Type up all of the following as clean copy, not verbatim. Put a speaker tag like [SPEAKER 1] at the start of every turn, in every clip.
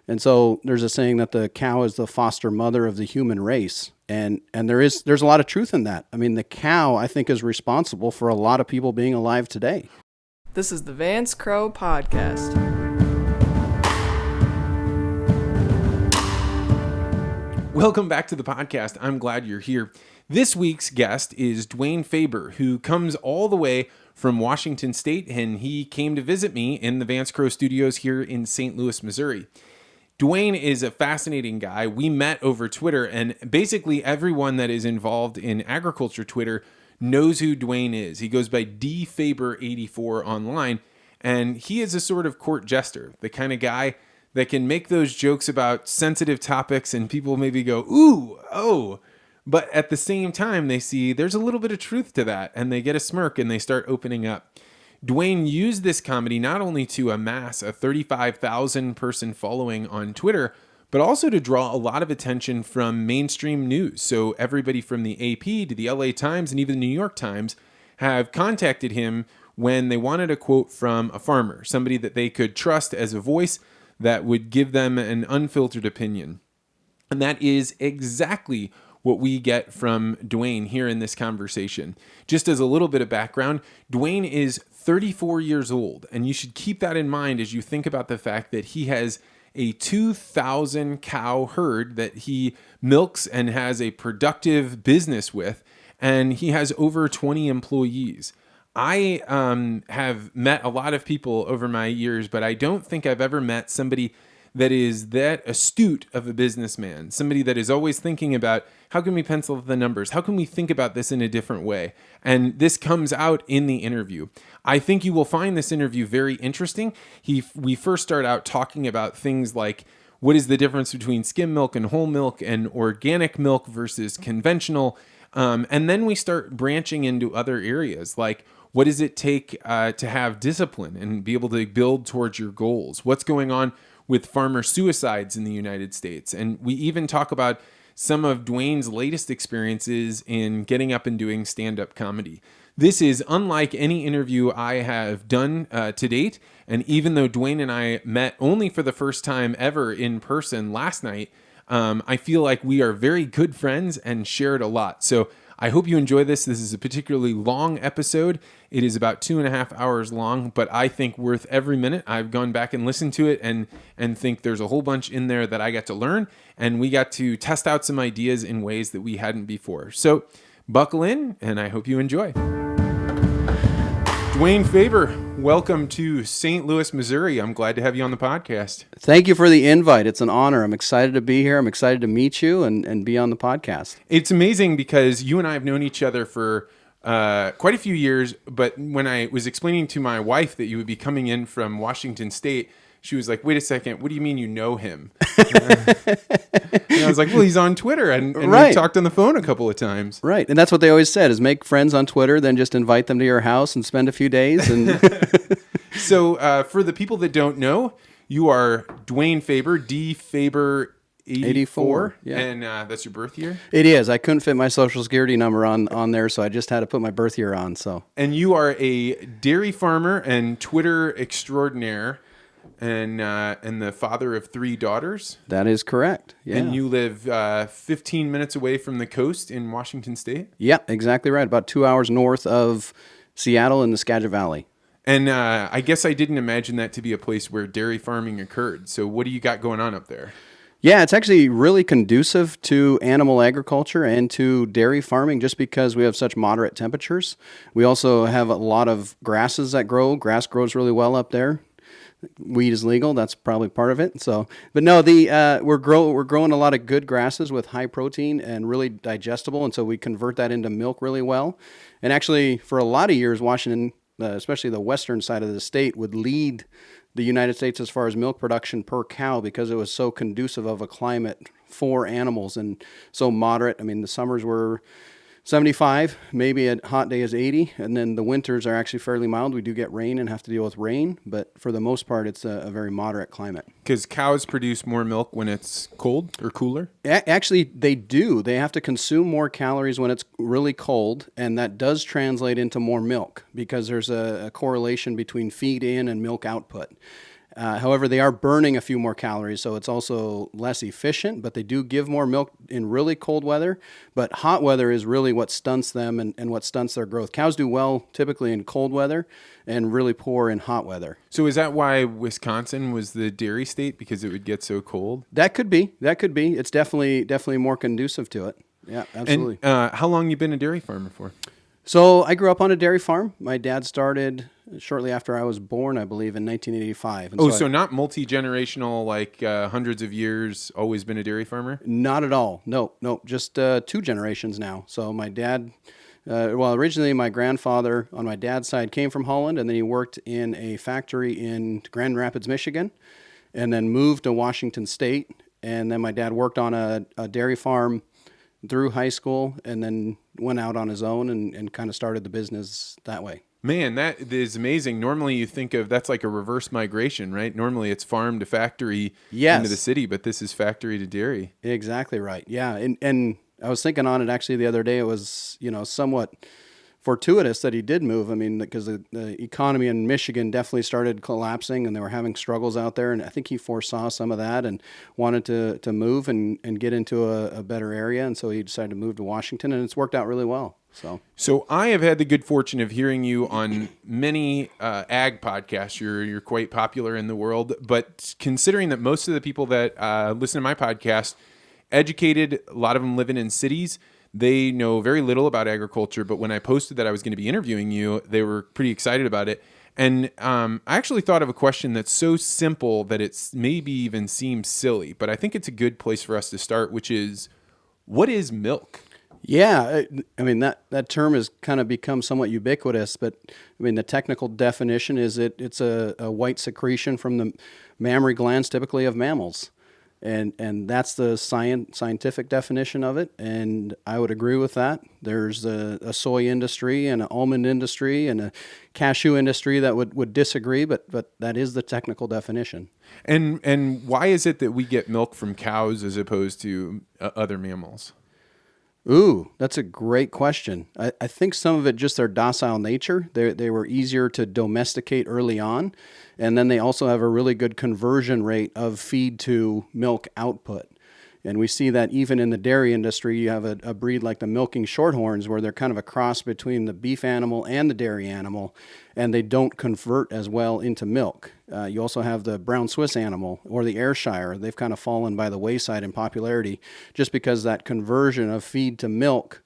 [SPEAKER 1] And so there's a saying that the cow is the foster mother of the human race. And there's a lot of truth in that. I mean, the cow, I think, is responsible for a lot of people being alive today.
[SPEAKER 2] This is the Vance Crow Podcast.
[SPEAKER 3] Welcome back to the podcast. I'm glad you're here. This week's guest is Dwayne Faber, who comes all the way from Washington State, and he came to visit me in the Vance Crow Studios here in St. Louis, Missouri. Dwayne is a fascinating guy. We met over Twitter, and basically everyone that is involved in agriculture Twitter knows who Dwayne is. He goes by dfaber84 online, and he is a sort of court jester, the kind of guy that can make those jokes about sensitive topics and people maybe go, ooh, oh, but at the same time they see there's a little bit of truth to that, and they get a smirk and they start opening up. Dwayne used this comedy not only to amass a 35,000 person following on Twitter, but also to draw a lot of attention from mainstream news. So everybody from the AP to the LA Times and even the New York Times have contacted him when they wanted a quote from a farmer, somebody that they could trust as a voice that would give them an unfiltered opinion. And that is exactly what we get from Dwayne here in this conversation. Just as a little bit of background, Dwayne is 34 years old, and you should keep that in mind as you think about the fact that he has a 2,000 cow herd that he milks and has a productive business with, and he has over 20 employees. I have met a lot of people over my years, but I don't think I've ever met somebody that is that astute of a businessman, somebody that is always thinking about how can we pencil the numbers? How can we think about this in a different way? And this comes out in the interview. I think you will find this interview very interesting. We first start out talking about things like what is the difference between skim milk and whole milk and organic milk versus conventional. And then we start branching into other areas like what does it take to have discipline and be able to build towards your goals? What's going on with farmer suicides in the United States? And we even talk about some of Dwayne's latest experiences in getting up and doing stand-up comedy. This is unlike any interview I have done to date. And even though Dwayne and I met only for the first time ever in person last night, I feel like we are very good friends and shared a lot. So I hope you enjoy this. This is a particularly long episode. It is about 2.5 hours long, but I think worth every minute. I've gone back and listened to it and think there's a whole bunch in there that I got to learn, and we got to test out some ideas in ways that we hadn't before. So buckle in, and I hope you enjoy. Dwayne Faber, welcome to St. Louis, Missouri. I'm glad to have you on the podcast.
[SPEAKER 1] Thank you for the invite. It's an honor. I'm excited to be here. I'm excited to meet you and be on the podcast.
[SPEAKER 3] It's amazing because you and I have known each other for quite a few years, but when I was explaining to my wife that you would be coming in from Washington State, she was like, wait a second, what do you mean you know him? And I was like, well, he's on Twitter, and
[SPEAKER 1] right.
[SPEAKER 3] We talked on the phone a couple of times.
[SPEAKER 1] Right, and that's what they always said, is make friends on Twitter, then just invite them to your house and spend a few days. And
[SPEAKER 3] So for the people that don't know, you are Dwayne Faber, dfaber84,
[SPEAKER 1] yeah.
[SPEAKER 3] And that's your birth year?
[SPEAKER 1] It is. I couldn't fit my social security number on there, so I just had to put my birth year on. So.
[SPEAKER 3] And you are a dairy farmer and Twitter extraordinaire. And the father of 3 daughters.
[SPEAKER 1] That is correct. Yeah.
[SPEAKER 3] And you live 15 minutes away from the coast in Washington State?
[SPEAKER 1] Yeah, exactly right. About 2 hours north of Seattle in the Skagit Valley.
[SPEAKER 3] And I guess I didn't imagine that to be a place where dairy farming occurred. So what do you got going on up there?
[SPEAKER 1] Yeah, it's actually really conducive to animal agriculture and to dairy farming just because we have such moderate temperatures. We also have a lot of grasses that grow. Grass grows really well up there. Weed is legal. That's probably part of it. So, but no, we're growing a lot of good grasses with high protein and really digestible, and so we convert that into milk really well. And actually, for a lot of years, Washington, especially the western side of the state, would lead the United States as far as milk production per cow because it was so conducive of a climate for animals and so moderate. I mean, the summers were 75, maybe a hot day is 80, and then the winters are actually fairly mild. We do get rain and have to deal with rain, but for the most part, it's a very moderate climate.
[SPEAKER 3] Because cows produce more milk when it's cold or cooler?
[SPEAKER 1] Actually, they do. They have to consume more calories when it's really cold, and that does translate into more milk because there's a correlation between feed in and milk output. However, they are burning a few more calories, so it's also less efficient, but they do give more milk in really cold weather. But hot weather is really what stunts them and what stunts their growth. Cows do well typically in cold weather and really poor in hot weather.
[SPEAKER 3] So is that why Wisconsin was the dairy state, because it would get so cold?
[SPEAKER 1] That could be. It's definitely more conducive to it. Yeah, absolutely.
[SPEAKER 3] And how long you been a dairy farmer for?
[SPEAKER 1] So I grew up on a dairy farm. My dad started shortly after I was born, I believe, in 1985. And
[SPEAKER 3] So not multi-generational, like hundreds of years, always been a dairy farmer?
[SPEAKER 1] Not at all. No, just 2 generations now. So my dad, originally my grandfather on my dad's side came from Holland, and then he worked in a factory in Grand Rapids, Michigan, and then moved to Washington State. And then my dad worked on a dairy farm through high school, and then went out on his own and kind of started the business that way.
[SPEAKER 3] Man, that is amazing. Normally you think of that's like a reverse migration, right? Normally it's farm to factory into the city, but this is factory to dairy.
[SPEAKER 1] Exactly right. Yeah. And I was thinking on it actually the other day. It was, somewhat fortuitous that he did move. I mean, because the economy in Michigan definitely started collapsing and they were having struggles out there. And I think he foresaw some of that and wanted to move and get into a better area. And so he decided to move to Washington, and it's worked out really well. So
[SPEAKER 3] I have had the good fortune of hearing you on many ag podcasts. You're quite popular in the world, but considering that most of the people that listen to my podcast, educated, a lot of them living in cities, they know very little about agriculture. But when I posted that I was going to be interviewing you, they were pretty excited about it. And I actually thought of a question that's so simple that it's maybe even seems silly, but I think it's a good place for us to start, which is, what is milk?
[SPEAKER 1] Yeah, I mean, that term has kind of become somewhat ubiquitous, but I mean, the technical definition is it's a white secretion from the mammary glands, typically of mammals. And that's the scientific definition of it, and I would agree with that. There's a soy industry and an almond industry and a cashew industry that would disagree, but that is the technical definition.
[SPEAKER 3] And why is it that we get milk from cows as opposed to other mammals?
[SPEAKER 1] Ooh, that's a great question. I think some of it just their docile nature. They were easier to domesticate early on, and then they also have a really good conversion rate of feed to milk output. And we see that even in the dairy industry, you have a breed like the milking shorthorns, where they're kind of a cross between the beef animal and the dairy animal, and they don't convert as well into milk. You also have the brown Swiss animal or the Ayrshire. They've kind of fallen by the wayside in popularity just because that conversion of feed to milk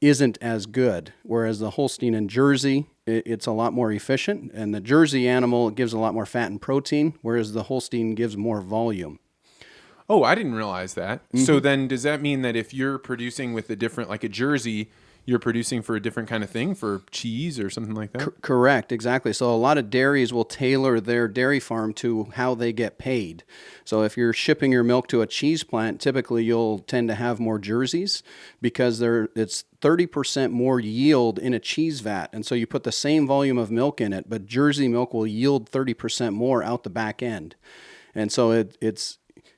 [SPEAKER 1] isn't as good. Whereas the Holstein and Jersey, it's a lot more efficient, and the Jersey animal gives a lot more fat and protein, whereas the Holstein gives more volume.
[SPEAKER 3] Oh, I didn't realize that. Mm-hmm. So then does that mean that if you're producing with a different, like a Jersey, you're producing for a different kind of thing, for cheese or something like that?
[SPEAKER 1] Correct, exactly. So a lot of dairies will tailor their dairy farm to how they get paid. So if you're shipping your milk to a cheese plant, typically you'll tend to have more Jerseys because it's 30% more yield in a cheese vat. And so you put the same volume of milk in it, but Jersey milk will yield 30% more out the back end. And so it's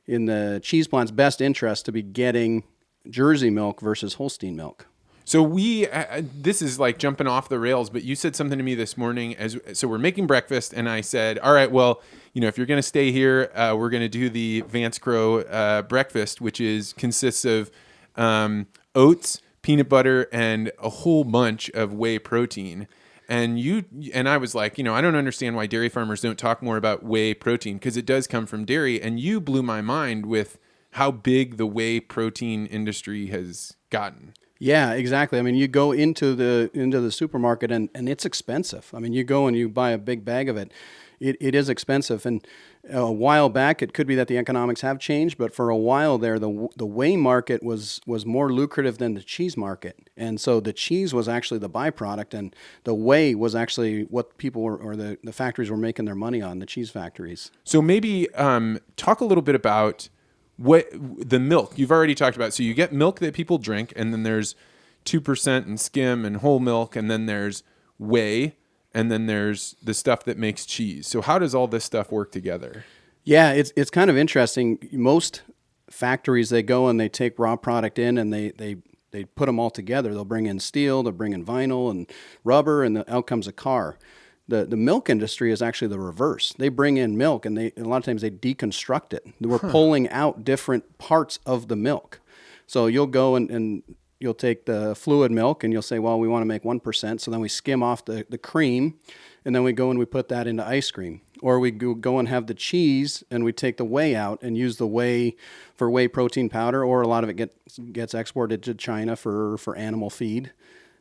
[SPEAKER 1] in the cheese plant's best interest to be getting Jersey milk versus Holstein milk.
[SPEAKER 3] So this is like jumping off the rails, but you said something to me this morning. So we're making breakfast, and I said, all right, well, if you're going to stay here, we're going to do the Vance Crow breakfast, which consists of oats, peanut butter, and a whole bunch of whey protein. And I was like, I don't understand why dairy farmers don't talk more about whey protein, because it does come from dairy. And you blew my mind with how big the whey protein industry has gotten.
[SPEAKER 1] Yeah, exactly. I mean, you go into the supermarket and it's expensive. I mean, you go and you buy a big bag of it. It is expensive. And a while back, it could be that the economics have changed, but for a while there, the whey market was more lucrative than the cheese market. And so the cheese was actually the byproduct, and the whey was actually what people or the factories were making their money on, the cheese factories.
[SPEAKER 3] So maybe talk a little bit about what the milk you've already talked about. So you get milk that people drink, and then there's 2% and skim and whole milk, and then there's whey, and then there's the stuff that makes cheese. So how does all this stuff work together?
[SPEAKER 1] Yeah, it's kind of interesting. Most factories, they go and they take raw product in and they put them all together. They'll bring in steel, they'll bring in vinyl and rubber, and out comes a car. The milk industry is actually the reverse. They bring in milk, and a lot of times they deconstruct it. We're pulling out different parts of the milk. So you'll go and you'll take the fluid milk, and you'll say, well, we want to make 1%. So then we skim off the cream, and then we go and we put that into ice cream. Or we go and have the cheese, and we take the whey out and use the whey for whey protein powder, or a lot of it gets exported to China for animal feed.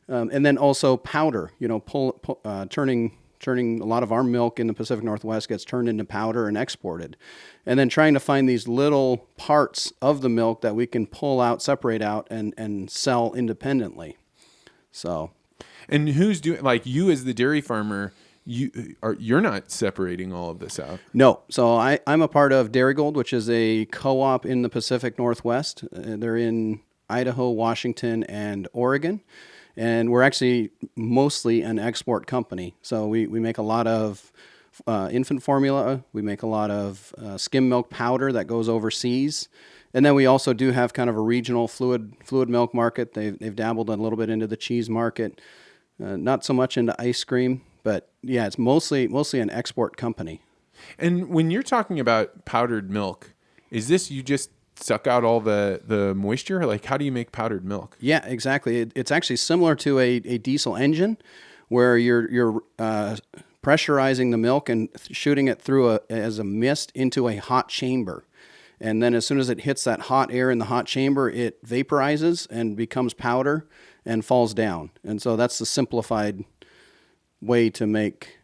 [SPEAKER 1] And then also powder, turning a lot of our milk in the Pacific Northwest gets turned into powder and exported. And then trying to find these little parts of the milk that we can pull out, separate out, and sell independently. So,
[SPEAKER 3] and who's doing, like, you as the dairy farmer, you're not separating all of this out?
[SPEAKER 1] No. So I'm a part of Dairy Gold, which is a co-op in the Pacific Northwest. They're in Idaho, Washington, and Oregon. And we're actually mostly an export company. So we make a lot of infant formula. We make a lot of skim milk powder that goes overseas. And then we also do have kind of a regional fluid milk market. They've dabbled a little bit into the cheese market, not so much into ice cream. But yeah, it's mostly an export company.
[SPEAKER 3] And when you're talking about powdered milk, is this you just suck out all the moisture? Like, how do you make powdered milk?
[SPEAKER 1] Yeah, exactly. It's actually similar to a diesel engine, where you're pressurizing the milk and shooting it through as a mist into a hot chamber. And then as soon as it hits that hot air in the hot chamber, it vaporizes and becomes powder and falls down. And so that's the simplified way to make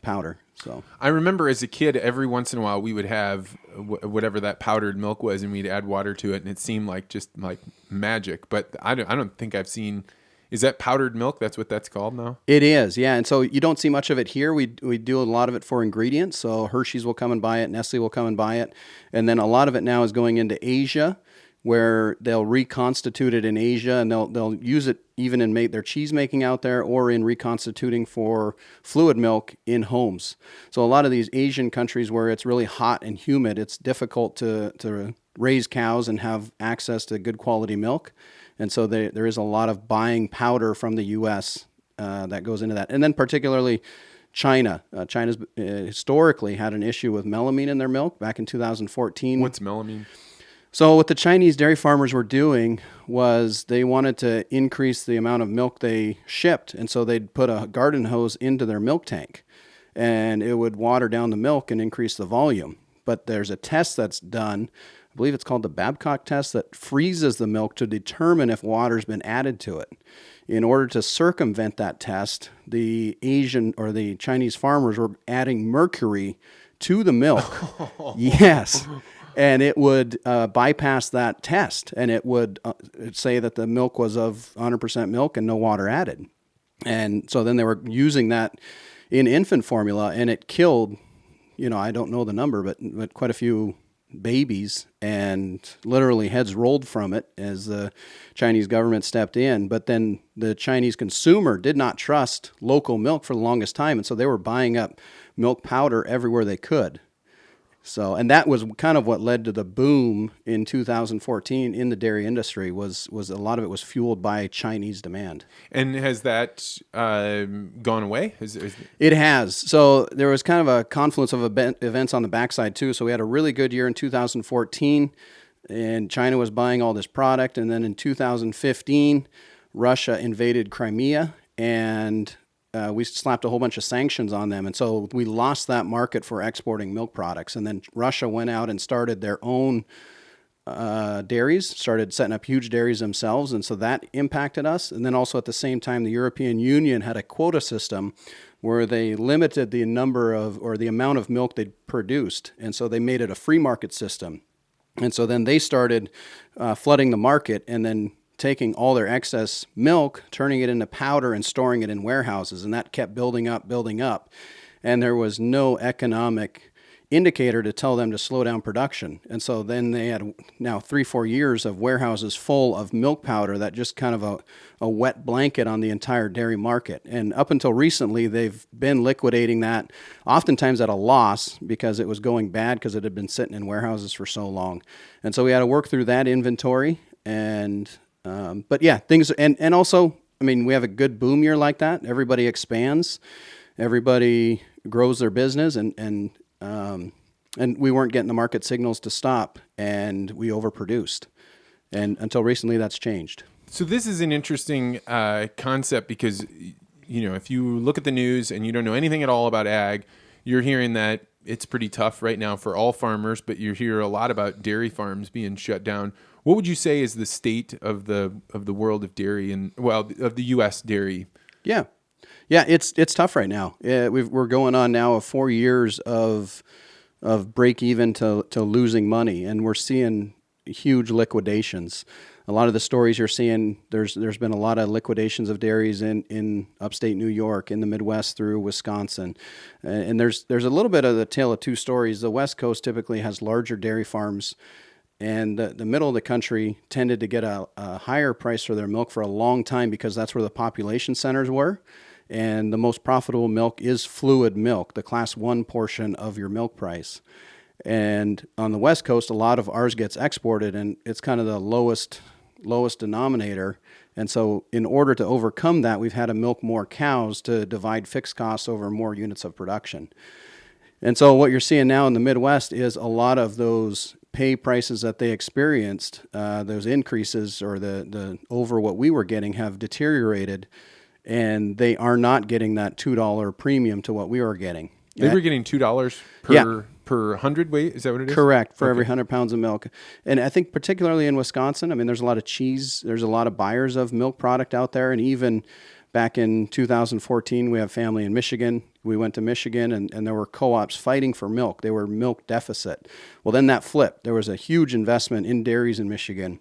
[SPEAKER 1] powder. So
[SPEAKER 3] I remember as a kid, every once in a while we would have whatever that powdered milk was, and we'd add water to it, and it seemed like just like magic. But I don't think I've seen. Is that powdered milk? That's what that's called now?
[SPEAKER 1] It is, yeah. And so you don't see much of it here. We do a lot of it for ingredients. So Hershey's will come and buy it, Nestle will come and buy it, and then a lot of it now is going into Asia, where they'll reconstitute it in Asia, and they'll use it even in their cheese making out there, or in reconstituting for fluid milk in homes. So a lot of these Asian countries where it's really hot and humid, it's difficult to raise cows and have access to good quality milk. And so there is a lot of buying powder from the U.S. That goes into that. And then particularly China. China's historically had an issue with melamine in their milk back in 2014.
[SPEAKER 3] What's melamine?
[SPEAKER 1] So what the Chinese dairy farmers were doing was they wanted to increase the amount of milk they shipped, and so they'd put a garden hose into their milk tank, and it would water down the milk and increase the volume. But there's a test that's done, I believe it's called the Babcock test, that freezes the milk to determine if water's been added to it. In order to circumvent that test, the Asian or the Chinese farmers were adding mercury to the milk. Yes. And it would bypass that test, and it would say that the milk was of 100% milk and no water added. And so then they were using that in infant formula, and it killed, I don't know the number, but quite a few babies, and literally heads rolled from it as the Chinese government stepped in. But then the Chinese consumer did not trust local milk for the longest time, and so they were buying up milk powder everywhere they could. So, and that was kind of what led to the boom in 2014 in the dairy industry. Was a lot of it was fueled by Chinese demand.
[SPEAKER 3] And has that gone away?
[SPEAKER 1] It has. So there was kind of a confluence of events on the backside too. So we had a really good year in 2014, and China was buying all this product. And then in 2015, Russia invaded Crimea, and we slapped a whole bunch of sanctions on them. And so we lost that market for exporting milk products. And then Russia went out and started their own dairies, started setting up huge dairies themselves. And so that impacted us. And then also at the same time, the European Union had a quota system where they limited the number of, or the amount of milk they produced. And so they made it a free market system. And so then they started flooding the market, and then taking all their excess milk, turning it into powder, and storing it in warehouses. And that kept building up. And there was no economic indicator to tell them to slow down production. And so then they had now 3-4 years of warehouses full of milk powder that just kind of a wet blanket on the entire dairy market. And up until recently, they've been liquidating that, oftentimes at a loss because it was going bad because it had been sitting in warehouses for so long. And so we had to work through that inventory. And but yeah, things, and also, I mean, we have a good boom year like that. Everybody expands. everybody grows their business, and we weren't getting the market signals to stop, and we overproduced. And until recently, that's changed.
[SPEAKER 3] So this is an interesting concept because, if you look at the news and you don't know anything at all about ag, you're hearing that it's pretty tough right now for all farmers, but you hear a lot about dairy farms being shut down. What would you say is the state of the world of dairy and, of the U.S. dairy?
[SPEAKER 1] Yeah, it's tough right now. We're going on now of 4 years of break even to losing money, and we're seeing huge liquidations. A lot of the stories you're seeing, there's been a lot of liquidations of dairies in upstate New York, in the Midwest through Wisconsin. And there's a little bit of the tale of two stories. The West Coast typically has larger dairy farms, and the middle of the country tended to get a higher price for their milk for a long time because that's where the population centers were. And the most profitable milk is fluid milk, the class 1 portion of your milk price. And on the West Coast, a lot of ours gets exported, and it's kind of the lowest denominator. And so in order to overcome that, we've had to milk more cows to divide fixed costs over more units of production. And so what you're seeing now in the Midwest is a lot of those pay prices that they experienced, those increases or the over what we were getting have deteriorated, and they are not getting that $2 premium to what we were getting.
[SPEAKER 3] They were getting $2 per 100 weight. Is that what it is?
[SPEAKER 1] Correct, for every 100 pounds of milk. And I think particularly in Wisconsin, I mean, there's a lot of cheese. There's a lot of buyers of milk product out there. And even back in 2014, we have family in Michigan. We went to Michigan, and there were co-ops fighting for milk. They were milk deficit. Well, then that flipped. There was a huge investment in dairies in Michigan,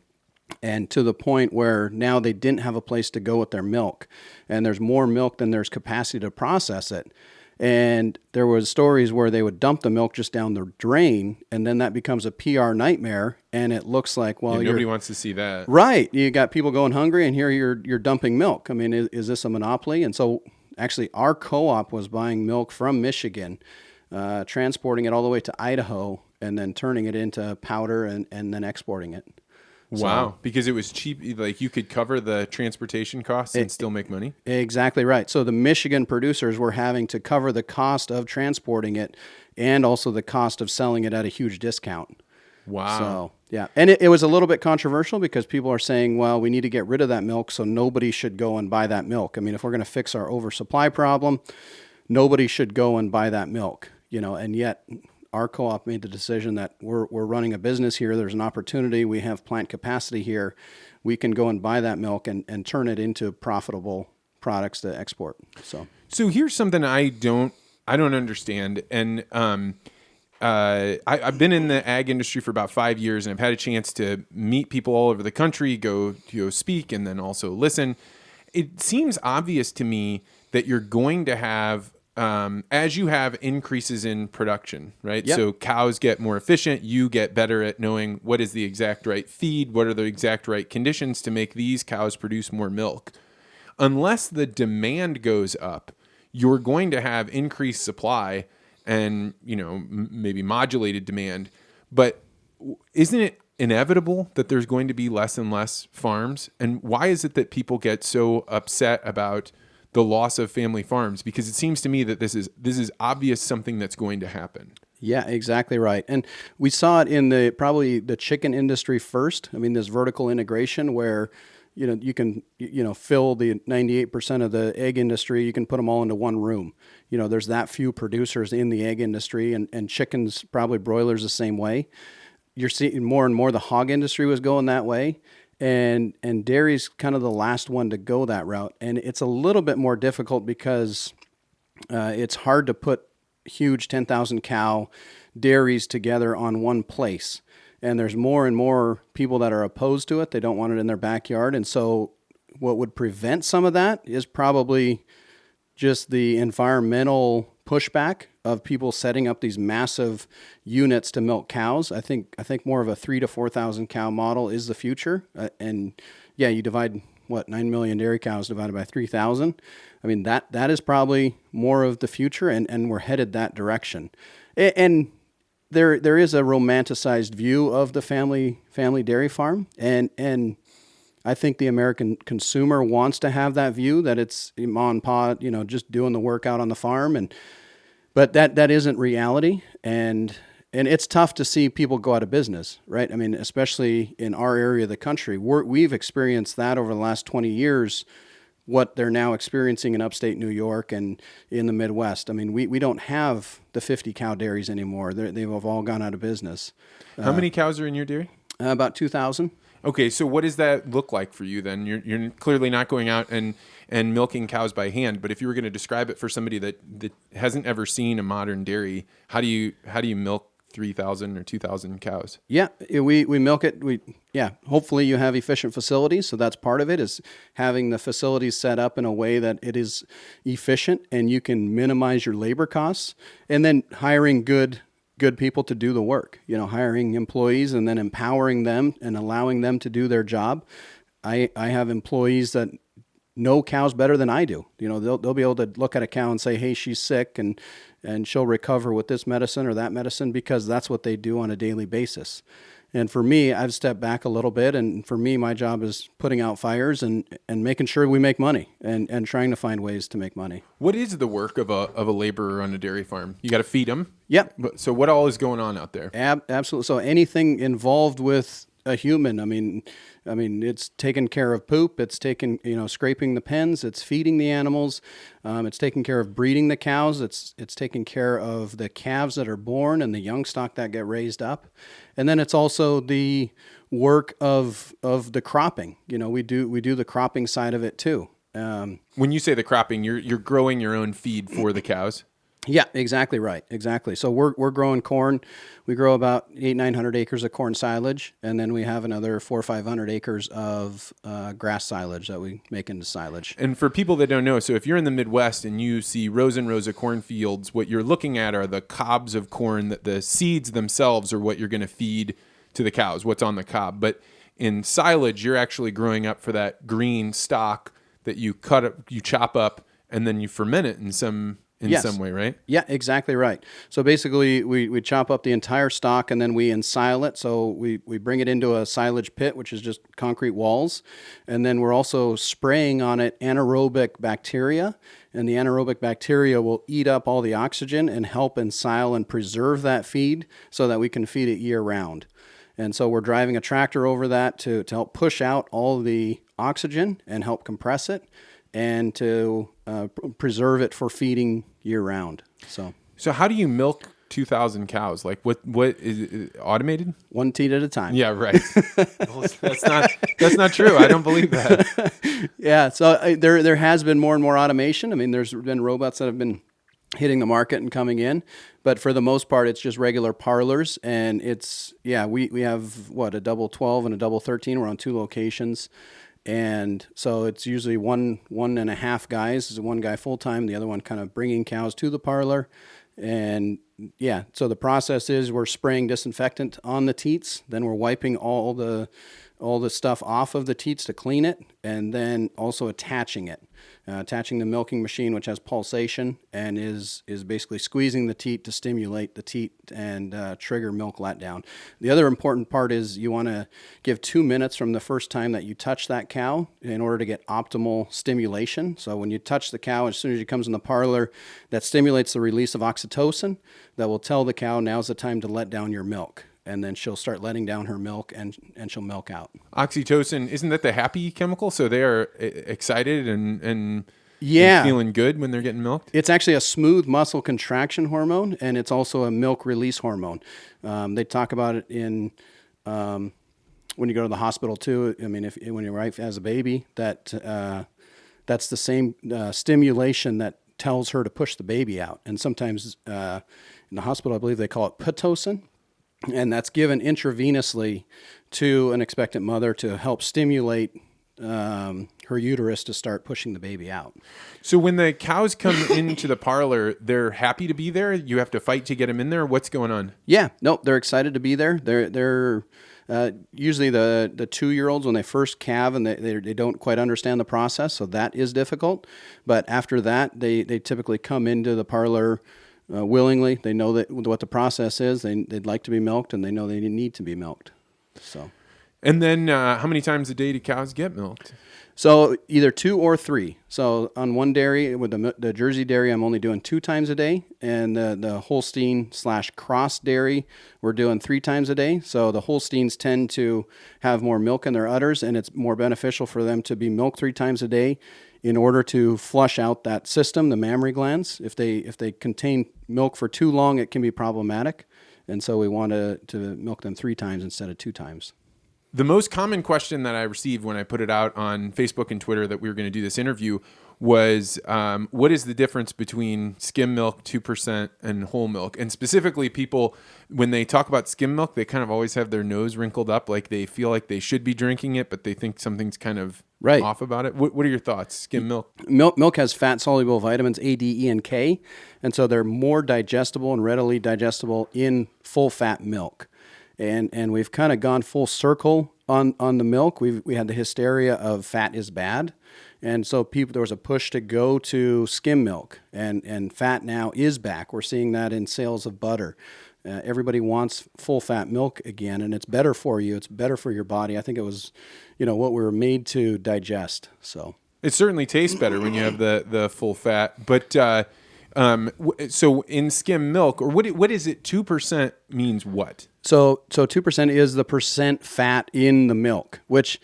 [SPEAKER 1] and to the point where now they didn't have a place to go with their milk. And there's more milk than there's capacity to process it. And there was stories where they would dump the milk just down the drain, and then that becomes a PR nightmare. And it looks like, well,
[SPEAKER 3] nobody wants to see that,
[SPEAKER 1] right? You got people going hungry, and here you're dumping milk. I mean, is this a monopoly? And so, actually, our co-op was buying milk from Michigan, transporting it all the way to Idaho, and then turning it into powder and then exporting it.
[SPEAKER 3] Wow, because it was cheap, like you could cover the transportation costs and still make money?
[SPEAKER 1] Exactly right. So the Michigan producers were having to cover the cost of transporting it and also the cost of selling it at a huge discount.
[SPEAKER 3] Wow.
[SPEAKER 1] So, yeah. And it was a little bit controversial because people are saying, well, we need to get rid of that milk, so nobody should go and buy that milk. I mean, if we're going to fix our oversupply problem, nobody should go and buy that milk, and yet our co-op made the decision that we're running a business here. There's an opportunity. We have plant capacity here. We can go and buy that milk and turn it into profitable products to export. So
[SPEAKER 3] here's something I don't understand. And I've been in the ag industry for about 5 years, and I've had a chance to meet people all over the country, go speak, and then also listen. It seems obvious to me that you're going to have as you have increases in production, right?
[SPEAKER 1] Yep.
[SPEAKER 3] So cows get more efficient, you get better at knowing what is the exact right feed, what are the exact right conditions to make these cows produce more milk. Unless the demand goes up, you're going to have increased supply and, maybe modulated demand. But isn't it inevitable that there's going to be less and less farms? And why is it that people get so upset about the loss of family farms? Because it seems to me that this is obvious something that's going to happen.
[SPEAKER 1] Yeah, exactly right. And we saw it in probably the chicken industry first. I mean, this vertical integration where, you can, fill the 98% of the egg industry, you can put them all into one room. There's that few producers in the egg industry, and chickens, probably broilers the same way. You're seeing more and more the hog industry was going that way. And dairy's kind of the last one to go that route. And it's a little bit more difficult because it's hard to put huge 10,000 cow dairies together on one place. And there's more and more people that are opposed to it. They don't want it in their backyard. And so what would prevent some of that is probably just the environmental pushback of people setting up these massive units to milk cows. I think more of a 3,000 to 4,000 cow model is the future. You divide 9 million dairy cows divided by 3,000. I mean, that is probably more of the future, and we're headed that direction. And there is a romanticized view of the family dairy farm, and I think the American consumer wants to have that view that it's mom and pa, just doing the work out on the farm, but that isn't reality, and it's tough to see people go out of business, right? I mean, especially in our area of the country, we've experienced that over the last 20 years, what they're now experiencing in upstate New York and in the Midwest. I mean, we don't have the 50 cow dairies anymore. They've all gone out of business.
[SPEAKER 3] How many cows are in your dairy?
[SPEAKER 1] About 2,000.
[SPEAKER 3] Okay, so what does that look like for you then? You're clearly not going out and milking cows by hand, but if you were going to describe it for somebody that hasn't ever seen a modern dairy, how do you milk 3,000 or 2,000 cows?
[SPEAKER 1] Yeah, we milk it. Hopefully you have efficient facilities. So that's part of it, is having the facilities set up in a way that it is efficient and you can minimize your labor costs, and then hiring good people to do the work, hiring employees and then empowering them and allowing them to do their job. I have employees that know cows better than I do. They'll be able to look at a cow and say, hey, she's sick and she'll recover with this medicine or that medicine, because that's what they do on a daily basis. And for me, I've stepped back a little bit, and for me, my job is putting out fires and making sure we make money and trying to find ways to make money.
[SPEAKER 3] What is the work of a laborer on a dairy farm? You got to feed them?
[SPEAKER 1] Yep.
[SPEAKER 3] So what all is going on out there?
[SPEAKER 1] Absolutely. So anything involved with a human, I mean, it's taking care of poop, it's scraping the pens, it's feeding the animals, it's taking care of breeding the cows, it's taking care of the calves that are born and the young stock that get raised up. And then it's also the work of the cropping. We do the cropping side of it too.
[SPEAKER 3] When you say the cropping, you're growing your own feed for the cows?
[SPEAKER 1] Yeah, exactly right. Exactly. So we're growing corn. We grow about 800-900 acres of corn silage, and then we have another 400 or 500 acres of grass silage that we make into silage.
[SPEAKER 3] And for people that don't know, so if you're in the Midwest and you see rows and rows of cornfields, what you're looking at are the cobs of corn. That the seeds themselves are what you're going to feed to the cows, what's on the cob. But in silage, you're actually growing up for that green stalk that you chop up, and then you ferment it in some way, right?
[SPEAKER 1] Yeah, exactly right. So basically, we chop up the entire stalk and then we ensile it. So we bring it into a silage pit, which is just concrete walls. And then we're also spraying on it anaerobic bacteria. And the anaerobic bacteria will eat up all the oxygen and help ensile and preserve that feed so that we can feed it year round. And so we're driving a tractor over that to help push out all the oxygen and help compress it, and to preserve it for feeding year round. So
[SPEAKER 3] how do you milk 2,000 cows? Like what is it, automated?
[SPEAKER 1] One teat at a time.
[SPEAKER 3] Yeah, right. Well, that's not true. I don't believe that.
[SPEAKER 1] Yeah. So there has been more and more automation. I mean, there's been robots that have been hitting the market and coming in, but for the most part, it's just regular parlors. And we have a double 12 and a double 13. We're on 2 locations. And so it's usually one and a half guys, one guy full-time, the other one kind of bringing cows to the parlor. And so the process is we're spraying disinfectant on the teats, then we're wiping all the stuff off of the teats to clean it, and then also attaching the milking machine, which has pulsation and is basically squeezing the teat to stimulate the teat and trigger milk letdown. The other important part is you want to give 2 minutes from the first time that you touch that cow in order to get optimal stimulation. So when you touch the cow, as soon as she comes in the parlor, that stimulates the release of oxytocin that will tell the cow now's the time to let down your milk. And then she'll start letting down her milk, and she'll milk out.
[SPEAKER 3] Oxytocin, isn't that the happy chemical? So they are excited and feeling good when they're getting milked?
[SPEAKER 1] It's actually a smooth muscle contraction hormone, and it's also a milk release hormone. They talk about it in when you go to the hospital too. I mean, when your wife has a baby, that's the same stimulation that tells her to push the baby out. And sometimes in the hospital, I believe they call it Pitocin. And that's given intravenously to an expectant mother to help stimulate her uterus to start pushing the baby out.
[SPEAKER 3] So when the cows come into the parlor, they're happy to be there? You have to fight to get them in there? What's going on?
[SPEAKER 1] Yeah, no, they're excited to be there. They're usually the 2-year-olds when they first calve and they don't quite understand the process, so that is difficult. But after that, they typically come into the parlor willingly. They know that what the process is. They'd like to be milked, and they know they need to be milked. So,
[SPEAKER 3] And then how many times a day do cows get milked?
[SPEAKER 1] So either 2 or 3. So on one dairy, with the Jersey dairy, I'm only doing 2 times a day. And the Holstein/cross dairy, we're doing 3 times a day. So the Holsteins tend to have more milk in their udders, and it's more beneficial for them to be milked 3 times a day in order to flush out that system, the mammary glands. If they contain milk for too long, it can be problematic. And so we want to milk them 3 times instead of 2 times.
[SPEAKER 3] The most common question that I received when I put it out on Facebook and Twitter that we were going to do this interview was, what is the difference between skim milk, 2%, and whole milk? And specifically, people, when they talk about skim milk, they kind of always have their nose wrinkled up, like they feel like they should be drinking it, but they think something's kind of off about it. What are your thoughts? Skim milk?
[SPEAKER 1] Milk has fat-soluble vitamins A, D, E, and K, and so they're more digestible and readily digestible in full-fat milk. And we've kind of gone full circle on the milk. We had the hysteria of fat is bad. And so there was a push to go to skim milk, and fat now is back. We're seeing that in sales of butter. Everybody wants full fat milk again, and it's better for you. It's better for your body. I think it was, what we were made to digest. So
[SPEAKER 3] it certainly tastes better when you have the full fat, but so in skim milk, or what is it? 2% means what?
[SPEAKER 1] So 2% is the percent fat in the milk, which,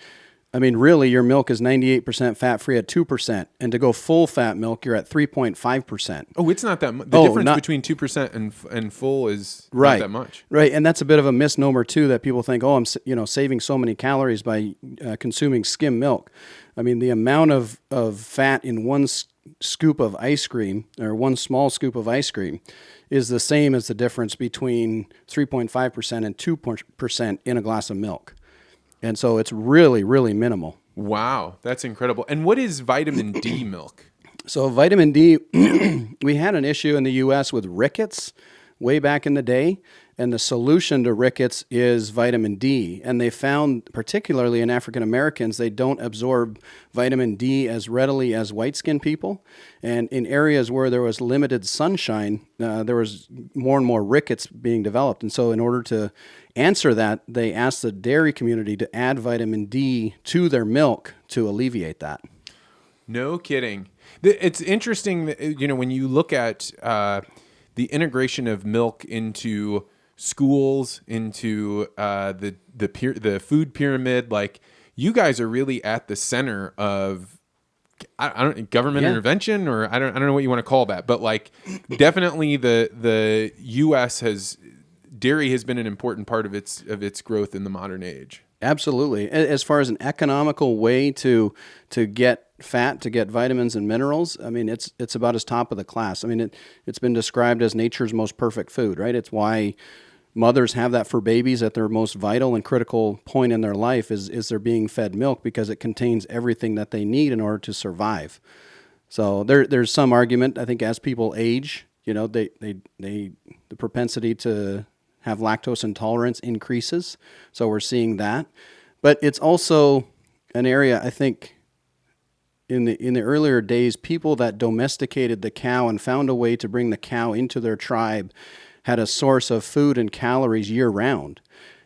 [SPEAKER 1] I mean, really, your milk is 98% fat-free at 2%, and to go full fat milk, you're at 3.5%.
[SPEAKER 3] Oh, it's not that much. The difference between 2% and full is not that much.
[SPEAKER 1] Right, and that's a bit of a misnomer, too, that people think, I'm saving so many calories by consuming skim milk. I mean, the amount of fat in one scoop of ice cream, or one small scoop of ice cream, is the same as the difference between 3.5% and 2% in a glass of milk. And so it's really, really minimal.
[SPEAKER 3] Wow, that's incredible. And what is vitamin D milk?
[SPEAKER 1] So vitamin D, we had an issue in the U.S. with rickets way back in the day, and the solution to rickets is vitamin D. And they found, particularly in African Americans, they don't absorb vitamin D as readily as white-skinned people. And in areas where there was limited sunshine, there was more and more rickets being developed. And so in order to answer that, they asked the dairy community to add vitamin D to their milk to alleviate that.
[SPEAKER 3] No kidding. It's interesting that, when you look at the integration of milk into schools, into the food pyramid, like you guys are really at the center of I don't government intervention, or I don't know what you want to call that, but like definitely the U.S. dairy has been an important part of its growth in the modern age.
[SPEAKER 1] Absolutely. As far as an economical way to get fat, to get vitamins and minerals, I mean, it's about as top of the class. I mean, it's been described as nature's most perfect food, right? It's why mothers have that for babies at their most vital and critical point in their life is they're being fed milk, because it contains everything that they need in order to survive. So there's some argument, I think, as people age, the propensity to have lactose intolerance increases. So we're seeing that. But it's also an area, I think, in the earlier days, people that domesticated the cow and found a way to bring the cow into their tribe had a source of food and calories year-round.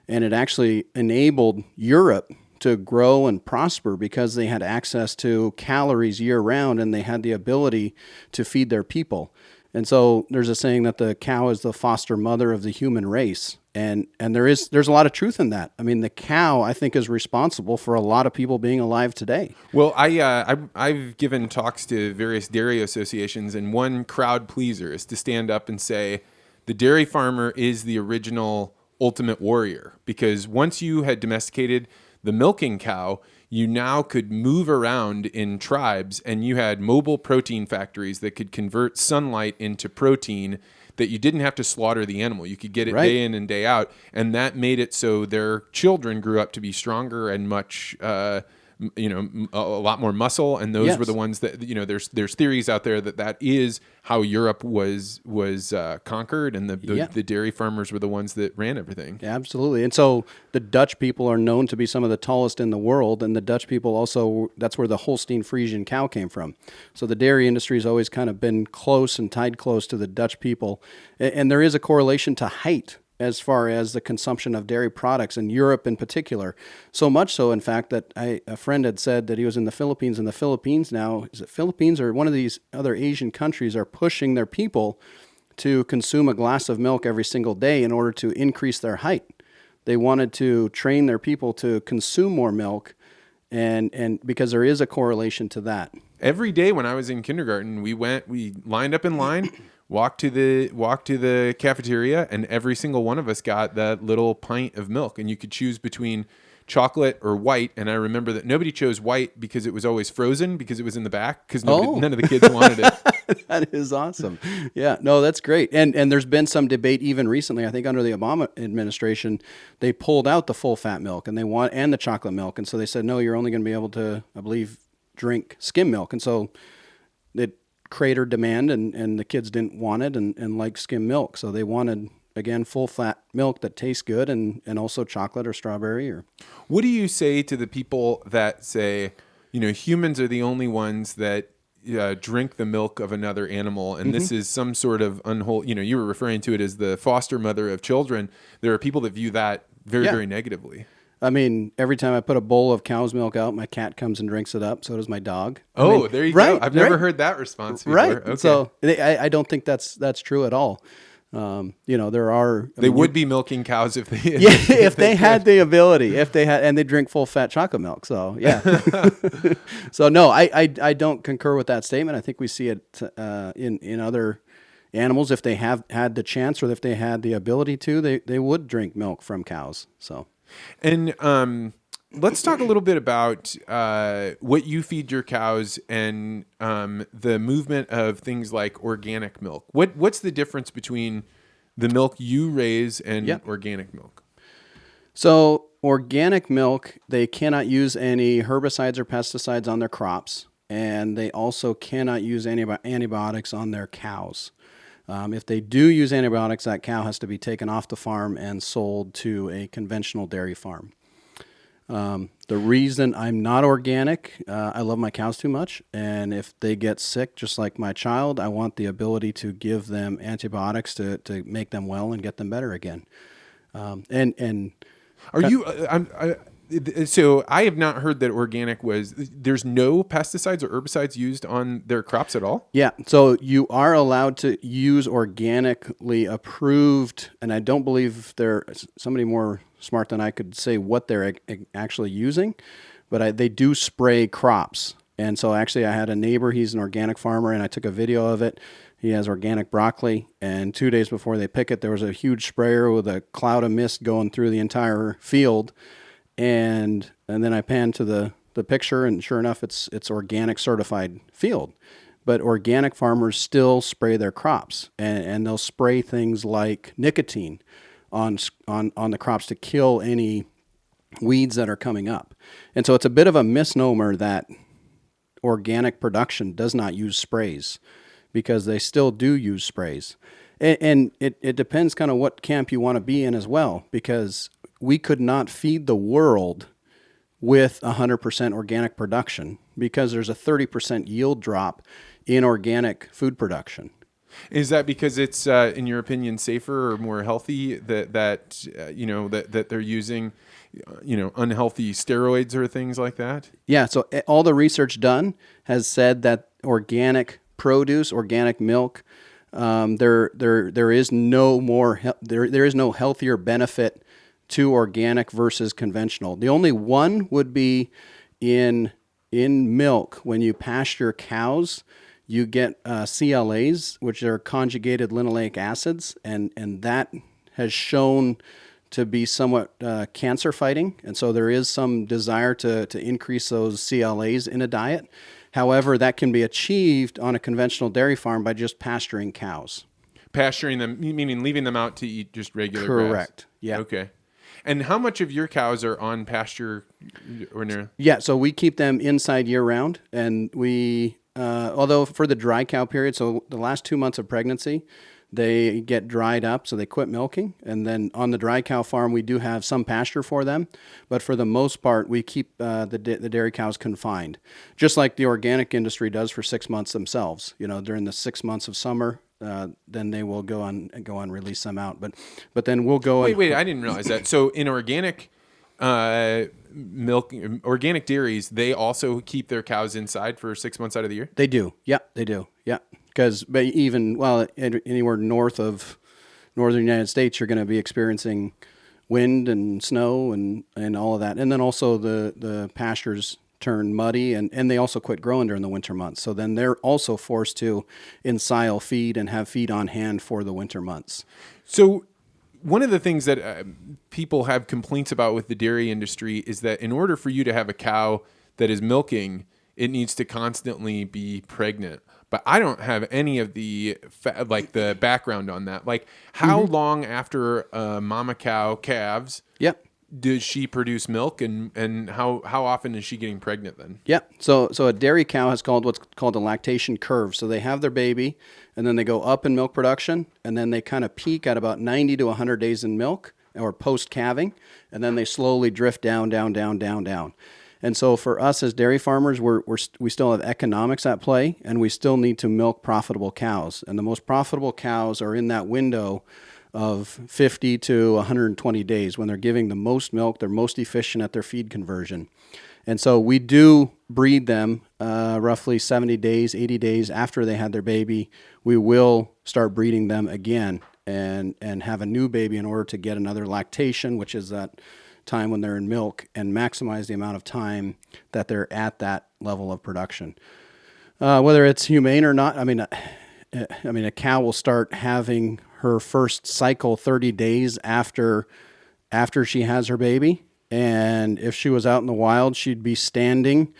[SPEAKER 1] And it actually enabled Europe to grow and prosper because they had access to calories year-round, and they had the ability to feed their people. And so there's a saying that the cow is the foster mother of the human race. And there's a lot of truth in that. I mean, the cow, I think, is responsible for a lot of people being alive today.
[SPEAKER 3] Well, I've given talks to various dairy associations, and one crowd pleaser is to stand up and say, the dairy farmer is the original ultimate warrior, because once you had domesticated the milking cow, you now could move around in tribes, and you had mobile protein factories that could convert sunlight into protein, that you didn't have to slaughter the animal. You could get it day in and day out, and that made it so their children grew up to be stronger and much a lot more muscle, and those were the ones that there's theories out there that is how Europe was conquered, and the dairy farmers were the ones that ran everything.
[SPEAKER 1] Yeah, absolutely. And so the Dutch people are known to be some of the tallest in the world, and the Dutch people also, that's where the Holstein Friesian cow came from. So the dairy industry has always kind of been close and tied close to the Dutch people, and there is a correlation to height. as far as the consumption of dairy products in Europe in particular. So much so, in fact, that a friend had said that he was in the Philippines, and the Philippines now, is it Philippines or one of these other Asian countries, are pushing their people to consume a glass of milk every single day in order to increase their height. They wanted to train their people to consume more milk, and because there is a correlation to that.
[SPEAKER 3] Every day when I was in kindergarten, we lined up in line, walked to the cafeteria, and every single one of us got that little pint of milk, and you could choose between chocolate or white. And I remember that nobody chose white because it was always frozen, because it was in the back, because none of the kids wanted it.
[SPEAKER 1] That is awesome. Yeah, no, that's great. And there's been some debate even recently. I think under the Obama administration, they pulled out the full fat milk and the chocolate milk. And so they said, no, you're only going to be able to, I believe, drink skim milk. And so it cratered demand, and the kids didn't want it and like skim milk. So they wanted, again, full fat milk that tastes good, and also chocolate or strawberry. Or
[SPEAKER 3] what do you say to the people that say, humans are the only ones that drink the milk of another animal, and this is some sort of unholy, you were referring to it as the foster mother of children. There are people that view that very, very negatively.
[SPEAKER 1] I mean, every time I put a bowl of cow's milk out, my cat comes and drinks it up. So does my dog.
[SPEAKER 3] There you go. I've never heard that response before.
[SPEAKER 1] Right.
[SPEAKER 3] Okay.
[SPEAKER 1] So I don't think that's true at all. There are.
[SPEAKER 3] They would be milking cows if they.
[SPEAKER 1] If they had the ability, and they drink full fat chocolate milk. So yeah. So no, I don't concur with that statement. I think we see it in other animals. If they have had the chance, or if they had the ability to, they would drink milk from cows. So.
[SPEAKER 3] And let's talk a little bit about what you feed your cows, and the movement of things like organic milk. What's the difference between the milk you raise and organic milk?
[SPEAKER 1] So organic milk, they cannot use any herbicides or pesticides on their crops, and they also cannot use antibiotics on their cows. If they do use antibiotics, that cow has to be taken off the farm and sold to a conventional dairy farm. The reason I'm not organic, I love my cows too much, and if they get sick, just like my child, I want the ability to give them antibiotics to make them well and get them better again.
[SPEAKER 3] So I have not heard that organic there's no pesticides or herbicides used on their crops at all?
[SPEAKER 1] Yeah, so you are allowed to use organically approved, and I don't believe somebody more smart than I could say what they're actually using, but they do spray crops. And so actually I had a neighbor, he's an organic farmer, and I took a video of it. He has organic broccoli, and 2 days before they pick it, there was a huge sprayer with a cloud of mist going through the entire field. And then I panned to the picture, and sure enough, it's organic certified field. But organic farmers still spray their crops, and they'll spray things like nicotine on the crops to kill any weeds that are coming up. And so it's a bit of a misnomer that organic production does not use sprays, because they still do use sprays. And it depends kind of what camp you want to be in as well, because we could not feed the world with 100% organic production, because there's a 30% yield drop in organic food production.
[SPEAKER 3] Is that because it's, in your opinion, safer or more healthy that they're using, unhealthy steroids or things like that?
[SPEAKER 1] Yeah. So all the research done has said that organic produce, organic milk, there is no healthier benefit to organic versus conventional. The only one would be in milk. When you pasture cows, you get CLAs, which are conjugated linoleic acids, and that has shown to be somewhat cancer fighting. And so there is some desire to increase those CLAs in a diet. However, that can be achieved on a conventional dairy farm by just pasturing cows.
[SPEAKER 3] Pasturing them, meaning leaving them out to eat just regular grass?
[SPEAKER 1] Correct. Yeah.
[SPEAKER 3] Okay. And how much of your cows are on pasture or near?
[SPEAKER 1] Yeah, so we keep them inside year round, and we, although for the dry cow period, so the last 2 months of pregnancy, they get dried up, so they quit milking. And then on the dry cow farm, we do have some pasture for them, but for the most part, we keep the dairy cows confined, just like the organic industry does for 6 months themselves. During the 6 months of summer, then they will go on release them out. But then we'll go.
[SPEAKER 3] Wait, I didn't realize that. So in organic milk, organic dairies, they also keep their cows inside for 6 months out of the year?
[SPEAKER 1] They do. Yeah, they do. Yeah. Because anywhere north of northern United States, you're going to be experiencing wind and snow and all of that. And then also the pastures turn muddy and they also quit growing during the winter months. So then they're also forced to ensile feed and have feed on hand for the winter months.
[SPEAKER 3] So one of the things that people have complaints about with the dairy industry is that in order for you to have a cow that is milking, it needs to constantly be pregnant. But I don't have any of the the background on that. Like how long after a mama cow calves does she produce milk, and how often is she getting pregnant then?
[SPEAKER 1] Yeah. So a dairy cow has what's called a lactation curve. So they have their baby, and then they go up in milk production, and then they kind of peak at about 90 to 100 days in milk or post calving, and then they slowly drift down. And so for us as dairy farmers, we still have economics at play, and we still need to milk profitable cows. And the most profitable cows are in that window of 50 to 120 days when they're giving the most milk, they're most efficient at their feed conversion. And so we do breed them roughly 70 days, 80 days after they had their baby. We will start breeding them again and have a new baby in order to get another lactation, which is that time when they're in milk, and maximize the amount of time that they're at that level of production. Whether it's humane or not, I mean, a cow will start having her first cycle 30 days after she has her baby. And if she was out in the wild, she'd be standing,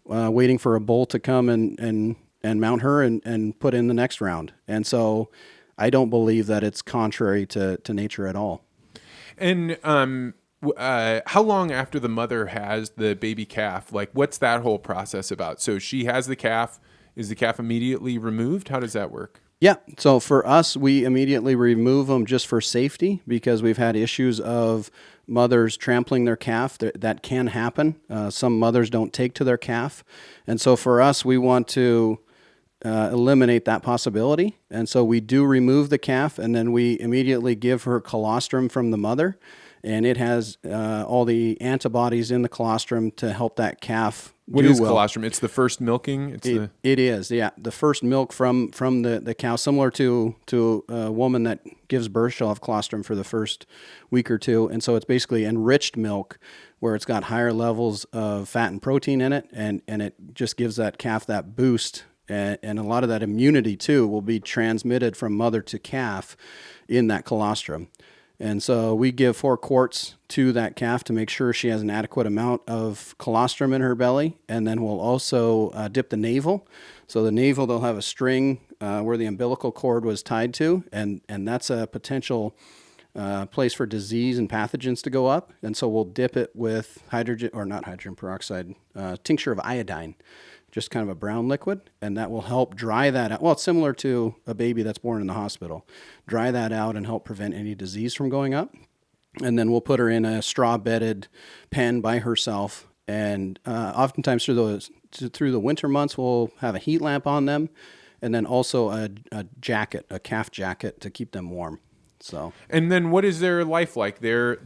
[SPEAKER 1] waiting for a bull to come and mount her and put in the next round. And so I don't believe that it's contrary to nature at all.
[SPEAKER 3] And how long after the mother has the baby calf, like what's that whole process about? So she has the calf. Is the calf immediately removed? How does that work?
[SPEAKER 1] Yeah. So for us, we immediately remove them just for safety because we've had issues of mothers trampling their calf. That can happen. Some mothers don't take to their calf. And so for us, we want to eliminate that possibility. And so we do remove the calf, and then we immediately give her colostrum from the mother. And it has all the antibodies in the colostrum to help that calf
[SPEAKER 3] What
[SPEAKER 1] do
[SPEAKER 3] is
[SPEAKER 1] well.
[SPEAKER 3] colostrum? It's the first milking?
[SPEAKER 1] It is, yeah. The first milk from the cow, similar to a woman that gives birth, she'll have colostrum for the first week or two. And so it's basically enriched milk where it's got higher levels of fat and protein in it, and it just gives that calf that boost. And a lot of that immunity, too, will be transmitted from mother to calf in that colostrum. And so we give 4 quarts to that calf to make sure she has an adequate amount of colostrum in her belly. And then we'll also dip the navel. So the navel, they'll have a string where the umbilical cord was tied to, and that's a potential place for disease and pathogens to go up. And so we'll dip it with hydrogen peroxide, tincture of iodine, just kind of a brown liquid, and that will help dry that out. Well, it's similar to a baby that's born in the hospital. Dry that out and help prevent any disease from going up. And then we'll put her in a straw-bedded pen by herself. And oftentimes through the winter months, we'll have a heat lamp on them, and then also a jacket, a calf jacket to keep them warm. So.
[SPEAKER 3] And then what is their life like? They're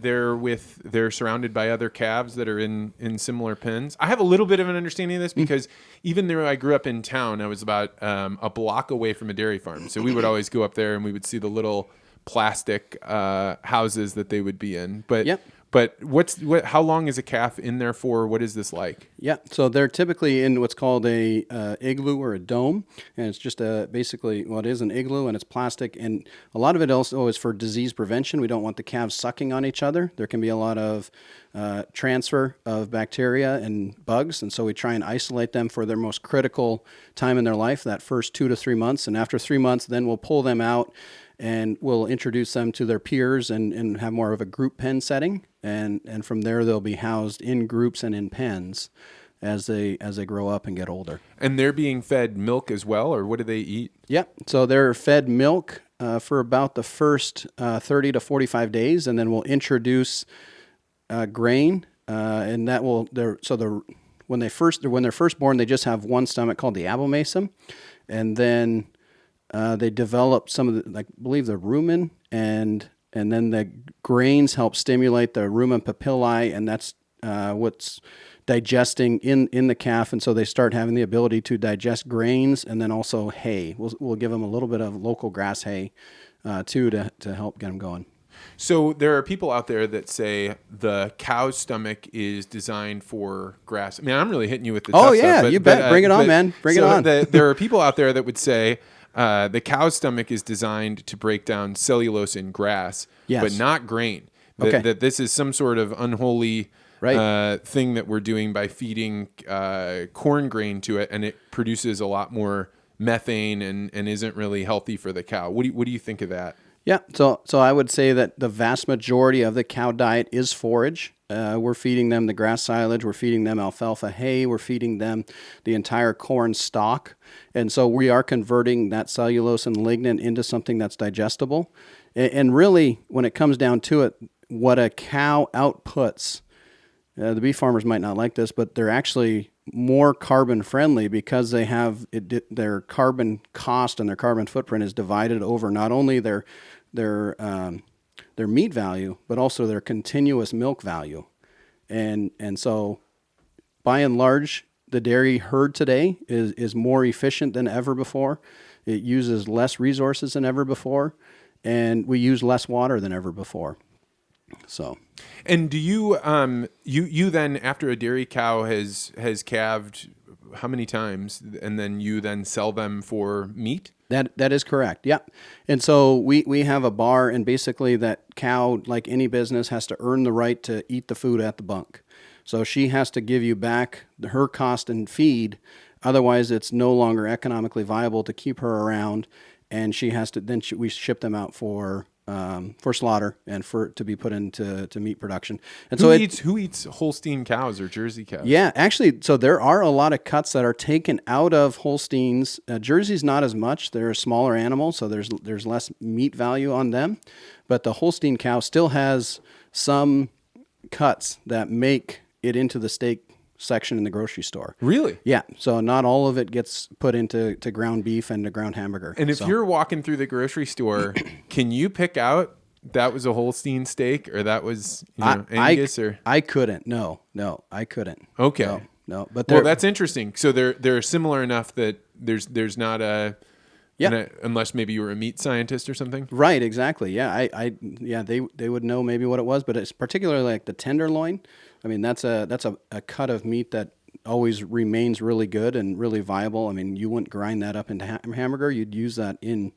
[SPEAKER 3] surrounded by other calves that are in similar pens. I have a little bit of an understanding of this because even though I grew up in town, I was about a block away from a dairy farm. So we would always go up there and we would see the little plastic houses that they would be in. But
[SPEAKER 1] yep.
[SPEAKER 3] But how long is a calf in there for? What is this like?
[SPEAKER 1] Yeah, so they're typically in what's called a igloo or a dome, and it's just basically, well, it is an igloo, and it's plastic, and a lot of it also is for disease prevention. We don't want the calves sucking on each other. There can be a lot of transfer of bacteria and bugs, and so we try and isolate them for their most critical time in their life, that first 2 to 3 months, and after 3 months, then we'll pull them out and we'll introduce them to their peers and have more of a group pen setting. And from there, they'll be housed in groups and in pens as they grow up and get older.
[SPEAKER 3] And they're being fed milk as well, or what do they eat?
[SPEAKER 1] Yep. So they're fed milk for about the first 30 to 45 days, and then we'll introduce grain, and that will when they're first born, they just have one stomach called the abomasum, and then They develop some of the, I believe, the rumen, and then the grains help stimulate the rumen papillae, and that's what's digesting in the calf. And so they start having the ability to digest grains and then also hay. We'll give them a little bit of local grass hay too to help get them going.
[SPEAKER 3] So there are people out there that say the cow's stomach is designed for grass. I mean, I'm really hitting you with the tough
[SPEAKER 1] yeah,
[SPEAKER 3] stuff,
[SPEAKER 1] you bet. Bring it on, man. Bring it on.
[SPEAKER 3] There are people out there that would say the cow's stomach is designed to break down cellulose in grass, but not grain. That this is some sort of unholy thing that we're doing by feeding corn grain to it, and it produces a lot more methane and isn't really healthy for the cow. What do you think of that?
[SPEAKER 1] Yeah, so I would say that the vast majority of the cow diet is forage. We're feeding them the grass silage, we're feeding them alfalfa hay, we're feeding them the entire corn stalk. And so we are converting that cellulose and lignin into something that's digestible. And really, when it comes down to it, what a cow outputs, the beef farmers might not like this, but they're actually more carbon friendly because they have their carbon cost and their carbon footprint is divided over not only their meat value, but also their continuous milk value. And so by and large, the dairy herd today is more efficient than ever before. It uses less resources than ever before, and we use less water than ever before. So,
[SPEAKER 3] and do you you then, after a dairy cow has calved how many times, and then you then sell them for meat?
[SPEAKER 1] That is correct. Yeah. And so we have a bar, and basically that cow, like any business, has to earn the right to eat the food at the bunk. So she has to give you back her cost and feed. Otherwise, it's no longer economically viable to keep her around, and she has to. Then we ship them out for slaughter and to be put into meat production. And
[SPEAKER 3] who eats Holstein cows or Jersey cows?
[SPEAKER 1] Yeah, actually, so there are a lot of cuts that are taken out of Holsteins. Jersey's not as much; they're a smaller animal, so there's less meat value on them. But the Holstein cow still has some cuts that make it into the steak section in the grocery store.
[SPEAKER 3] Really?
[SPEAKER 1] Yeah. So not all of it gets put into ground beef and to ground hamburger.
[SPEAKER 3] And if you're walking through the grocery store, can you pick out that was a Holstein steak or that was Angus?
[SPEAKER 1] I couldn't. No, I couldn't.
[SPEAKER 3] Okay.
[SPEAKER 1] No. But
[SPEAKER 3] that's interesting. So they're similar enough that there's not a unless maybe you were a meat scientist or something.
[SPEAKER 1] Right. Exactly. Yeah. They would know maybe what it was, but it's particularly like the tenderloin. I mean, that's a cut of meat that always remains really good and really viable. I mean, you wouldn't grind that up into hamburger. You'd use that in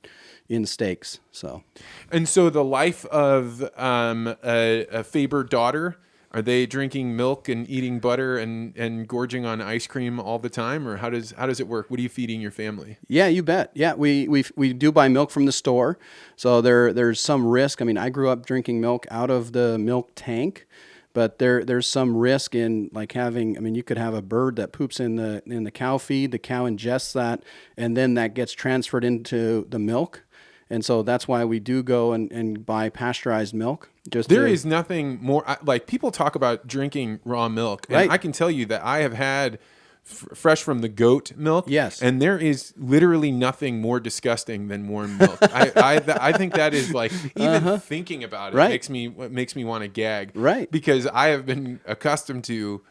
[SPEAKER 1] steaks. So,
[SPEAKER 3] and so the life of a Faber daughter, are they drinking milk and eating butter and gorging on ice cream all the time, or how does it work? What are you feeding your family?
[SPEAKER 1] Yeah, you bet. Yeah, we do buy milk from the store, so there's some risk. I mean, I grew up drinking milk out of the milk tank. But there's some risk in like having, I mean, you could have a bird that poops in the cow feed, the cow ingests that, and then that gets transferred into the milk. And so that's why we do go and buy pasteurized milk. There
[SPEAKER 3] is nothing more, like people talk about drinking raw milk. And I can tell you that I have had fresh from the goat milk.
[SPEAKER 1] Yes.
[SPEAKER 3] And there is literally nothing more disgusting than warm milk. I think that is like, even thinking about it makes me want to gag.
[SPEAKER 1] Right.
[SPEAKER 3] Because I have been accustomed to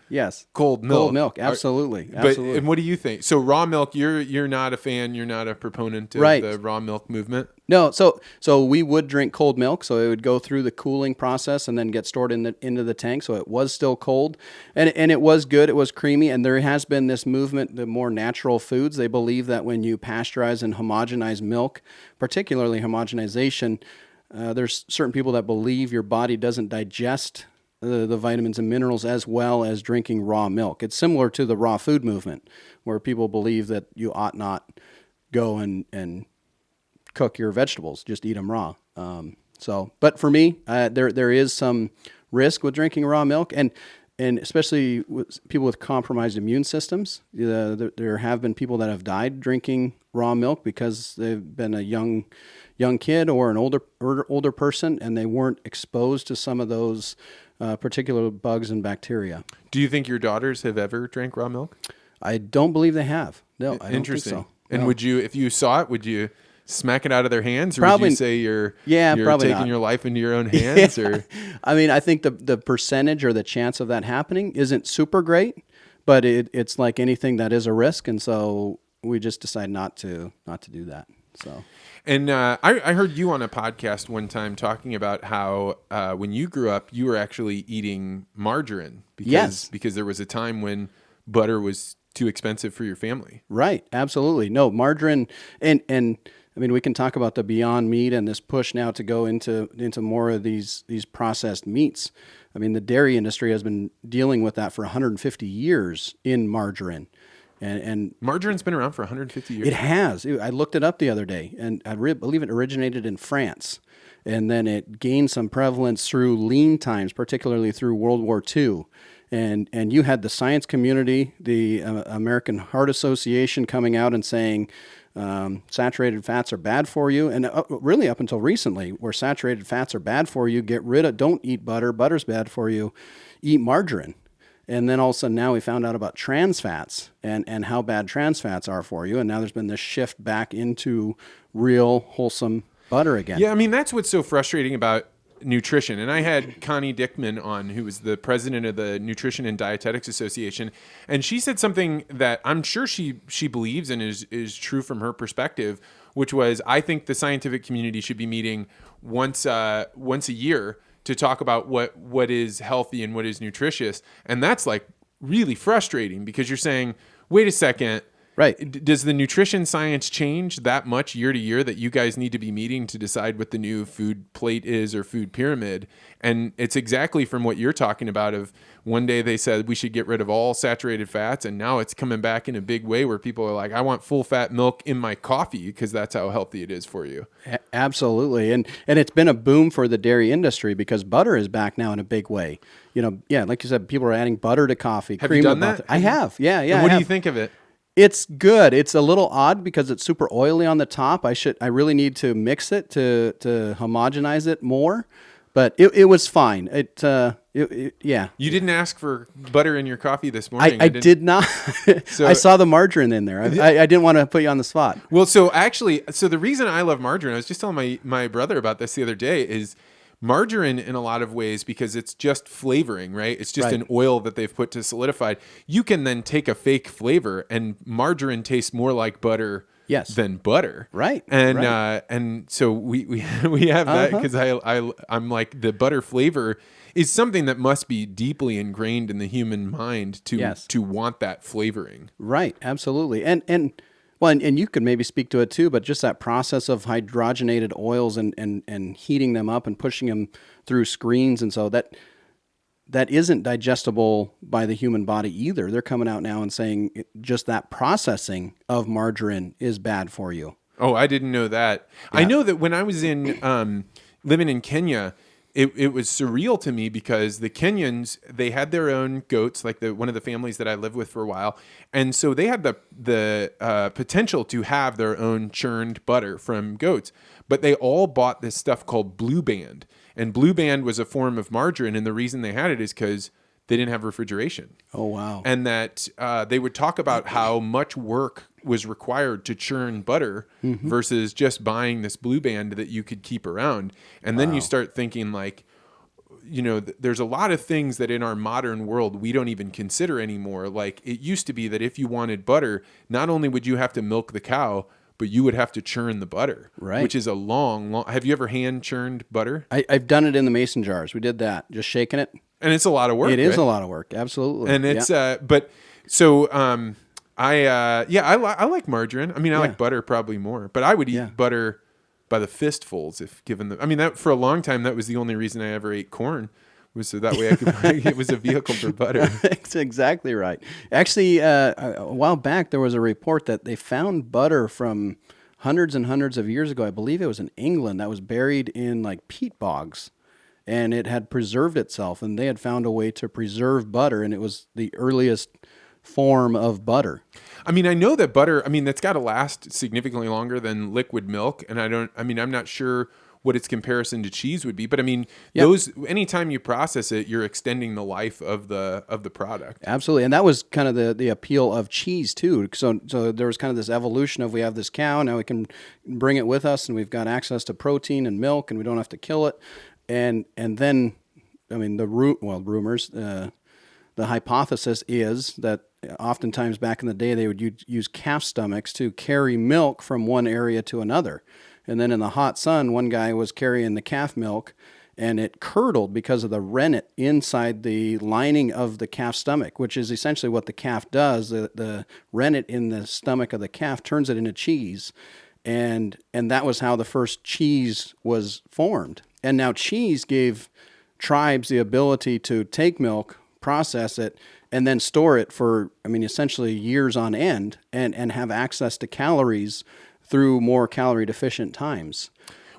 [SPEAKER 3] cold milk.
[SPEAKER 1] Cold milk, absolutely.
[SPEAKER 3] And what do you think? So raw milk, you're not a fan, you're not a proponent of the raw milk movement?
[SPEAKER 1] No, so we would drink cold milk, so it would go through the cooling process and then get stored into the tank, so it was still cold, and it was good, it was creamy, and there has been this movement, the more natural foods, they believe that when you pasteurize and homogenize milk, particularly homogenization, there's certain people that believe your body doesn't digest the vitamins and minerals as well as drinking raw milk. It's similar to the raw food movement, where people believe that you ought not go and cook your vegetables, just eat them raw. But for me, there is some risk with drinking raw milk, and especially with people with compromised immune systems. There have been people that have died drinking raw milk because they've been a young kid or an older person, and they weren't exposed to some of those particular bugs and bacteria.
[SPEAKER 3] Do you think your daughters have ever drank raw milk?
[SPEAKER 1] I don't believe they have. No, I don't think
[SPEAKER 3] Interesting.
[SPEAKER 1] so.
[SPEAKER 3] And
[SPEAKER 1] no.
[SPEAKER 3] would you, if you saw it, would you smack it out of their hands, or
[SPEAKER 1] Probably,
[SPEAKER 3] would you say you're
[SPEAKER 1] probably
[SPEAKER 3] taking
[SPEAKER 1] not.
[SPEAKER 3] your life into your own hands? Or
[SPEAKER 1] I mean, I think the percentage or the chance of that happening isn't super great, but it's like anything that is a risk, and so we just decide not to do that. So.
[SPEAKER 3] And I heard you on a podcast one time talking about how when you grew up, you were actually eating margarine because there was a time when butter was too expensive for your family.
[SPEAKER 1] Right, absolutely. No, margarine and I mean, we can talk about the Beyond Meat and this push now to go into more of these processed meats. I mean, the dairy industry has been dealing with that for 150 years in margarine. And
[SPEAKER 3] margarine's been around for 150 years.
[SPEAKER 1] It has. I looked it up the other day, and I believe it originated in France, and then it gained some prevalence through lean times, particularly through World War II. And you had the science community, the American Heart Association coming out and saying saturated fats are bad for you, and really up until recently, where saturated fats are bad for you, don't eat butter. Butter's bad for you. Eat margarine. And then all of a sudden now we found out about trans fats and how bad trans fats are for you. And now there's been this shift back into real wholesome butter again.
[SPEAKER 3] Yeah, I mean, that's what's so frustrating about nutrition. And I had Connie Dickman on, who was the president of the Nutrition and Dietetics Association. And she said something that I'm sure she believes and is true from her perspective, which was, I think the scientific community should be meeting once a year to talk about what is healthy and what is nutritious. And that's like really frustrating because you're saying, wait a second,
[SPEAKER 1] right?
[SPEAKER 3] Does the nutrition science change that much year to year that you guys need to be meeting to decide what the new food plate is or food pyramid? And it's exactly from what you're talking about of one day they said we should get rid of all saturated fats, and now it's coming back in a big way where people are like, I want full fat milk in my coffee because that's how healthy it is for you.
[SPEAKER 1] Absolutely. And it's been a boom for the dairy industry because butter is back now in a big way. You know, yeah, like you said, people are adding butter to coffee.
[SPEAKER 3] Have you done that?
[SPEAKER 1] I have. Yeah.
[SPEAKER 3] And what do you think of it?
[SPEAKER 1] It's good. It's a little odd because it's super oily on the top. I really need to mix it to homogenize it more, but it was fine. Yeah.
[SPEAKER 3] You didn't ask for butter in your coffee this morning.
[SPEAKER 1] I did not.
[SPEAKER 3] So,
[SPEAKER 1] I saw the margarine in there. I didn't want to put you on the spot.
[SPEAKER 3] Well, so the reason I love margarine, I was just telling my brother about this the other day, is margarine in a lot of ways, because it's just flavoring, right? It's just an oil that they've put to solidify. You can then take a fake flavor, and margarine tastes more like butter than butter.
[SPEAKER 1] Right.
[SPEAKER 3] And so we have that because I'm like, the butter flavor is something that must be deeply ingrained in the human mind to want that flavoring.
[SPEAKER 1] Right. Absolutely. And you could maybe speak to it too, but just that process of hydrogenated oils and heating them up and pushing them through screens, and so that isn't digestible by the human body either. They're coming out now and saying just that processing of margarine is bad for you.
[SPEAKER 3] Oh, I didn't know that. Yeah. I know that when I was in living in Kenya, it was surreal to me because the Kenyans, they had their own goats, like one of the families that I lived with for a while. And so they had the potential to have their own churned butter from goats, but they all bought this stuff called Blue Band. And Blue Band was a form of margarine. And the reason they had it is because they didn't have refrigeration.
[SPEAKER 1] Oh, wow.
[SPEAKER 3] And that they would talk about how much work was required to churn butter versus just buying this Blue Band that you could keep around. And then you start thinking like, there's a lot of things that in our modern world we don't even consider anymore. Like it used to be that if you wanted butter, not only would you have to milk the cow, but you would have to churn the butter,
[SPEAKER 1] right? Which
[SPEAKER 3] is a long. Have you ever hand churned butter?
[SPEAKER 1] I've done it in the mason jars. We did that, just shaking it.
[SPEAKER 3] And it's a lot of work.
[SPEAKER 1] It is a lot of work, absolutely.
[SPEAKER 3] And it's, I like margarine. I mean, I like butter probably more, but I would eat butter by the fistfuls if given the. I mean, that for a long time that was the only reason I ever ate corn, was so that way I could. It was a vehicle for butter.
[SPEAKER 1] That's exactly right. Actually, a while back there was a report that they found butter from hundreds and hundreds of years ago. I believe it was in England that was buried in like peat bogs. And it had preserved itself, and they had found a way to preserve butter, and it was the earliest form of butter.
[SPEAKER 3] I mean, I know that butter, that's got to last significantly longer than liquid milk, and I'm not sure what its comparison to cheese would be. But I mean,
[SPEAKER 1] Yep.
[SPEAKER 3] anytime you process it, you're extending the life of the product.
[SPEAKER 1] Absolutely, and that was kind of the appeal of cheese too. So there was kind of this evolution of we have this cow, now we can bring it with us, and we've got access to protein and milk, and we don't have to kill it. And then, I mean, rumors, the hypothesis is that oftentimes back in the day they would use calf stomachs to carry milk from one area to another, and then in the hot sun, one guy was carrying the calf milk, and it curdled because of the rennet inside the lining of the calf stomach, which is essentially what the calf does. The rennet in the stomach of the calf turns it into cheese, and that was how the first cheese was formed. And now cheese gave tribes the ability to take milk, process it, and then store it for, I mean, essentially years on end, and have access to calories through more calorie deficient times.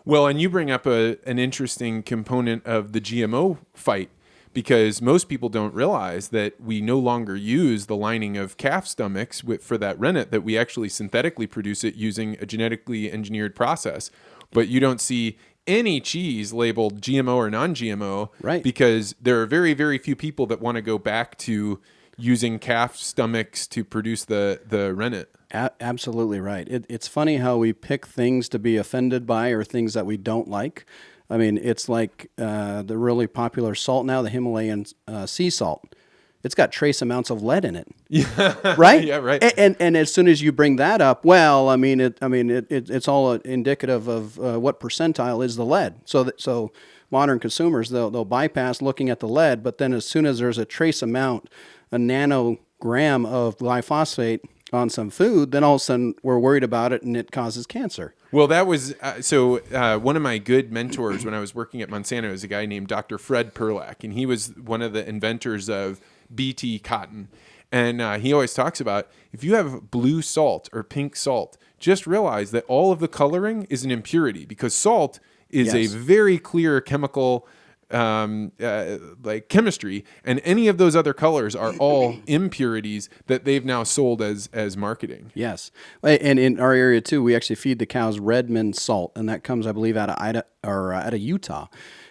[SPEAKER 3] Well, and you bring up an interesting component of the GMO fight, because most people don't realize that we no longer use the lining of calf stomachs for that rennet, that we actually synthetically produce it using a genetically engineered process. But you don't see any cheese labeled GMO or non-GMO,
[SPEAKER 1] right?
[SPEAKER 3] Because there are very, very few people that want to go back to using calf stomachs to produce the rennet.
[SPEAKER 1] Absolutely right. It's funny how we pick things to be offended by or things that we don't like. I mean, it's like the really popular salt now, the Himalayan sea salt. It's got trace amounts of lead in it.
[SPEAKER 3] Yeah.
[SPEAKER 1] Right?
[SPEAKER 3] Yeah, right.
[SPEAKER 1] And as soon as you bring that up, well, it's all indicative of what percentile is the lead. So modern consumers, they'll bypass looking at the lead, but then as soon as there's a trace amount, a nanogram of glyphosate on some food, then all of a sudden we're worried about it and it causes cancer.
[SPEAKER 3] Well, that was one of my good mentors when I was working at Monsanto is a guy named Dr. Fred Perlak, and he was one of the inventors of BT cotton. And he always talks about, if you have blue salt or pink salt, just realize that all of the coloring is an impurity, because salt is a very clear chemical like chemistry, and any of those other colors are all impurities that they've now sold as marketing.
[SPEAKER 1] Yes, and in our area too, we actually feed the cows Redmond salt, and that comes, I believe, out of Utah,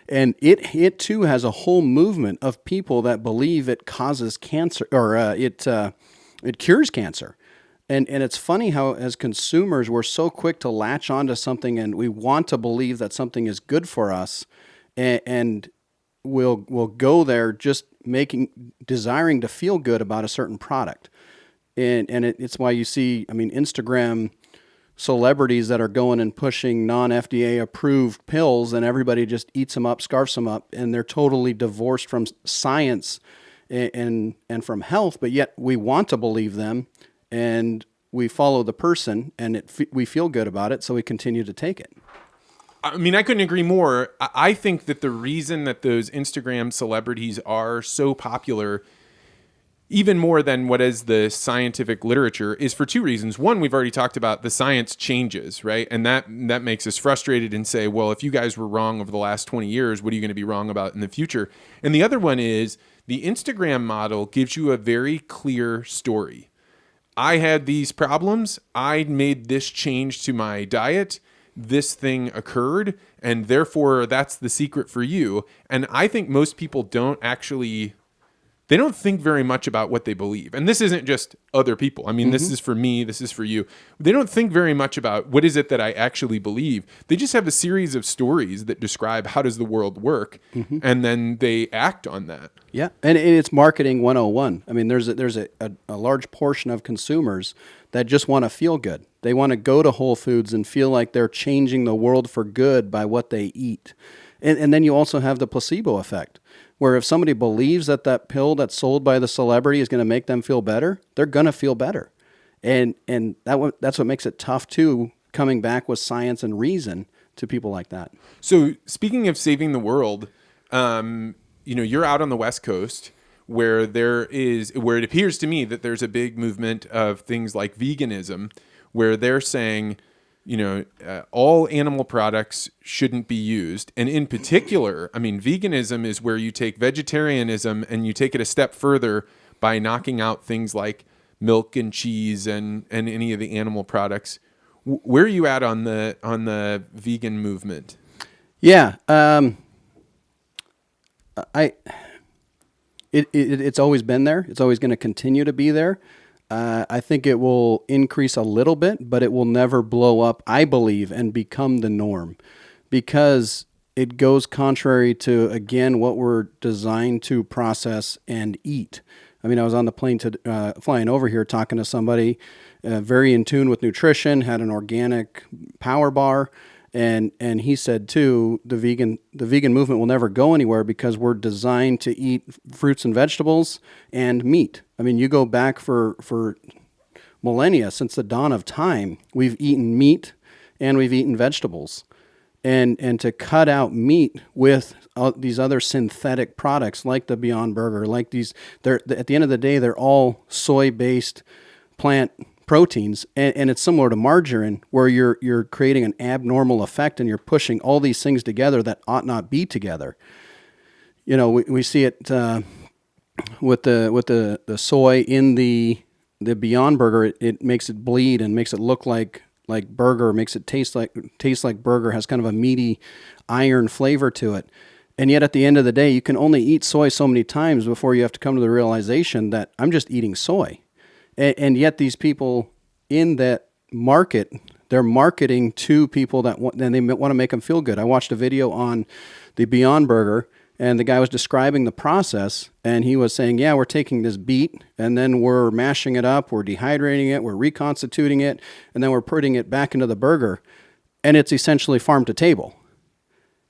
[SPEAKER 1] and it too has a whole movement of people that believe it causes cancer, or it cures cancer. And it's funny how, as consumers, we're so quick to latch onto something, and we want to believe that something is good for us, and we'll go there just desiring to feel good about a certain product. And it's why you see, I mean, Instagram celebrities that are going and pushing non-FDA approved pills, and everybody just eats them up, scarfs them up, and they're totally divorced from science and from health, but yet we want to believe them, and we follow the person, and we feel good about it, so we continue to take it.
[SPEAKER 3] I mean, I couldn't agree more. I think that the reason that those Instagram celebrities are so popular, even more than what is the scientific literature, is for two reasons. One, we've already talked about, the science changes, right? And that makes us frustrated and say, well, if you guys were wrong over the last 20 years, what are you going to be wrong about in the future? And the other one is the Instagram model gives you a very clear story. I had these problems. I made this change to my diet. This thing occurred, and therefore that's the secret for you. And I think most people don't think very much about what they believe. And this isn't just other people. I mean, This is for me, this is for you. They don't think very much about what is it that I actually believe. They just have a series of stories that describe how does the world work, and then they act on that.
[SPEAKER 1] Yeah, and it's marketing 101. I mean, there's a large portion of consumers that just want to feel good. They want to go to Whole Foods and feel like they're changing the world for good by what they eat. And then you also have the placebo effect, where if somebody believes that pill that's sold by the celebrity is going to make them feel better, they're going to feel better. And that's what makes it tough, too, coming back with science and reason to people like that.
[SPEAKER 3] So speaking of saving the world, you're out on the West Coast, where it appears to me that there's a big movement of things like veganism, where they're saying, all animal products shouldn't be used. And in particular, I mean, veganism is where you take vegetarianism and you take it a step further by knocking out things like milk and cheese and any of the animal products. Where are you at on the vegan movement?
[SPEAKER 1] Yeah. It's always been there. It's always going to continue to be there. I think it will increase a little bit, but it will never blow up, I believe, and become the norm, because it goes contrary to, again, what we're designed to process and eat. I mean, I was on the plane flying over here talking to somebody very in tune with nutrition, had an organic power bar. And he said too, the vegan movement will never go anywhere because we're designed to eat fruits and vegetables and meat. I mean, you go back for millennia, since the dawn of time, we've eaten meat and we've eaten vegetables. And to cut out meat with these other synthetic products like the Beyond Burger, like these, at the end of the day, they're all soy-based plant proteins, and it's similar to margarine, where you're creating an abnormal effect and you're pushing all these things together that ought not be together. You know, we see it with the soy in the Beyond Burger. It makes it bleed and makes it look like burger, makes it taste like burger, has kind of a meaty iron flavor to it. And yet at the end of the day, you can only eat soy so many times before you have to come to the realization that I'm just eating soy. And yet these people in that market, they're marketing to people and they want to make them feel good. I watched a video on the Beyond Burger, and the guy was describing the process, and he was saying, yeah, we're taking this beet, and then we're mashing it up, we're dehydrating it, we're reconstituting it, and then we're putting it back into the burger, and it's essentially farm to table.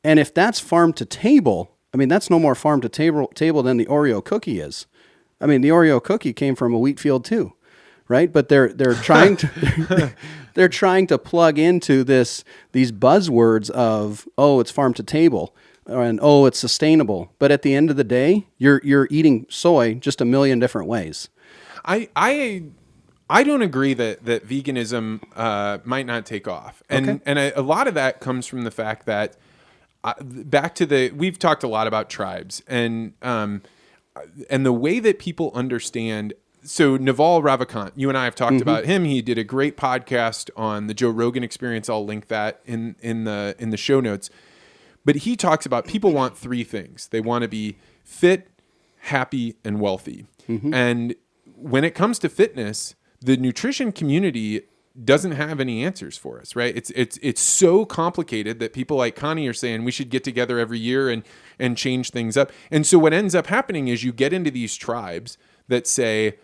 [SPEAKER 1] And if that's farm to table, I mean, that's no more farm to table than the Oreo cookie is. I mean, the Oreo cookie came from a wheat field too, right? But they're trying to they're trying to plug into these buzzwords of, oh, it's farm to table, and oh, it's sustainable. But at the end of the day, you're eating soy just a million different ways.
[SPEAKER 3] I don't agree that veganism might not take off, and a lot of that comes from the fact that we've talked a lot about tribes and the way that people understand. So Naval Ravikant, you and I have talked about him. He did a great podcast on the Joe Rogan Experience. I'll link that in the show notes. But he talks about people want three things. They want to be fit, happy, and wealthy. And when it comes to fitness, the nutrition community doesn't have any answers for us, right? It's so complicated that people like Connie are saying we should get together every year and change things up. And so what ends up happening is you get into these tribes that say,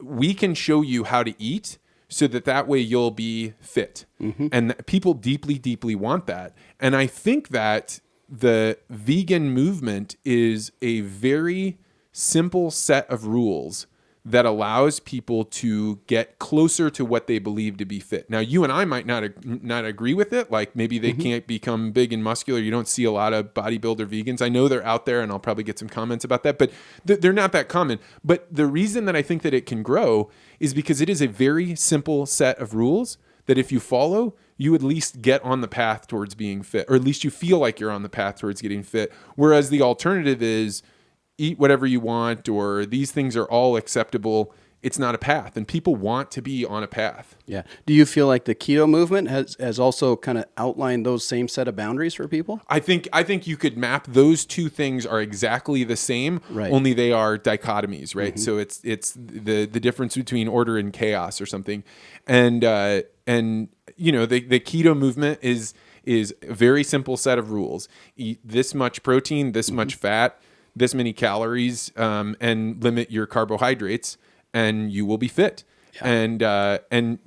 [SPEAKER 3] we can show you how to eat so that way you'll be fit. And people deeply, deeply want that. And I think that the vegan movement is a very simple set of rules that allows people to get closer to what they believe to be fit. Now, you and I might not agree with it. Like maybe they can't become big and muscular. You don't see a lot of bodybuilder vegans. I know they're out there, and I'll probably get some comments about that, but they're not that common. But the reason that I think that it can grow is because it is a very simple set of rules that if you follow, you at least get on the path towards being fit, or at least you feel like you're on the path towards getting fit. Whereas the alternative is eat whatever you want, or these things are all acceptable. It's not a path, and people want to be on a path. Yeah.
[SPEAKER 1] Do you feel like the keto movement has also kind of outlined those same set of boundaries for people?
[SPEAKER 3] I think you could map those two things are exactly the same, right. Only they are dichotomies, right? So it's the difference between order and chaos or something. And you know, the keto movement is a very simple set of rules. Eat this much protein, this much fat, this many calories, and limit your carbohydrates, and you will be fit. Yeah. And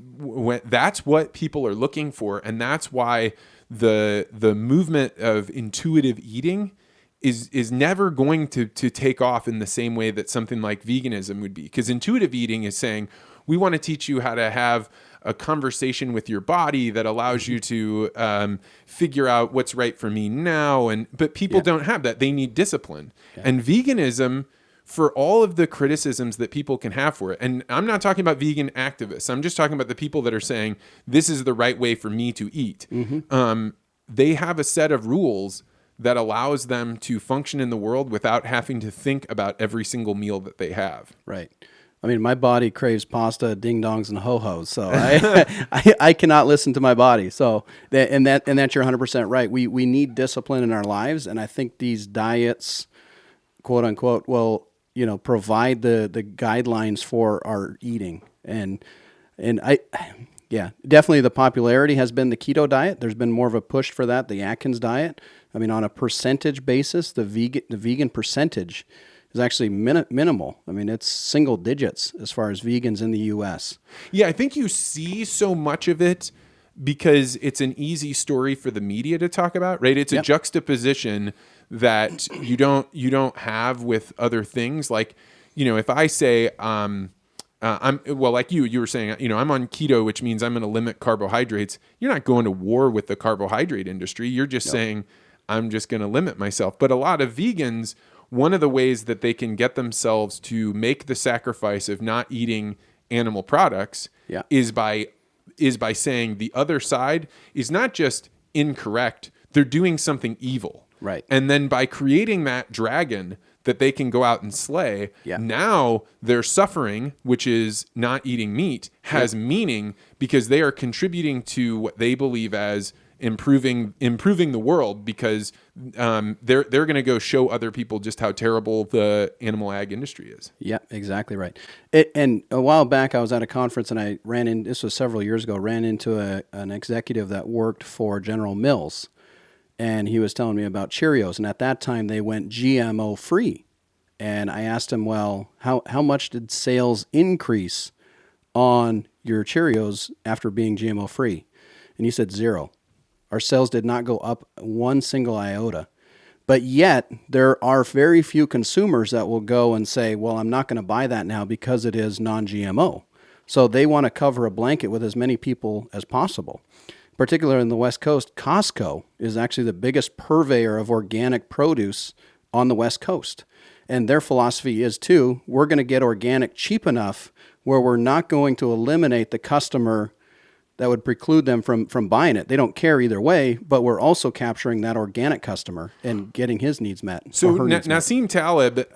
[SPEAKER 3] that's what people are looking for, and that's why the movement of intuitive eating is never going to take off in the same way that something like veganism would be. Because intuitive eating is saying, we want to teach you how to have a conversation with your body that allows you to figure out what's right for me now. But people don't have that. They need discipline. Yeah. And veganism, for all of the criticisms that people can have for it, and I'm not talking about vegan activists, I'm just talking about the people that are saying, this is the right way for me to eat. They have a set of rules that allows them to function in the world without having to think about every single meal that they have.
[SPEAKER 1] Right. I mean, my body craves pasta, ding dongs, and ho hos. So I cannot listen to my body. So that's you're 100% right. We need discipline in our lives, and I think these diets, quote unquote, will provide the guidelines for our eating. And yeah, definitely the popularity has been the keto diet. There's been more of a push for that. The Atkins diet. I mean, on a percentage basis, the vegan percentage is actually minimal. I mean, it's single digits as far as vegans in the U.S.
[SPEAKER 3] Yeah, I think you see so much of it because it's an easy story for the media to talk about, right? It's a juxtaposition that you don't have with other things. Like, if I say, I'm like you were saying, I'm on keto, which means I'm going to limit carbohydrates. You're not going to war with the carbohydrate industry. You're just saying, I'm just going to limit myself. But a lot of vegans, one of the ways that they can get themselves to make the sacrifice of not eating animal products is by saying the other side is not just incorrect, they're doing something evil.
[SPEAKER 1] Right.
[SPEAKER 3] And then by creating that dragon that they can go out and slay, now their suffering, which is not eating meat, has meaning because they are contributing to what they believe as improving the world, because they're going to go show other people just how terrible the animal ag industry is.
[SPEAKER 1] Yeah, exactly right. And a while back, I was at a conference and I this was several years ago, ran into an executive that worked for General Mills. And he was telling me about Cheerios. And at that time, they went GMO free. And I asked him, well, how much did sales increase on your Cheerios after being GMO free? And he said 0. Our sales did not go up one single iota. But yet, there are very few consumers that will go and say, well, I'm not going to buy that now because it is non-GMO. So they want to cover a blanket with as many people as possible. Particularly in the West Coast, Costco is actually the biggest purveyor of organic produce on the West Coast. And their philosophy is, too, we're going to get organic cheap enough where we're not going to eliminate the customer that would preclude them from buying it. They don't care either way, but we're also capturing that organic customer and getting his needs met.
[SPEAKER 3] So Nassim Taleb,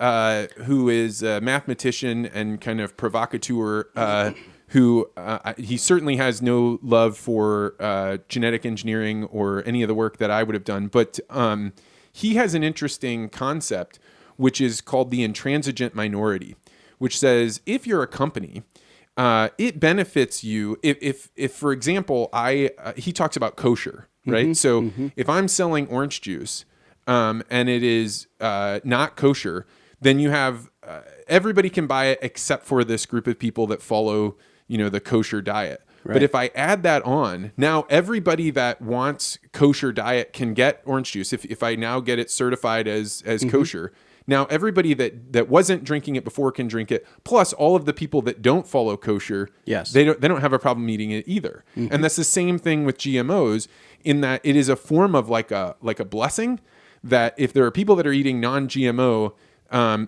[SPEAKER 3] who is a mathematician and kind of provocateur, who he certainly has no love for genetic engineering or any of the work that I would have done, but he has an interesting concept, which is called the intransigent minority, which says if you're a company, it benefits you if for example, he talks about kosher, right? So if I'm selling orange juice and it is not kosher, then you have everybody can buy it except for this group of people that follow the kosher diet. Right. But if I add that on, now everybody that wants kosher diet can get orange juice. If I now get it certified as kosher, now everybody that wasn't drinking it before can drink it. Plus all of the people that don't follow kosher, they don't have a problem eating it either. And that's the same thing with GMOs, in that it is a form of like a blessing, that if there are people that are eating non-GMO,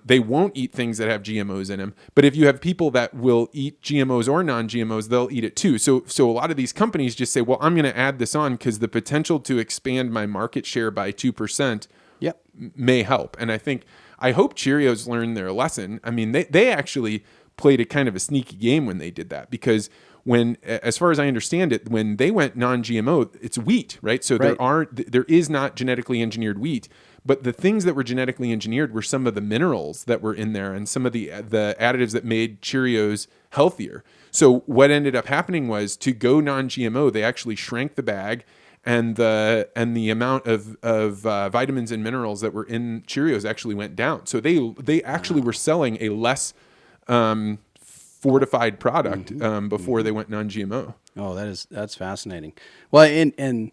[SPEAKER 3] they won't eat things that have GMOs in them. But if you have people that will eat GMOs or non-GMOs, they'll eat it too. So a lot of these companies just say, well, I'm going to add this on because the potential to expand my market share by 2% may help. And I hope Cheerios learned their lesson. I mean, they actually played a kind of a sneaky game when they did that, because as far as I understand it, when they went non-GMO, it's wheat, right? So there is not genetically engineered wheat. But the things that were genetically engineered were some of the minerals that were in there and some of the additives that made Cheerios healthier. So what ended up happening was, to go non-GMO, they actually shrank the bag, and the amount of vitamins and minerals that were in Cheerios actually went down. So they actually were selling a less fortified product before they went non-GMO.
[SPEAKER 1] Oh, that's fascinating. Well, and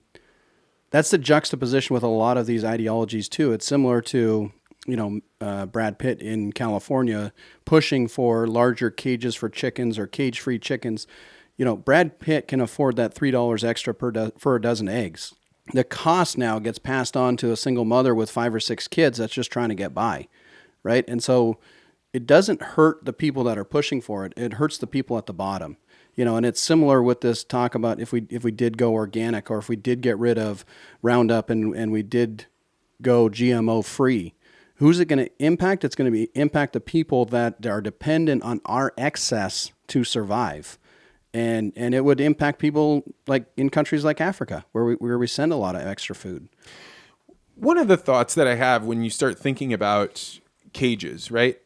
[SPEAKER 1] that's the juxtaposition with a lot of these ideologies too. It's similar to, Brad Pitt in California pushing for larger cages for chickens or cage-free chickens. Brad Pitt can afford that $3 extra for a dozen eggs. The cost now gets passed on to a single mother with 5 or 6 kids that's just trying to get by, right? And so it doesn't hurt the people that are pushing for it. It hurts the people at the bottom. And it's similar with this talk about if we did go organic, or if we did get rid of Roundup and we did go GMO free. Who's it going to impact? It's going to impact the people that are dependent on our excess to survive. And it would impact people like in countries like Africa, where we send a lot of extra food.
[SPEAKER 3] One of the thoughts that I have when you start thinking about cages, right?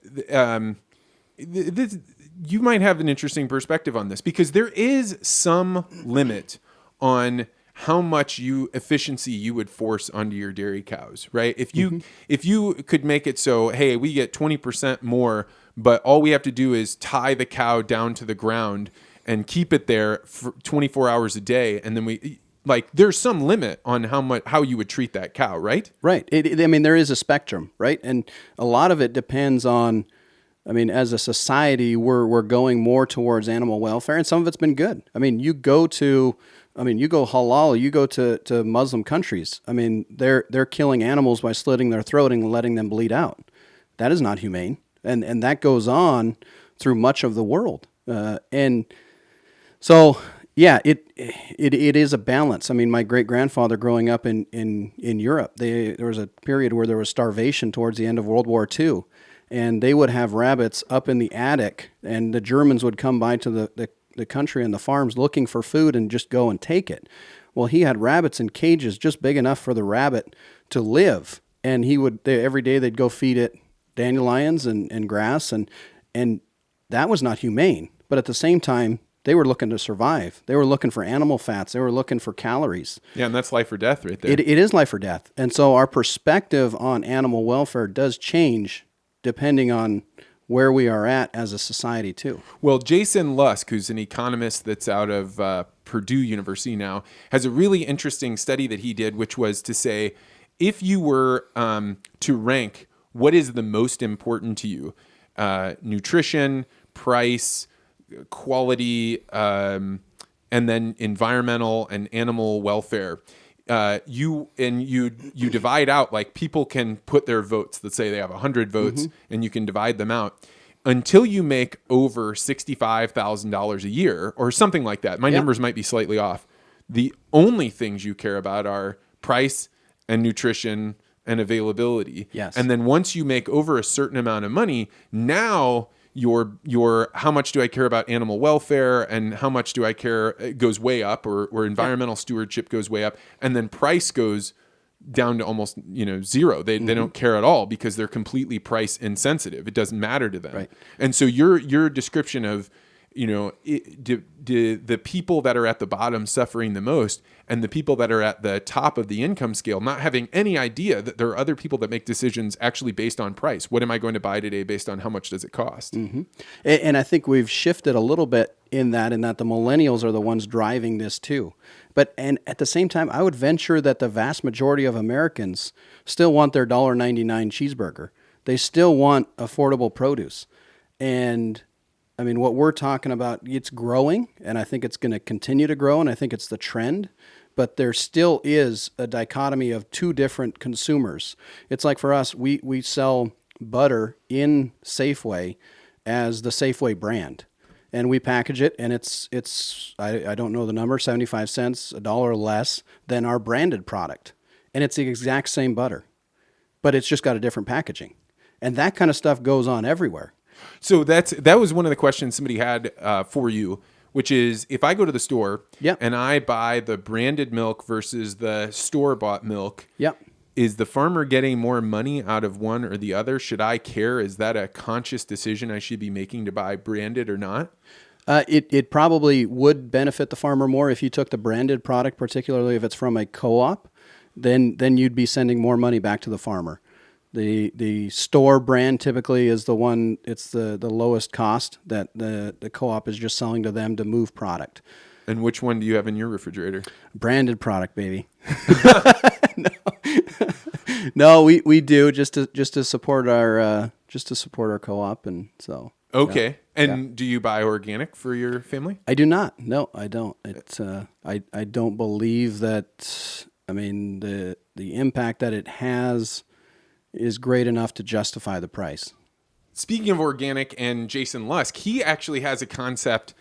[SPEAKER 3] You might have an interesting perspective on this, because there is some limit on how much efficiency you would force onto your dairy cows, right? If you could make it so, hey, we get 20% more, but all we have to do is tie the cow down to the ground and keep it there for 24 hours a day, and then there's some limit on how you would treat that cow, right?
[SPEAKER 1] Right. There is a spectrum, right? And a lot of it depends on, as a society, we're going more towards animal welfare, and some of it's been good. You go halal, you go to Muslim countries. They're killing animals by slitting their throat and letting them bleed out. That is not humane, and that goes on through much of the world. So yeah, it is a balance. My great grandfather growing up in Europe, there was a period where there was starvation towards the end of World War II. And they would have rabbits up in the attic, and the Germans would come by to the country and the farms looking for food and just go and take it. Well, he had rabbits in cages just big enough for the rabbit to live. And every day they'd go feed it dandelions and grass, and that was not humane. But at the same time, they were looking to survive. They were looking for animal fats. They were looking for calories.
[SPEAKER 3] Yeah, and that's life or death right there.
[SPEAKER 1] It is life or death. And so our perspective on animal welfare does change depending on where we are at as a society too.
[SPEAKER 3] Well, Jason Lusk, who's an economist that's out of Purdue University now, has a really interesting study that he did, which was to say, if you were to rank what is the most important to you, nutrition, price, quality, and then environmental and animal welfare, you divide out, like, people can put their votes. Let's say they have 100 votes, and you can divide them out until you make over $65,000 a year or something like that. My numbers might be slightly off. The only things you care about are price and nutrition and availability.
[SPEAKER 1] Yes.
[SPEAKER 3] And then once you make over a certain amount of money, now your how much do I care about animal welfare, and how much do I care, it goes way up, or environmental stewardship goes way up, and then price goes down to almost zero. They don't care at all, because they're completely price insensitive. It doesn't matter to them.
[SPEAKER 1] Right.
[SPEAKER 3] And so your description of the people that are at the bottom suffering the most, and the people that are at the top of the income scale not having any idea that there are other people that make decisions actually based on price. What am I going to buy today based on how much does it cost?
[SPEAKER 1] Mm-hmm. And I think we've shifted a little bit in that the millennials are the ones driving this too. And at the same time, I would venture that the vast majority of Americans still want their $1.99 cheeseburger. They still want affordable produce. And what we're talking about, it's growing, and I think it's going to continue to grow, and I think it's the trend. But there still is a dichotomy of two different consumers. It's like for us, we sell butter in Safeway as the Safeway brand. And we package it, and it's I don't know the number, 75 cents, $1 less than our branded product. And it's the exact same butter, but it's just got a different packaging. And that kind of stuff goes on everywhere.
[SPEAKER 3] So that was one of the questions somebody had for you, which is, if I go to the store and I buy the branded milk versus the store-bought milk, is the farmer getting more money out of one or the other? Should I care? Is that a conscious decision I should be making to buy branded or not?
[SPEAKER 1] It probably would benefit the farmer more if you took the branded product, particularly if it's from a co-op. Then you'd be sending more money back to the farmer. The store brand typically is the one, it's the lowest cost that the co-op is just selling to them to move product.
[SPEAKER 3] And which one do you have in your refrigerator?
[SPEAKER 1] Branded product, baby. No, we do just to support our co-op, and so.
[SPEAKER 3] Okay. And do you buy organic for your family?
[SPEAKER 1] I do not. No, I don't. It's I don't believe that. The impact that it has is great enough to justify the price.
[SPEAKER 3] Speaking of organic and Jason Lusk, he actually has a concept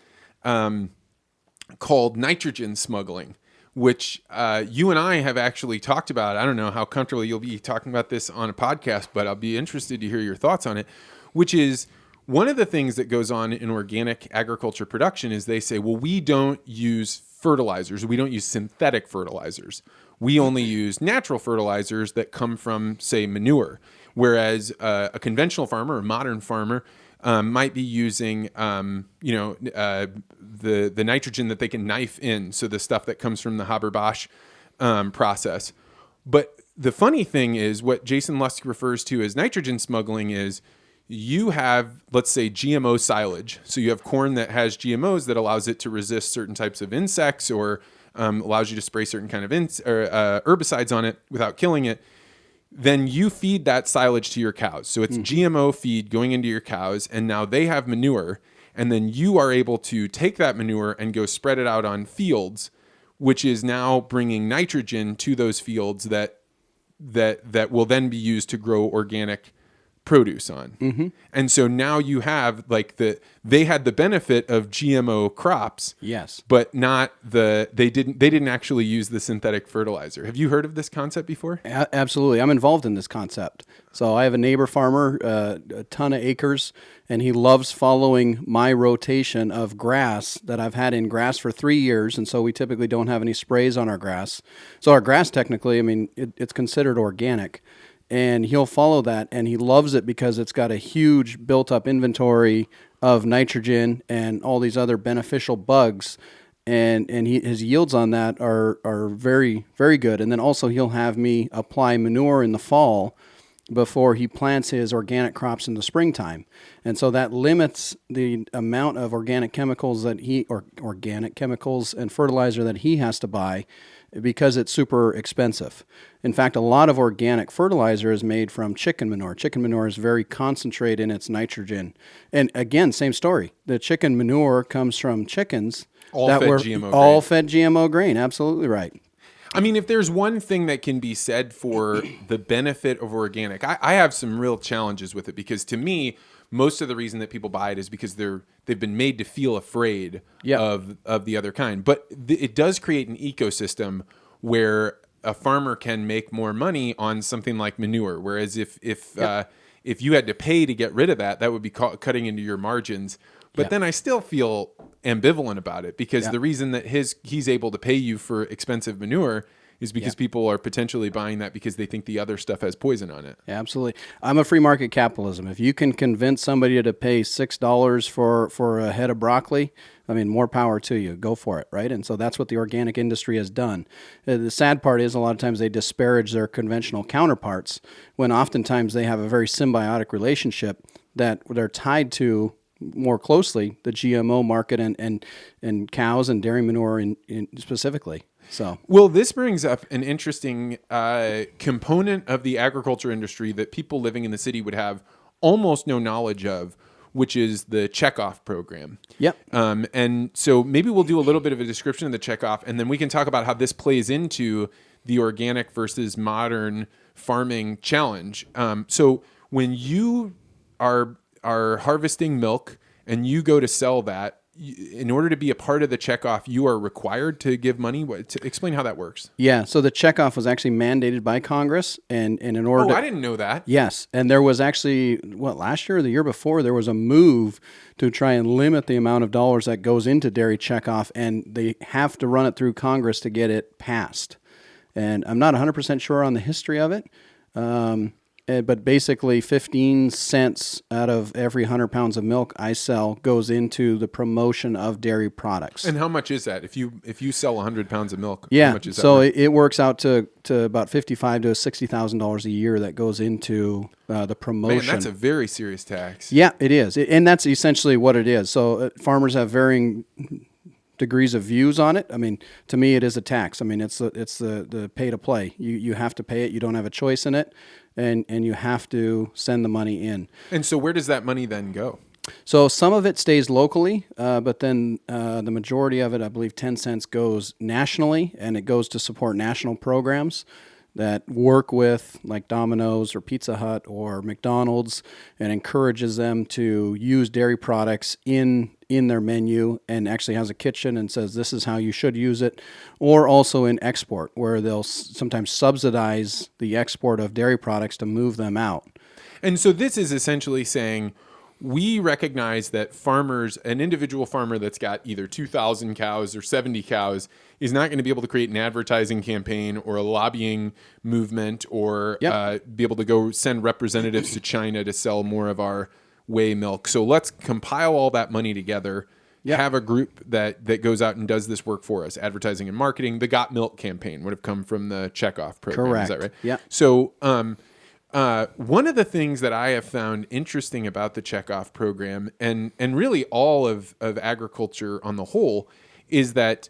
[SPEAKER 3] called nitrogen smuggling, which you and I have actually talked about. I don't know how comfortable you'll be talking about this on a podcast, but I'll be interested to hear your thoughts on it, which is one of the things that goes on in organic agriculture production is they say, well, we don't use fertilizers. We don't use synthetic fertilizers. We only use natural fertilizers that come from, say, manure. Whereas a conventional farmer, a modern farmer, might be using, the nitrogen that they can knife in. So the stuff that comes from the Haber-Bosch process. But the funny thing is what Jason Lusk refers to as nitrogen smuggling is you have, let's say, GMO silage. So you have corn that has GMOs that allows it to resist certain types of insects or allows you to spray certain kind of herbicides on it without killing it. Then you feed that silage to your cows. So it's GMO feed going into your cows, and now they have manure, and then you are able to take that manure and go spread it out on fields, which is now bringing nitrogen to those fields that will then be used to grow organic produce on. And so now you have they had the benefit of GMO crops,
[SPEAKER 1] Yes.
[SPEAKER 3] but not they didn't actually use the synthetic fertilizer. Have you heard of this concept before?
[SPEAKER 1] Absolutely. I'm involved in this concept. So I have a neighbor farmer, a ton of acres, and he loves following my rotation of grass that I've had in grass for 3 years. And so we typically don't have any sprays on our grass. So our grass, technically, it's considered organic. And he'll follow that, and he loves it because it's got a huge built-up inventory of nitrogen and all these other beneficial bugs, and his yields on that are very, very good. And then also he'll have me apply manure in the fall before he plants his organic crops in the springtime. And so that limits the amount of organic chemicals organic chemicals and fertilizer that he has to buy because it's super expensive. In fact, a lot of organic fertilizer is made from chicken manure. Chicken manure is very concentrated in its nitrogen. And again, same story. The chicken manure comes from chickens
[SPEAKER 3] all fed GMO grain.
[SPEAKER 1] Absolutely right.
[SPEAKER 3] I mean, if there's one thing that can be said for the benefit of organic, I have some real challenges with it because to me, most of the reason that people buy it is because they've been made to feel afraid of the other kind. But it does create an ecosystem where a farmer can make more money on something like manure. Whereas if you had to pay to get rid of that, that would be cutting into your margins. But then I still feel ambivalent about it because the reason that he's able to pay you for expensive manure is because people are potentially buying that because they think the other stuff has poison on it.
[SPEAKER 1] Absolutely. I'm a free market capitalism. If you can convince somebody to pay $6 for a head of broccoli, more power to you. Go for it, right? And so that's what the organic industry has done. The sad part is a lot of times they disparage their conventional counterparts when oftentimes they have a very symbiotic relationship that they're tied to more closely the GMO market and cows and dairy manure in specifically. So,
[SPEAKER 3] well, this brings up an interesting component of the agriculture industry that people living in the city would have almost no knowledge of, which is the checkoff program.
[SPEAKER 1] Yep.
[SPEAKER 3] And so maybe we'll do a little bit of a description of the checkoff, and then we can talk about how this plays into the organic versus modern farming challenge. So when you are harvesting milk and you go to sell that, in order to be a part of the checkoff, you are required to give money. Explain how that works.
[SPEAKER 1] Yeah, so the checkoff was actually mandated by Congress, and in order
[SPEAKER 3] I didn't know that.
[SPEAKER 1] Yes, and there was actually, last year or the year before, there was a move to try and limit the amount of dollars that goes into dairy checkoff, and they have to run it through Congress to get it passed. And I'm not 100% sure on the history of it, but basically 15 cents out of every 100 pounds of milk I sell goes into the promotion of dairy products.
[SPEAKER 3] And how much is that? If you sell 100 pounds of milk,
[SPEAKER 1] how
[SPEAKER 3] much is that?
[SPEAKER 1] So it works out to about $55,000 to $60,000 a year that goes into the promotion.
[SPEAKER 3] Man, that's a very serious tax.
[SPEAKER 1] Yeah, it is. And that's essentially what it is. So farmers have varying degrees of views on it. To me, it is a tax. It's the pay to play. You have to pay it. You don't have a choice in it. And you have to send the money in.
[SPEAKER 3] And so where does that money then go?
[SPEAKER 1] So some of it stays locally, but then the majority of it, I believe 10 cents, goes nationally, and it goes to support national programs. that work with like Domino's or Pizza Hut or McDonald's and encourages them to use dairy products in their menu and actually has a kitchen and says this is how you should use it, or also in export where they'll sometimes subsidize the export of dairy products to move them out.
[SPEAKER 3] And so this is essentially saying we recognize that farmers, an individual farmer that's got either 2,000 cows or 70 cows is not going to be able to create an advertising campaign or a lobbying movement or be able to go send representatives to China to sell more of our whey milk. So let's compile all that money together, have a group that goes out and does this work for us, advertising and marketing. The Got Milk campaign would have come from the Checkoff program.
[SPEAKER 1] Correct.
[SPEAKER 3] Is that right?
[SPEAKER 1] Yeah.
[SPEAKER 3] So one of the things that I have found interesting about the Checkoff program and really all of agriculture on the whole is that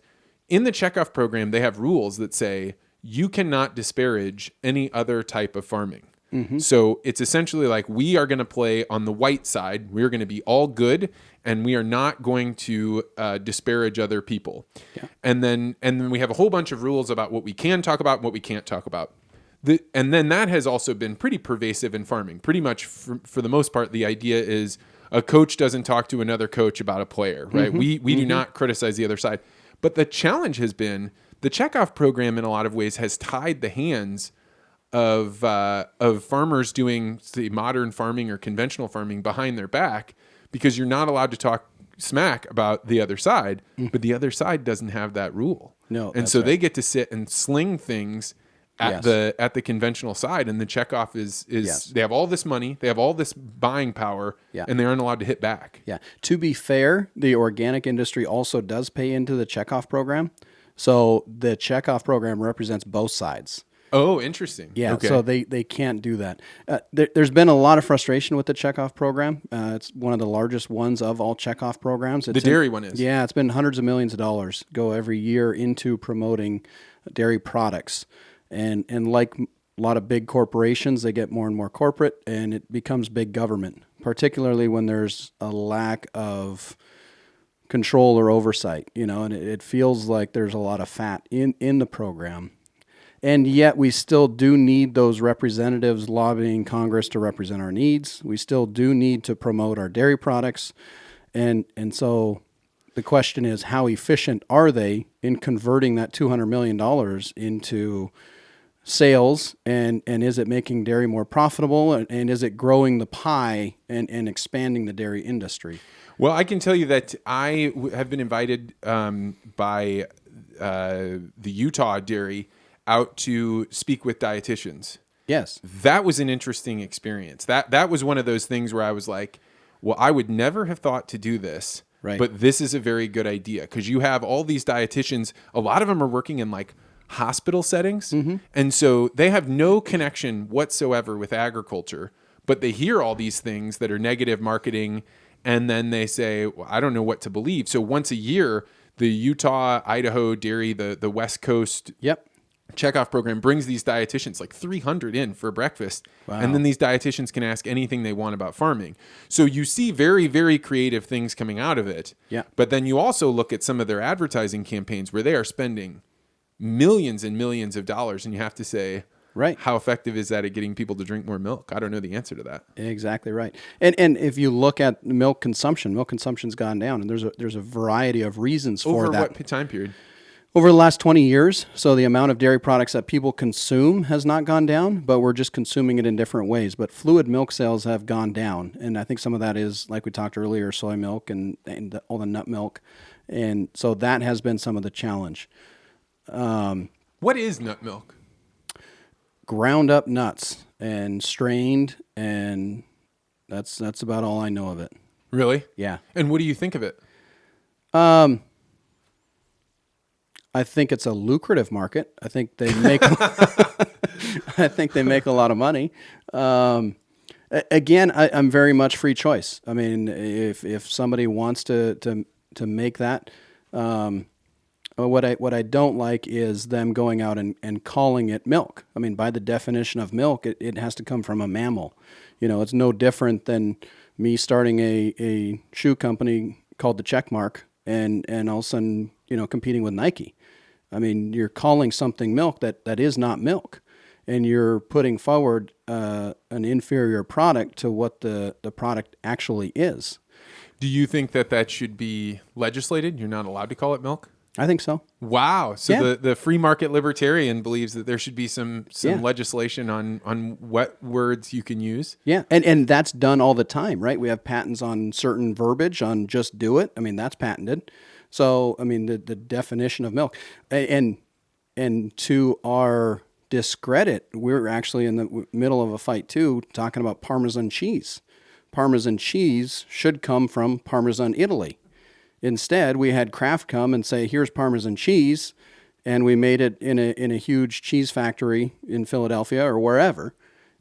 [SPEAKER 3] in the Checkoff program, they have rules that say you cannot disparage any other type of farming. Mm-hmm. So it's essentially like we are going to play on the white side. We're going to be all good, and we are not going to disparage other people. Yeah. And then we have a whole bunch of rules about what we can talk about and what we can't talk about. And then that has also been pretty pervasive in farming. Pretty much for the most part, the idea is a coach doesn't talk to another coach about a player, right? Mm-hmm. We do not criticize the other side. But the challenge has been the Checkoff program in a lot of ways has tied the hands of farmers doing say, modern farming or conventional farming behind their back because you're not allowed to talk smack about the other side, but the other side doesn't have that rule.
[SPEAKER 1] No,
[SPEAKER 3] and so they get to sit and sling things at the conventional side, and the Checkoff is they have all this money, they have all this buying power, and they aren't allowed to hit back.
[SPEAKER 1] Yeah. To be fair, the organic industry also does pay into the Checkoff program. So the Checkoff program represents both sides.
[SPEAKER 3] Oh, interesting.
[SPEAKER 1] Yeah,
[SPEAKER 3] okay.
[SPEAKER 1] So they can't do that. There's been a lot of frustration with the Checkoff program. It's one of the largest ones of all Checkoff programs.
[SPEAKER 3] The dairy one is.
[SPEAKER 1] Yeah, it's been hundreds of millions of dollars go every year into promoting dairy products. And like a lot of big corporations, they get more and more corporate, and it becomes big government, particularly when there's a lack of control or oversight, and it feels like there's a lot of fat in the program. And yet we still do need those representatives lobbying Congress to represent our needs. We still do need to promote our dairy products. And so the question is, how efficient are they in converting that $200 million into sales, and is it making dairy more profitable, and is it growing the pie and expanding the dairy industry?
[SPEAKER 3] Well, I can tell you that I have been invited by the Utah dairy out to speak with dietitians.
[SPEAKER 1] Yes.
[SPEAKER 3] That was an interesting experience. That was one of those things where I was like, well, I would never have thought to do this,
[SPEAKER 1] right,
[SPEAKER 3] but this is a very good idea because you have all these dietitians. A lot of them are working in like hospital settings. Mm-hmm. And so they have no connection whatsoever with agriculture, but they hear all these things that are negative marketing. And then they say, well, I don't know what to believe. So once a year, the Utah, Idaho dairy, the West Coast Checkoff program brings these dietitians, like 300 in for breakfast. Wow. And then these dietitians can ask anything they want about farming. So you see very, very creative things coming out of it.
[SPEAKER 1] Yeah.
[SPEAKER 3] But then you also look at some of their advertising campaigns where they are spending millions and millions of dollars, and you have to say,
[SPEAKER 1] right,
[SPEAKER 3] how effective is that at getting people to drink more milk? I don't know the answer to that.
[SPEAKER 1] Exactly right. And if you look at milk consumption's gone down, and there's a variety of reasons for that.
[SPEAKER 3] Over what time period?
[SPEAKER 1] Over the last 20 years. So the amount of dairy products that people consume has not gone down, but we're just consuming it in different ways. But fluid milk sales have gone down, and I think some of that is, like we talked earlier, soy milk and all the nut milk, and so that has been some of the challenge.
[SPEAKER 3] What is nut milk?
[SPEAKER 1] Ground up nuts and strained, and that's about all I know of it.
[SPEAKER 3] Really?
[SPEAKER 1] Yeah.
[SPEAKER 3] And what do you think of it?
[SPEAKER 1] I think it's a lucrative market. I think they make I think they make a lot of money. Again, I'm very much free choice. I mean, if somebody wants to make that, what I don't like is them going out and calling it milk. I mean, by the definition of milk, it has to come from a mammal. It's no different than me starting a shoe company called the Checkmark and all of a sudden, competing with Nike. I mean, you're calling something milk that is not milk. and you're putting forward an inferior product to what the product actually is.
[SPEAKER 3] Do you think that should be legislated? You're not allowed to call it milk?
[SPEAKER 1] I think so.
[SPEAKER 3] Wow. So
[SPEAKER 1] Yeah.
[SPEAKER 3] the free market libertarian believes that there should be some
[SPEAKER 1] Yeah.
[SPEAKER 3] legislation on what words you can use.
[SPEAKER 1] Yeah, and that's done all the time, right? We have patents on certain verbiage on just do it. I mean, that's patented. So, I mean, the definition of milk. And to our discredit, we're actually in the middle of a fight too, talking about Parmesan cheese. Parmesan cheese should come from Parmesan, Italy. Instead, we had Kraft come and say, here's Parmesan cheese, and we made it in a huge cheese factory in Philadelphia or wherever,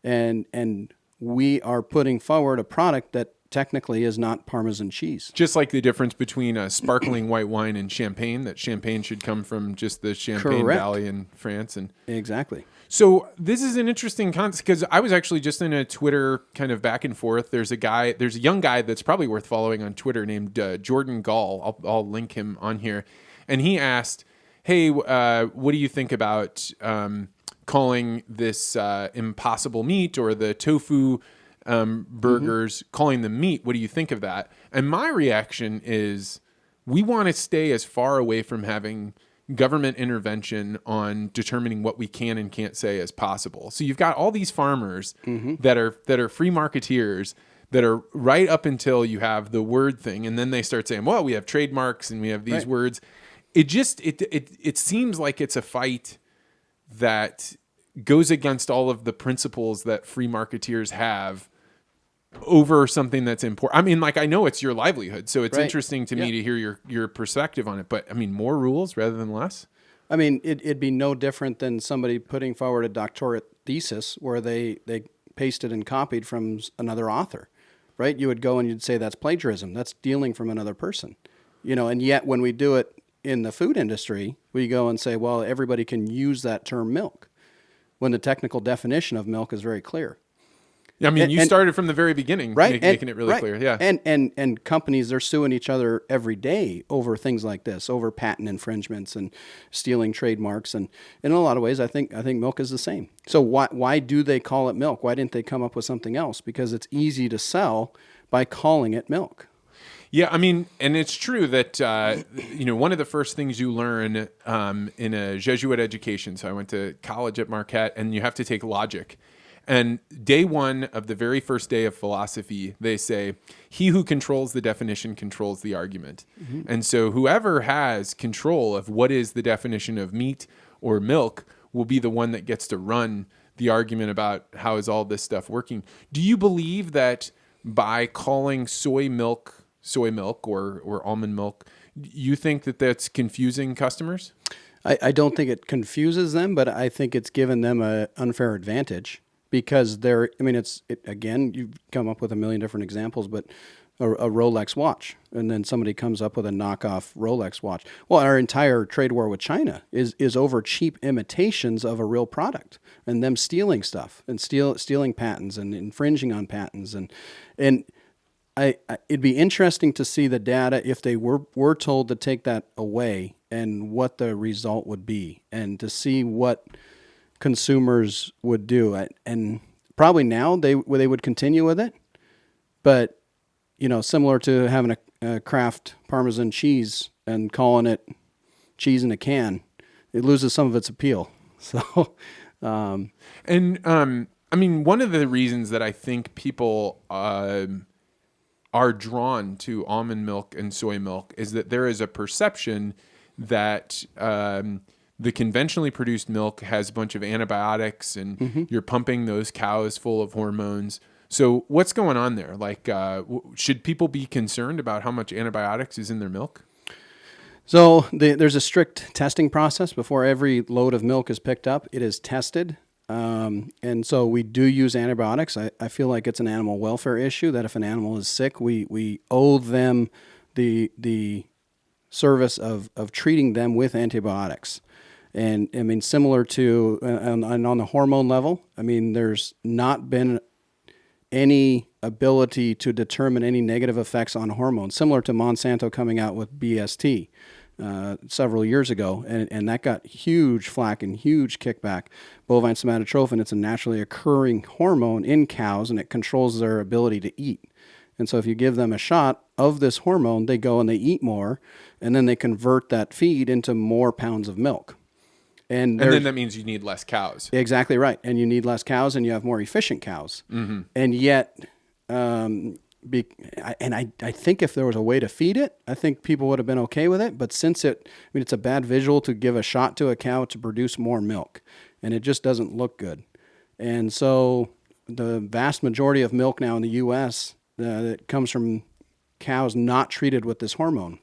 [SPEAKER 1] and we are putting forward a product that technically is not Parmesan cheese.
[SPEAKER 3] Just like the difference between a sparkling white wine and champagne, that champagne should come from just the Champagne
[SPEAKER 1] Correct.
[SPEAKER 3] Valley in France. And
[SPEAKER 1] Exactly.
[SPEAKER 3] so this is an interesting concept because I was actually just in a Twitter kind of back and forth. There's a young guy that's probably worth following on Twitter named Jordan Gall. I'll link him on here. And he asked, hey, what do you think about calling this impossible meat or the tofu burgers, calling them meat? What do you think of that? And my reaction is we want to stay as far away from having government intervention on determining what we can and can't say as possible. So you've got all these farmers that are free marketeers that are right up until you have the word thing, and then they start saying, well, we have trademarks and we have these words. It seems like it's a fight that goes against all of the principles that free marketeers have over something that's important. I mean, like, I know it's your livelihood, so it's interesting to me to hear your perspective on it. But I mean, more rules rather than less.
[SPEAKER 1] I mean, it'd be no different than somebody putting forward a doctorate thesis where they pasted and copied from another author, right? You would go and you'd say that's plagiarism. That's stealing from another person, and yet when we do it in the food industry, we go and say, well, everybody can use that term milk, when the technical definition of milk is very clear.
[SPEAKER 3] I mean, you started from the very beginning,
[SPEAKER 1] right?
[SPEAKER 3] making it really clear. Yeah.
[SPEAKER 1] And companies, they're suing each other every day over things like this, over patent infringements and stealing trademarks. And in a lot of ways, I think milk is the same. So why do they call it milk? Why didn't they come up with something else? Because it's easy to sell by calling it milk.
[SPEAKER 3] Yeah, I mean, and it's true that, one of the first things you learn in a Jesuit education, so I went to college at Marquette, and you have to take logic. And day one of the very first day of philosophy, they say, he who controls the definition controls the argument. Mm-hmm. And so whoever has control of what is the definition of meat or milk will be the one that gets to run the argument about how is all this stuff working. Do you believe that by calling soy milk or almond milk, you think that that's confusing customers?
[SPEAKER 1] I don't think it confuses them, but I think it's given them an unfair advantage. Because again, you've come up with a million different examples, but a Rolex watch, and then somebody comes up with a knockoff Rolex watch. Well, our entire trade war with China is over cheap imitations of a real product, and them stealing stuff and stealing patents and infringing on patents, and it'd be interesting to see the data if they were told to take that away and what the result would be, and to see what consumers would do. And probably now they would continue with it, but similar to having a Kraft Parmesan cheese and calling it cheese in a can, it loses some of its appeal. So
[SPEAKER 3] I mean, one of the reasons that I think people are drawn to almond milk and soy milk is that there is a perception that the conventionally produced milk has a bunch of antibiotics, and you're pumping those cows full of hormones. So what's going on there? Like, should people be concerned about how much antibiotics is in their milk?
[SPEAKER 1] So there's a strict testing process before every load of milk is picked up. It is tested. And so we do use antibiotics. I feel like it's an animal welfare issue that if an animal is sick, we owe them the service of treating them with antibiotics. And I mean, similar to on the hormone level, I mean, there's not been any ability to determine any negative effects on hormones, similar to Monsanto coming out with BST. several years ago, and that got huge flack and huge kickback. Bovine somatotrophin, it's a naturally occurring hormone in cows, and it controls their ability to eat. And so if you give them a shot of this hormone, they go and they eat more, and then they convert that feed into more pounds of milk. And
[SPEAKER 3] then that means you need less cows.
[SPEAKER 1] Exactly right. And you need less cows, and you have more efficient cows. Mm-hmm. And yet, I think if there was a way to feed it, I think people would have been okay with it. But since it's a bad visual to give a shot to a cow to produce more milk, and it just doesn't look good. And so the vast majority of milk now in the U.S. That comes from cows not treated with this hormone.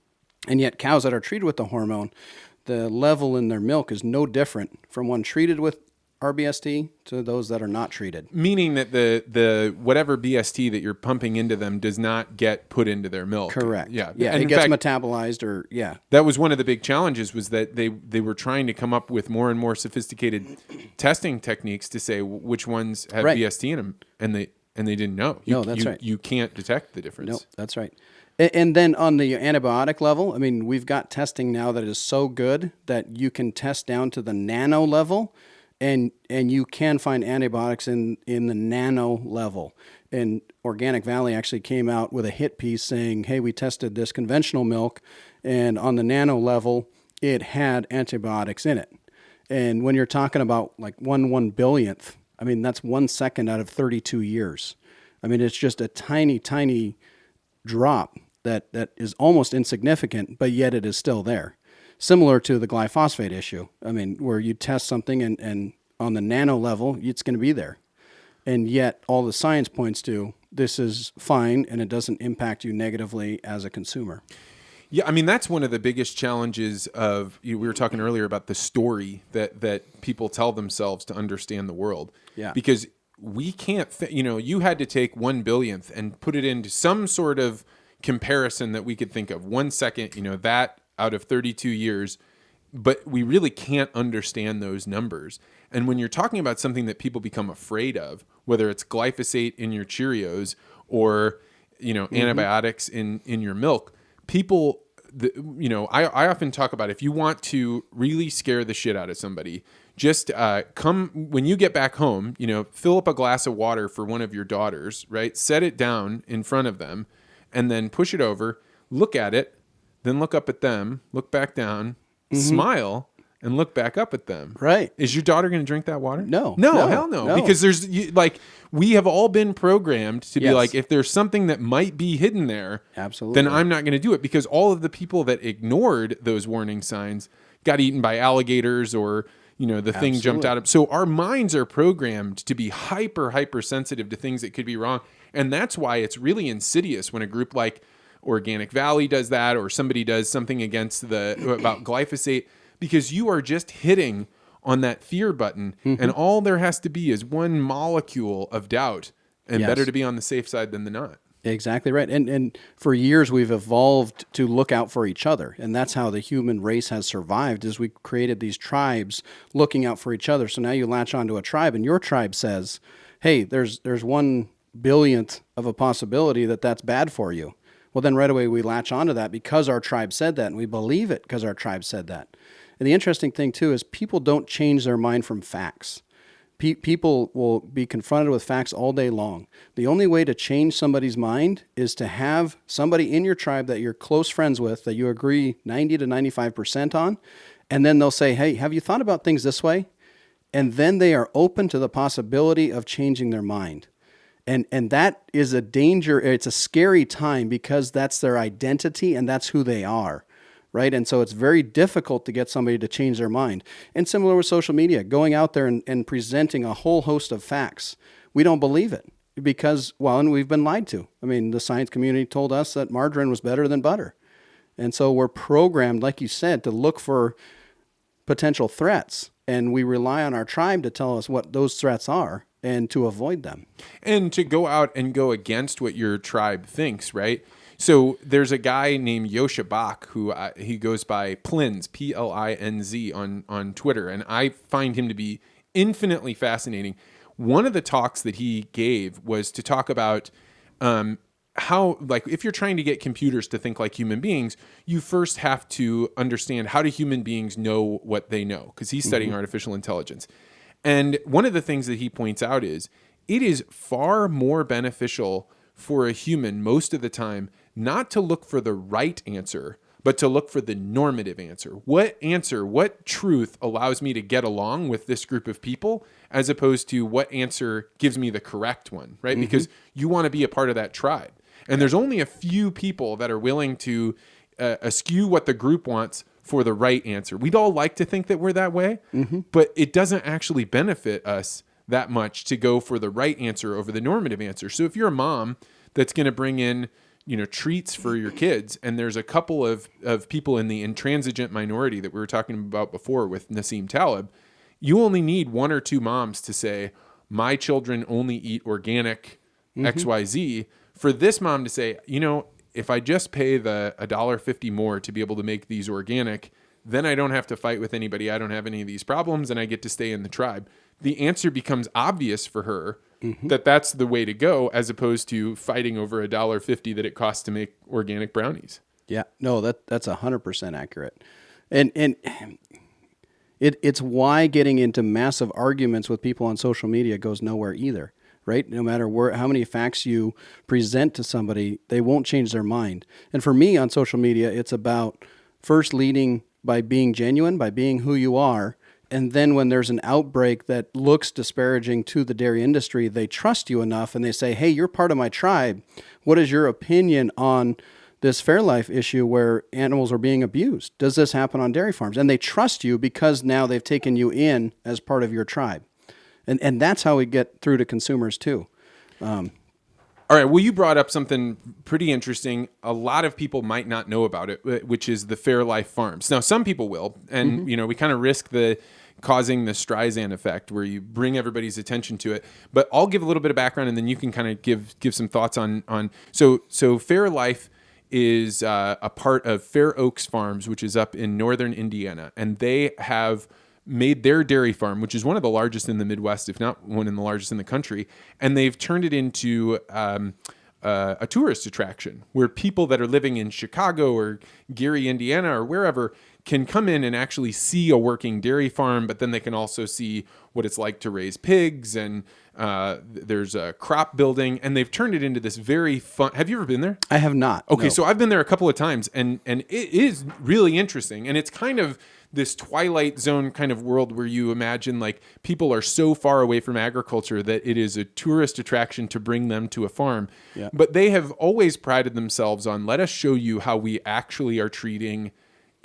[SPEAKER 1] And yet cows that are treated with the hormone, the level in their milk is no different from one treated with RBST to those that are not treated.
[SPEAKER 3] Meaning that the whatever BST that you're pumping into them does not get put into their milk.
[SPEAKER 1] Correct.
[SPEAKER 3] Yeah.
[SPEAKER 1] Yeah.
[SPEAKER 3] And
[SPEAKER 1] it gets metabolized
[SPEAKER 3] That was one of the big challenges, was that they were trying to come up with more and more sophisticated testing techniques to say which ones have BST in them, and they didn't know.
[SPEAKER 1] That's right.
[SPEAKER 3] You can't detect the difference.
[SPEAKER 1] No, that's right. And then on the antibiotic level, I mean, we've got testing now that is so good that you can test down to the nano level, and you can find antibiotics in the nano level. And Organic Valley actually came out with a hit piece saying, hey, we tested this conventional milk, and on the nano level, it had antibiotics in it. And when you're talking about like 1/1 billionth, I mean, that's 1 second out of 32 years. I mean, it's just a tiny, tiny drop that is almost insignificant, but yet it is still there. Similar to the glyphosate issue. I mean, where you test something and on the nano level, it's going to be there. And yet all the science points to this is fine and it doesn't impact you negatively as a consumer.
[SPEAKER 3] Yeah, I mean, that's one of the biggest challenges of, we were talking earlier about the story that people tell themselves to understand the world.
[SPEAKER 1] Yeah.
[SPEAKER 3] Because we can't, you had to take 1 billionth and put it into some sort of comparison that we could think of. 1 second, that out of 32 years, but we really can't understand those numbers. And when you're talking about something that people become afraid of, whether it's glyphosate in your Cheerios or, antibiotics in your milk, people, I often talk about, if you want to really scare the shit out of somebody, just come when you get back home, fill up a glass of water for one of your daughters, right? Set it down in front of them and then push it over, look at it, then look up at them, look back down, smile, and look back up at them.
[SPEAKER 1] Right.
[SPEAKER 3] Is your daughter going to drink that water?
[SPEAKER 1] No,
[SPEAKER 3] hell no. Because we have all been programmed to be like, if there's something that might be hidden there,
[SPEAKER 1] absolutely,
[SPEAKER 3] then I'm not going to do it, because all of the people that ignored those warning signs got eaten by alligators, or the thing jumped out of. So our minds are programmed to be hyper sensitive to things that could be wrong. And that's why it's really insidious when a group like Organic Valley does that, or somebody does something about glyphosate, because you are just hitting on that fear button, and all there has to be is one molecule of doubt, and better to be on the safe side than the not.
[SPEAKER 1] Exactly right. And for years we've evolved to look out for each other. And that's how the human race has survived, is we created these tribes looking out for each other. So now you latch onto a tribe and your tribe says, hey, there's 1 billionth of a possibility that that's bad for you. Well, then right away we latch onto that because our tribe said that, and we believe it because our tribe said that. And the interesting thing too is people don't change their mind from facts. People will be confronted with facts all day long. The only way to change somebody's mind is to have somebody in your tribe that you're close friends with, that you agree 90 to 95% on, and then they'll say, hey, have you thought about things this way? And then they are open to the possibility of changing their mind. And that is a danger. It's a scary time, because that's their identity and that's who they are. Right. And so it's very difficult to get somebody to change their mind. And similar with social media, going out there and presenting a whole host of facts. We don't believe it because, and we've been lied to. I mean, the science community told us that margarine was better than butter. And so we're programmed, like you said, to look for potential threats. And we rely on our tribe to tell us what those threats are and to avoid them. And
[SPEAKER 3] to go out and go against what your tribe thinks, right? So there's a guy named Yosha Bach who he goes by Plinz, P-L-I-N-Z on Twitter, and I find him to be infinitely fascinating. One of the talks that he gave was to talk about how, like, if you're trying to get computers to think like human beings, you first have to understand, how do human beings know what they know? Because he's studying artificial intelligence. And one of the things that he points out is it is far more beneficial for a human most of the time not to look for the right answer, but to look for the normative answer. What truth allows me to get along with this group of people, as opposed to what answer gives me the correct one, right? Because you want to be a part of that tribe. And there's only a few people that are willing to eschew what the group wants for the right answer. We'd all like to think that we're that way, but it doesn't actually benefit us that much to go for the right answer over the normative answer. So if you're a mom that's going to bring in, treats for your kids, and there's a couple of people in the intransigent minority that we were talking about before with Nassim Taleb, you only need one or two moms to say, my children only eat organic XYZ, for this mom to say, if I just pay the $1.50 more to be able to make these organic, then I don't have to fight with anybody. I don't have any of these problems, and I get to stay in the tribe. The answer becomes obvious for her that that's the way to go, as opposed to fighting over $1.50 that it costs to make organic brownies.
[SPEAKER 1] Yeah, no, that's 100% accurate. And it's why getting into massive arguments with people on social media goes nowhere either. Right? No matter how many facts you present to somebody, they won't change their mind. And for me on social media, it's about first leading by being genuine, by being who you are. And then when there's an outbreak that looks disparaging to the dairy industry, they trust you enough and they say, hey, you're part of my tribe. What is your opinion on this Fairlife issue where animals are being abused? Does this happen on dairy farms? And they trust you because now they've taken you in as part of your tribe. And that's how we get through to consumers too.
[SPEAKER 3] All right. Well, you brought up something pretty interesting. A lot of people might not know about it, which is the Fairlife farms. Now, some people will, and we kind of risk causing the Streisand effect, where you bring everybody's attention to it. But I'll give a little bit of background, and then you can kind of give some thoughts on. So Fairlife is a part of Fair Oaks Farms, which is up in northern Indiana, and they have made their dairy farm, which is one of the largest in the Midwest, if not one of the largest in the country, and they've turned it into a tourist attraction where people that are living in Chicago or Gary, Indiana, or wherever can come in and actually see a working dairy farm, but then they can also see what it's like to raise pigs, and there's a crop building, and they've turned it into this very fun. Have you ever been there?
[SPEAKER 1] I have not.
[SPEAKER 3] Okay,
[SPEAKER 1] no.
[SPEAKER 3] So I've been there a couple of times, and it is really interesting, and it's kind of this Twilight Zone kind of world where you imagine like people are so far away from agriculture that it is a tourist attraction to bring them to a farm.
[SPEAKER 1] Yeah.
[SPEAKER 3] But they have always prided themselves on, let us show you how we actually are treating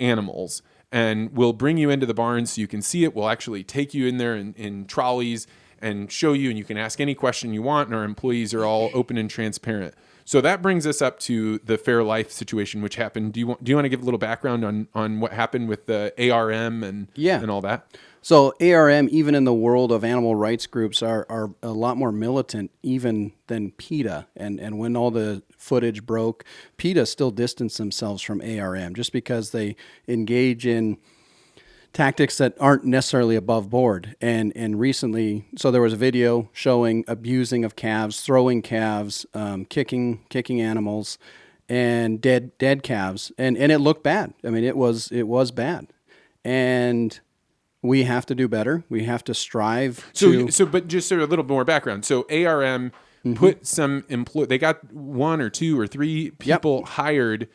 [SPEAKER 3] animals. And we'll bring you into the barn so you can see it. We'll actually take you in there in trolleys and show you, and you can ask any question you want, and our employees are all open and transparent. So that brings us up to the Fairlife situation, which happened. Do you want to give a little background on what happened with the ARM and all that?
[SPEAKER 1] So ARM, even in the world of animal rights groups, are a lot more militant even than PETA. And when all the footage broke, PETA still distanced themselves from ARM just because they engage in tactics that aren't necessarily above board. And recently, so there was a video showing abusing of calves, throwing calves, kicking animals, and dead calves, and it looked bad. I mean, it was bad, and we have to do better. We have to strive.
[SPEAKER 3] But just sort of a little more background. So ARM put some they got one or two or three people hired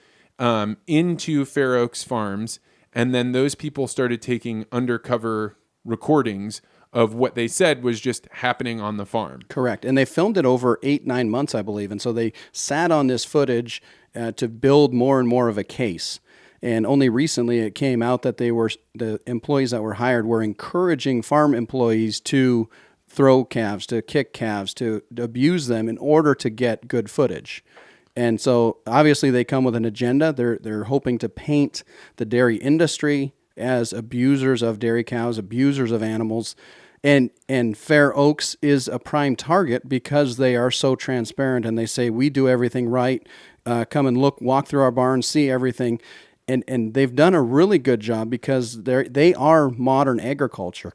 [SPEAKER 3] into Fair Oaks Farms. And then those people started taking undercover recordings of what they said was just happening on the farm.
[SPEAKER 1] Correct. And they filmed it over 8-9 months, I believe. And so they sat on this footage to build more and more of a case. And only recently it came out that the employees that were hired were encouraging farm employees to throw calves, to kick calves, to abuse them in order to get good footage. And so obviously they come with an agenda. They're hoping to paint the dairy industry as abusers of dairy cows, abusers of animals. And Fair Oaks is a prime target because they are so transparent and they say, we do everything right. Come and walk through our barn, see everything. And they've done a really good job because they are modern agriculture.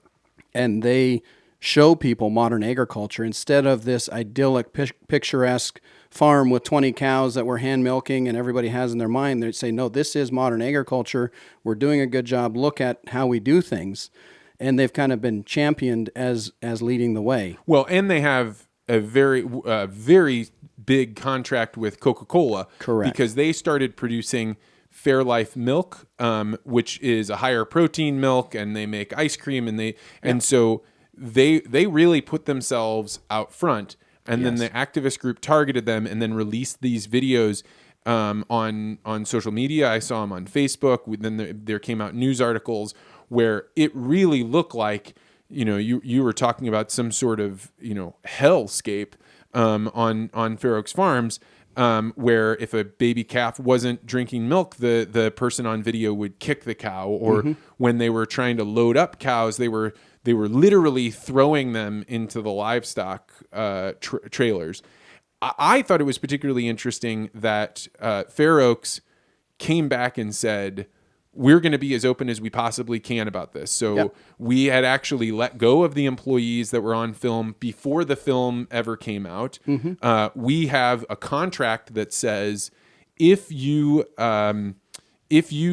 [SPEAKER 1] And they show people modern agriculture instead of this idyllic, picturesque farm with 20 cows that we're hand milking and everybody has in their mind. They say, no, this is modern agriculture. We're doing a good job. Look at how we do things. And they've kind of been championed as leading the way.
[SPEAKER 3] Well, and they have a very big contract with Coca-Cola.
[SPEAKER 1] Correct.
[SPEAKER 3] Because they started producing Fairlife milk, which is a higher protein milk, and they make ice cream, and so they really put themselves out front. And then the activist group targeted them and then released these videos on social media. I saw them on Facebook. Then there came out news articles where it really looked like, you were talking about some sort of, hellscape on Fair Oaks Farms, where if a baby calf wasn't drinking milk, the person on video would kick the cow, or when they were trying to load up cows, they were literally throwing them into the livestock trailers. I thought it was particularly interesting that Fair Oaks came back and said, we're going to be as open as we possibly can about this. So we had actually let go of the employees that were on film before the film ever came out. We have a contract that says if you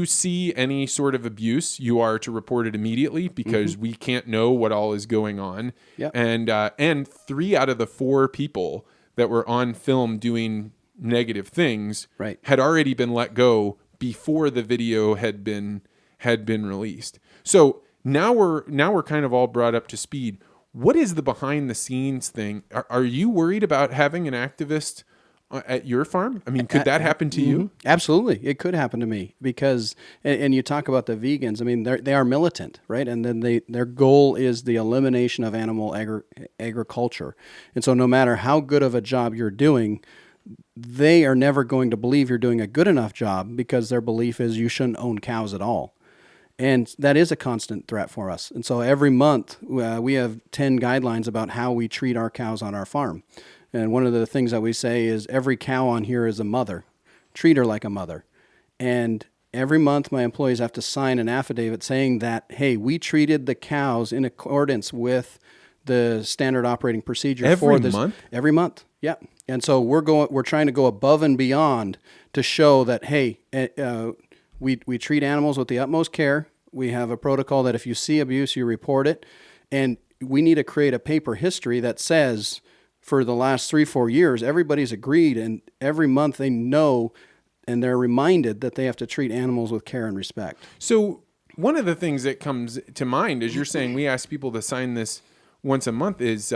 [SPEAKER 3] see any sort of abuse, you are to report it immediately, because we can't know what all is going on. And 3 out of the 4 people that were on film doing negative things had already been let go before the video had been released. So now we're kind of all brought up to speed. What is the behind the scenes thing? Are you worried about having an activist at your farm? I mean, could that happen to you?
[SPEAKER 1] Absolutely. It could happen to me because, and you talk about the vegans, I mean, they are militant, right? And then their goal is the elimination of animal agriculture. And so no matter how good of a job you're doing, they are never going to believe you're doing a good enough job, because their belief is you shouldn't own cows at all. And that is a constant threat for us. And so every month we have 10 guidelines about how we treat our cows on our farm. And one of the things that we say is every cow on here is a mother. Treat her like a mother. And every month my employees have to sign an affidavit saying that, hey, we treated the cows in accordance with the standard operating procedure for this. Every month? Yeah. And so we're trying to go above and beyond to show that, hey, we treat animals with the utmost care. We have a protocol that if you see abuse, you report it. And we need to create a paper history that says for the last 3-4 years, everybody's agreed, and every month they know and they're reminded that they have to treat animals with care and respect.
[SPEAKER 3] So one of the things that comes to mind as you're saying we ask people to sign this once a month is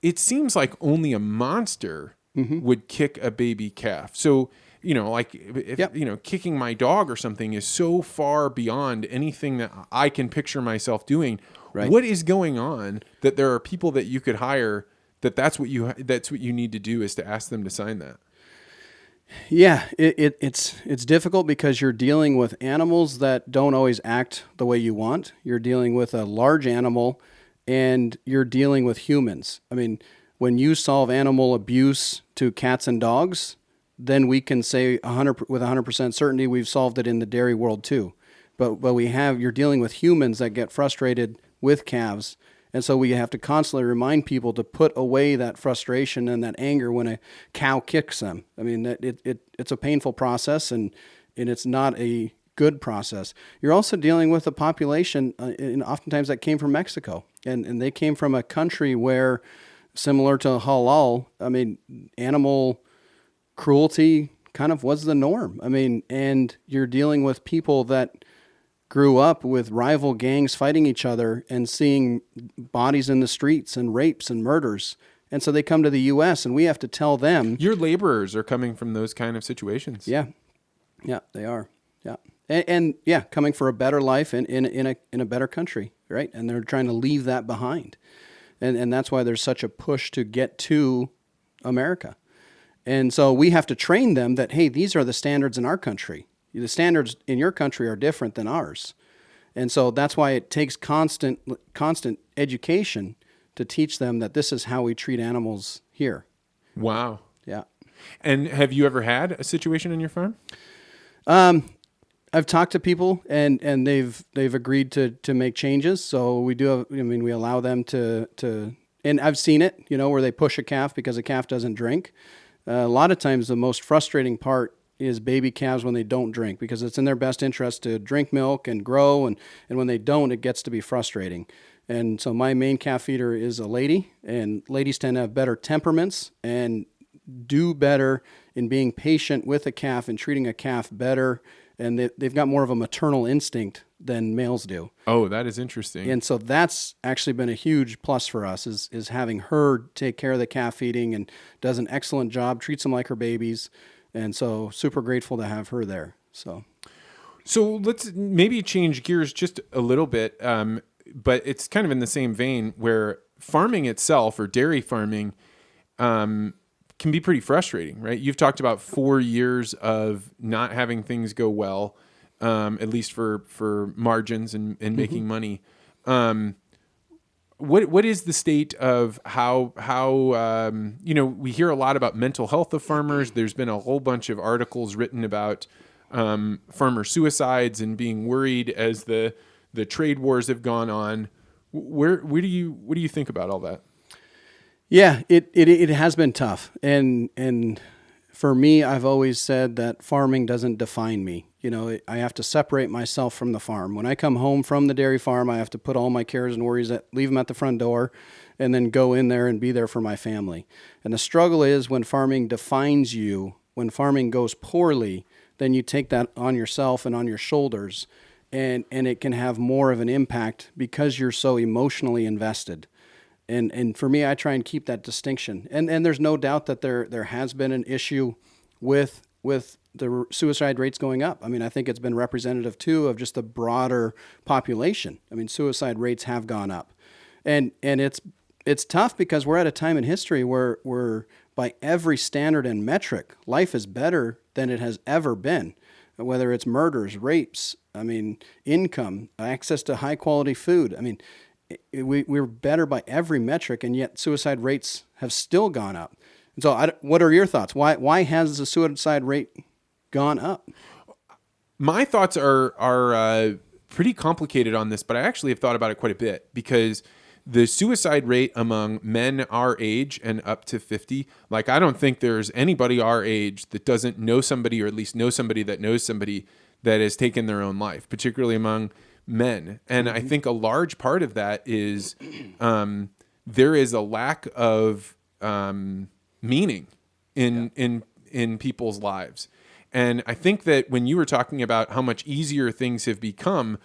[SPEAKER 3] it seems like only a monster would kick a baby calf. So, like if, kicking my dog or something is so far beyond anything that I can picture myself doing. Right. What is going on that there are people that you could hire that's what you need to do, is to ask them to sign that?
[SPEAKER 1] Yeah, it's difficult because you're dealing with animals that don't always act the way you want. You're dealing with a large animal, and you're dealing with humans. I mean, when you solve animal abuse to cats and dogs, then we can say with 100% certainty we've solved it in the dairy world too. But you're dealing with humans that get frustrated with calves. And so we have to constantly remind people to put away that frustration and that anger when a cow kicks them. I mean, it's a painful process, and it's not a good process. You're also dealing with a population, and oftentimes that came from Mexico, and they came from a country where, similar to halal, I mean, animal cruelty kind of was the norm. I mean, and you're dealing with people that grew up with rival gangs fighting each other and seeing bodies in the streets and rapes and murders. And so they come to the U.S. and we have to tell them.
[SPEAKER 3] Your laborers are coming from those kind of situations.
[SPEAKER 1] Yeah. Yeah, they are. Yeah. And coming for a better life in a better country, right? And they're trying to leave that behind. And that's why there's such a push to get to America. And so we have to train them that, hey, these are the standards in our country. The standards in your country are different than ours. And so that's why it takes constant education to teach them that this is how we treat animals here.
[SPEAKER 3] Wow.
[SPEAKER 1] Yeah.
[SPEAKER 3] And have you ever had a situation in your farm?
[SPEAKER 1] I've talked to people and they've agreed to make changes. So we do have, I mean, we allow them to, and I've seen it, where they push a calf because a calf doesn't drink. A lot of times the most frustrating part is baby calves when they don't drink, because it's in their best interest to drink milk and grow. And when they don't, it gets to be frustrating. And so my main calf feeder is a lady, and ladies tend to have better temperaments and do better in being patient with a calf and treating a calf better. And they've got more of a maternal instinct than males do.
[SPEAKER 3] Oh, that is interesting.
[SPEAKER 1] And so that's actually been a huge plus for us is having her take care of the calf feeding, and does an excellent job, treats them like her babies. And so super grateful to have her there. So
[SPEAKER 3] let's maybe change gears just a little bit. But it's kind of in the same vein where farming itself, or dairy farming, can be pretty frustrating, right? You've talked about 4 years of not having things go well, at least for margins and making money. What is the state of how we hear a lot about mental health of farmers. There's been a whole bunch of articles written about farmer suicides and being worried as the trade wars have gone on. What do you think about all that?
[SPEAKER 1] Yeah, it has been tough. And for me, I've always said that farming doesn't define me. I have to separate myself from the farm. When I come home from the dairy farm, I have to put all my cares and worries, leave them at the front door, and then go in there and be there for my family. And the struggle is when farming defines you, when farming goes poorly, then you take that on yourself and on your shoulders, and it can have more of an impact because you're so emotionally invested. And for me, I try and keep that distinction. And there's no doubt that there has been an issue with the suicide rates going up. I mean, I think it's been representative too of just the broader population. I mean, suicide rates have gone up, and it's tough because we're at a time in history where by every standard and metric, life is better than it has ever been. Whether it's murders, rapes, I mean, income, access to high quality food. I mean, we're better by every metric, and yet suicide rates have still gone up. And so what are your thoughts? Why has the suicide rate gone up?
[SPEAKER 3] My thoughts are pretty complicated on this, but I actually have thought about it quite a bit, because the suicide rate among men our age and up to 50, like, I don't think there's anybody our age that doesn't know somebody, or at least know somebody that knows somebody that has taken their own life, particularly among men. And I think a large part of that is there is a lack of meaning in people's lives. And I think that when you were talking about how much easier things have become,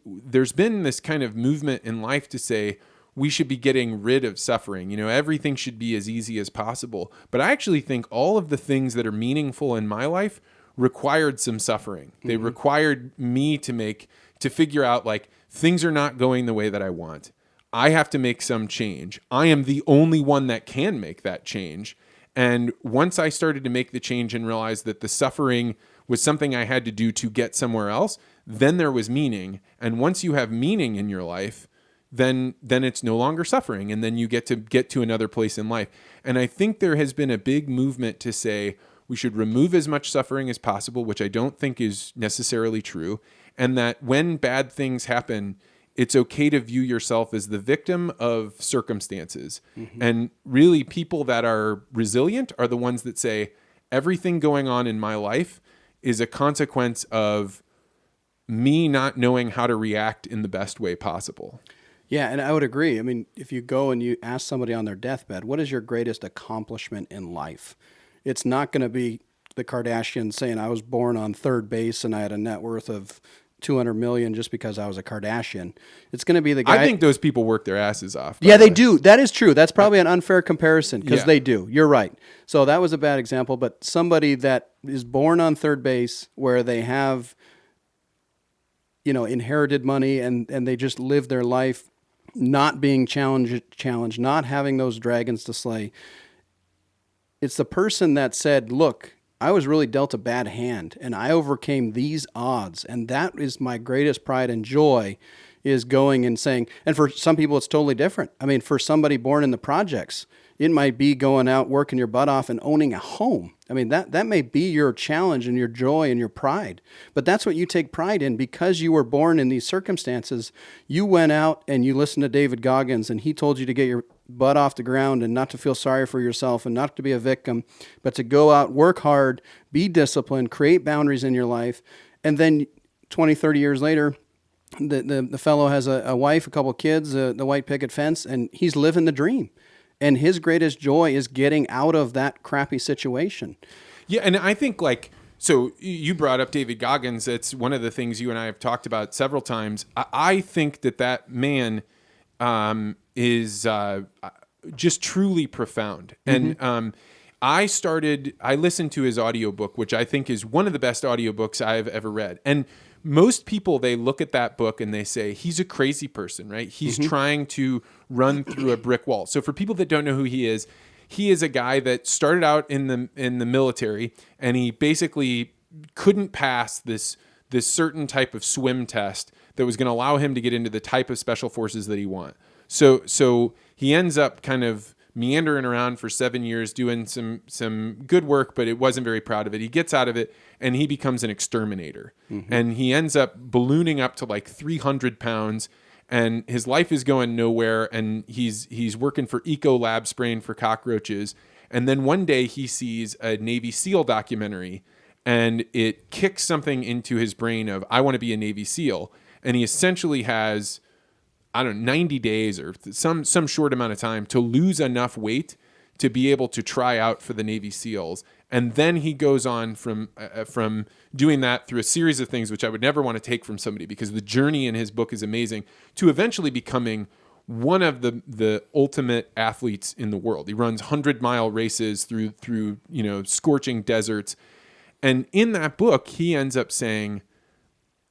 [SPEAKER 3] there's been this kind of movement in life to say we should be getting rid of suffering. Everything should be as easy as possible. But I actually think all of the things that are meaningful in my life required some suffering. They required me to figure out, like, things are not going the way that I want. I have to make some change. I am the only one that can make that change. And once I started to make the change and realized that the suffering was something I had to do to get somewhere else, then there was meaning. And once you have meaning in your life, then it's no longer suffering. And then you get to another place in life. And I think there has been a big movement to say we should remove as much suffering as possible, which I don't think is necessarily true. And that when bad things happen, it's okay to view yourself as the victim of circumstances. And really, people that are resilient are the ones that say, everything going on in my life is a consequence of me not knowing how to react in the best way possible.
[SPEAKER 1] Yeah, and I would agree. I mean, if you go and you ask somebody on their deathbed, what is your greatest accomplishment in life? It's not going to be the Kardashians saying I was born on third base and I had a net worth of $200 million just because I was a Kardashian. It's going to be the guy.
[SPEAKER 3] I think those people work their asses off.
[SPEAKER 1] Yeah, they do. That is true. That's probably an unfair comparison because they do. You're right. So that was a bad example. But somebody that is born on third base where they have, inherited money and they just live their life not being challenged, not having those dragons to slay. It's the person that said, look, I was really dealt a bad hand and I overcame these odds. And that is my greatest pride and joy, is going and saying, and for some people it's totally different. I mean, for somebody born in the projects, It might be going out, working your butt off and owning a home. I mean, that may be your challenge and your joy and your pride, but that's what you take pride in because you were born in these circumstances. You went out and you listened to David Goggins, and he told you to get your butt off the ground and not to feel sorry for yourself and not to be a victim, but to go out, work hard, be disciplined, create boundaries in your life. And then 20, 30 years later, the fellow has a wife, a couple of kids, the white picket fence, and he's living the dream. And his greatest joy is getting out of that crappy situation.
[SPEAKER 3] Yeah, and I think so you brought up David Goggins. It's one of the things you and I have talked about several times. I think that man is just truly profound. And I listened to his audiobook, which I think is one of the best audiobooks I've ever read. And most people, they look at that book and they say, he's a crazy person, right? He's trying to run through a brick wall. So for people that don't know who he is a guy that started out in the military, and he basically couldn't pass this certain type of swim test that was going to allow him to get into the type of special forces that he want. So he ends up kind of meandering around for 7 years doing some good work, but it wasn't very proud of it. He gets out of it and he becomes an exterminator. And he ends up ballooning up to 300 pounds, and his life is going nowhere, and he's working for Ecolab spraying for cockroaches. And then one day he sees a Navy SEAL documentary, and it kicks something into his brain of, I want to be a Navy SEAL. And he essentially has, 90 days or some short amount of time to lose enough weight to be able to try out for the Navy SEALs. And then he goes on from doing that through a series of things, which I would never want to take from somebody, because the journey in his book is amazing, to eventually becoming one of the ultimate athletes in the world. He runs 100-mile races through scorching deserts. And in that book, he ends up saying,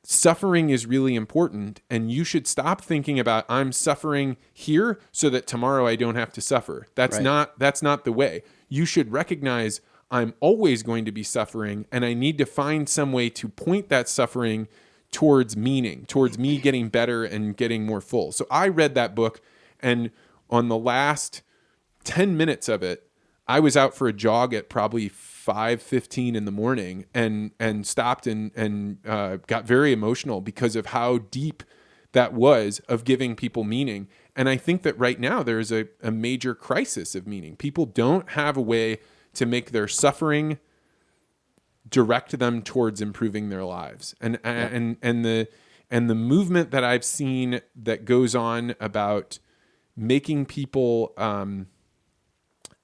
[SPEAKER 3] suffering is really important, and you should stop thinking about, I'm suffering here so that tomorrow I don't have to suffer. That's not the way. You should recognize, I'm always going to be suffering, and I need to find some way to point that suffering towards meaning, towards me getting better and getting more full. So I read that book, and on the last 10 minutes of it, I was out for a jog at probably 5:15 in the morning and stopped and got very emotional because of how deep that was of giving people meaning. And I think that right now there is a major crisis of meaning. People don't have a way to make their suffering direct them towards improving their lives. And the movement that I've seen that goes on about making people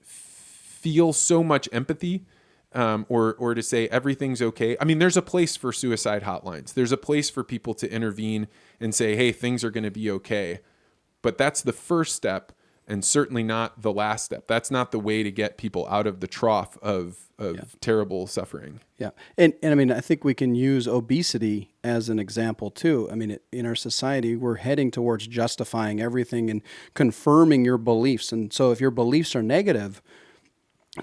[SPEAKER 3] feel so much empathy, or to say everything's okay. I mean, there's a place for suicide hotlines. There's a place for people to intervene and say, hey, things are going to be okay. But that's the first step, and certainly not the last step. That's not the way to get people out of the trough of terrible suffering. Yeah.
[SPEAKER 1] And I mean, I think we can use obesity as an example too. I mean, in our society, we're heading towards justifying everything and confirming your beliefs. And so if your beliefs are negative,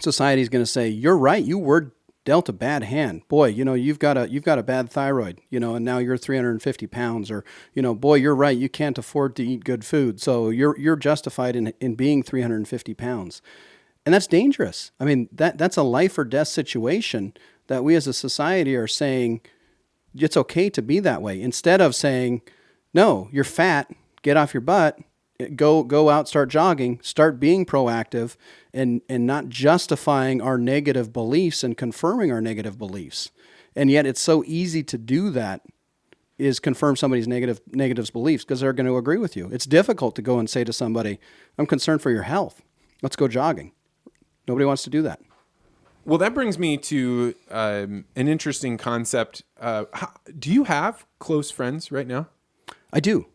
[SPEAKER 1] society's going to say, you're right, you were dealt a bad hand. Boy, you've got a bad thyroid, and now you're 350 pounds, or, boy, you're right, you can't afford to eat good food. So you're justified in being 350 pounds. And that's dangerous. I mean, that's a life or death situation that we as a society are saying it's okay to be that way, instead of saying, no, you're fat, get off your butt, go out, start jogging, start being proactive, and not justifying our negative beliefs and confirming our negative beliefs. And yet it's so easy to do that, is confirm somebody's negatives beliefs, because they're going to agree with you. It's difficult to go and say to somebody, I'm concerned for your health, let's go jogging. Nobody wants to do that.
[SPEAKER 3] Well, that brings me to an interesting concept. Do you have close friends right now?
[SPEAKER 1] I do.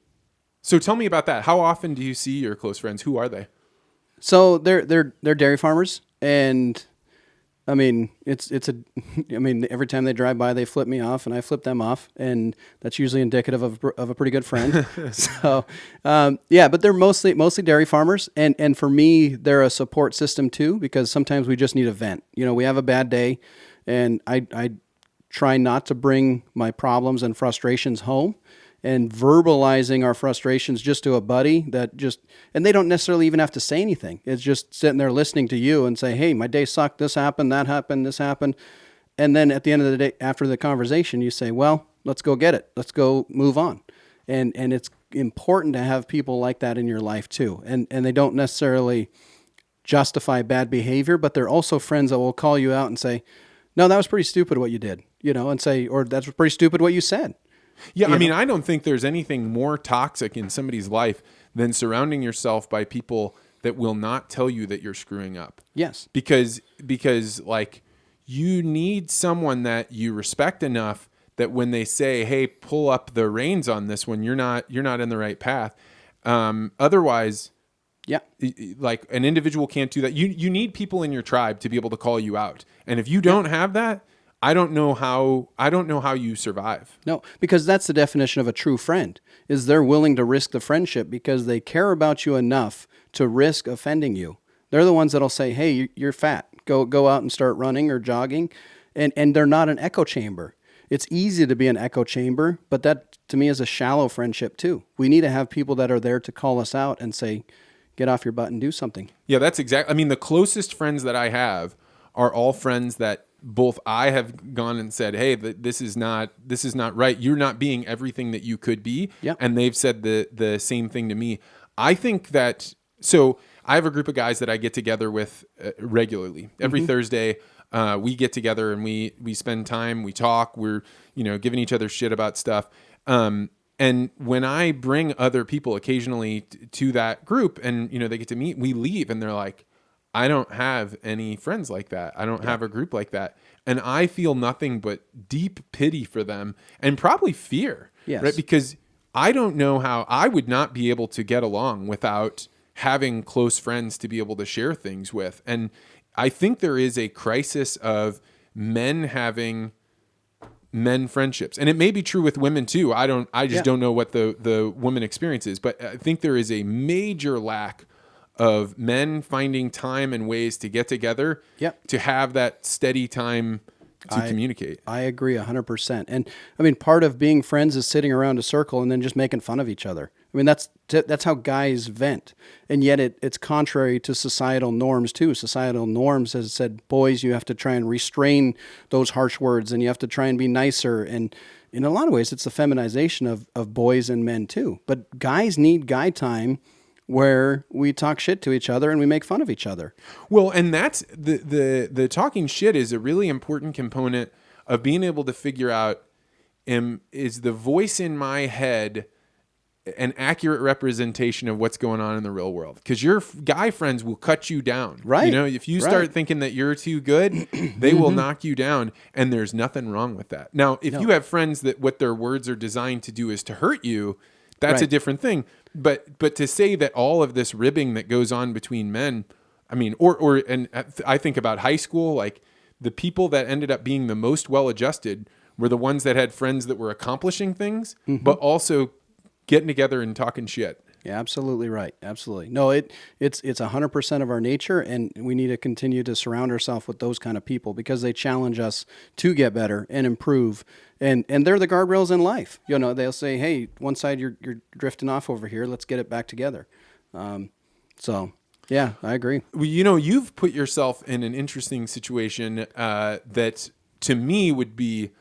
[SPEAKER 3] So tell me about that. How often do you see your close friends? Who are they?
[SPEAKER 1] So they're dairy farmers, and I mean every time they drive by, they flip me off, and I flip them off, and that's usually indicative of a pretty good friend. So but they're mostly dairy farmers, and for me, they're a support system too, because sometimes we just need a vent. We have a bad day, and I try not to bring my problems and frustrations home. and verbalizing our frustrations just to a buddy and they don't necessarily even have to say anything. It's just sitting there listening to you and say, hey, my day sucked. This happened, that happened, this happened. And then at the end of the day, after the conversation, you say, well, let's go get it. Let's go move on. And it's important to have people like that in your life too. And they don't necessarily justify bad behavior, but they're also friends that will call you out and say, no, that was pretty stupid what you did, and say, or that's pretty stupid what you said.
[SPEAKER 3] Yeah, I mean, I don't think there's anything more toxic in somebody's life than surrounding yourself by people that will not tell you that you're screwing up.
[SPEAKER 1] Yes.
[SPEAKER 3] Because like you need someone that you respect enough that when they say, hey, pull up the reins on this one, you're not in the right path. Otherwise,
[SPEAKER 1] yeah,
[SPEAKER 3] like an individual can't do that. You need people in your tribe to be able to call you out. And if you don't have that, I don't know how you survive.
[SPEAKER 1] No, because that's the definition of a true friend, is they're willing to risk the friendship because they care about you enough to risk offending you. They're the ones that'll say, hey, you're fat. Go out and start running or jogging. And they're not an echo chamber. It's easy to be an echo chamber, but that to me is a shallow friendship too. We need to have people that are there to call us out and say, get off your butt and do something.
[SPEAKER 3] Yeah, that's exactly. I mean, the closest friends that I have are all friends that both I have gone and said, hey, this is not right. You're not being everything that you could be.
[SPEAKER 1] Yep.
[SPEAKER 3] And they've said the same thing to me. I think that, so I have a group of guys that I get together with regularly. Every Thursday, we get together and we spend time, we talk, we're, giving each other shit about stuff. And when I bring other people occasionally to that group and, they get to meet, we leave and they're like, I don't have any friends like that. I don't have a group like that. And I feel nothing but deep pity for them and probably fear,
[SPEAKER 1] yes,
[SPEAKER 3] right? Because I don't know how I would not be able to get along without having close friends to be able to share things with. And I think there is a crisis of men having men friendships, and it may be true with women too. I just don't know what the woman experience is, but I think there is a major lack of men finding time and ways to get together to have that steady time to communicate.
[SPEAKER 1] I agree 100%. And I mean, part of being friends is sitting around a circle and then just making fun of each other. I mean, that's how guys vent. And yet it's contrary to societal norms too. Societal norms has said, boys, you have to try and restrain those harsh words and you have to try and be nicer. And in a lot of ways, it's the feminization of boys and men too. But guys need guy time where we talk shit to each other and we make fun of each other.
[SPEAKER 3] Well, and that's the talking shit is a really important component of being able to figure out, is the voice in my head an accurate representation of what's going on in the real world? Because your guy friends will cut you down.
[SPEAKER 1] Right.
[SPEAKER 3] If you start thinking that you're too good, they will knock you down. And there's nothing wrong with that. Now, if you have friends that what their words are designed to do is to hurt you, that's a different thing. But to say that all of this ribbing that goes on between men, I mean, and I think about high school, like the people that ended up being the most well-adjusted were the ones that had friends that were accomplishing things, but also getting together and talking shit.
[SPEAKER 1] Yeah, absolutely right. Absolutely. No, it's 100% of our nature, and we need to continue to surround ourselves with those kind of people because they challenge us to get better and improve. And they're the guardrails in life. They'll say, hey, one side you're drifting off over here. Let's get it back together. So yeah, I agree.
[SPEAKER 3] Well, you've put yourself in an interesting situation that to me would be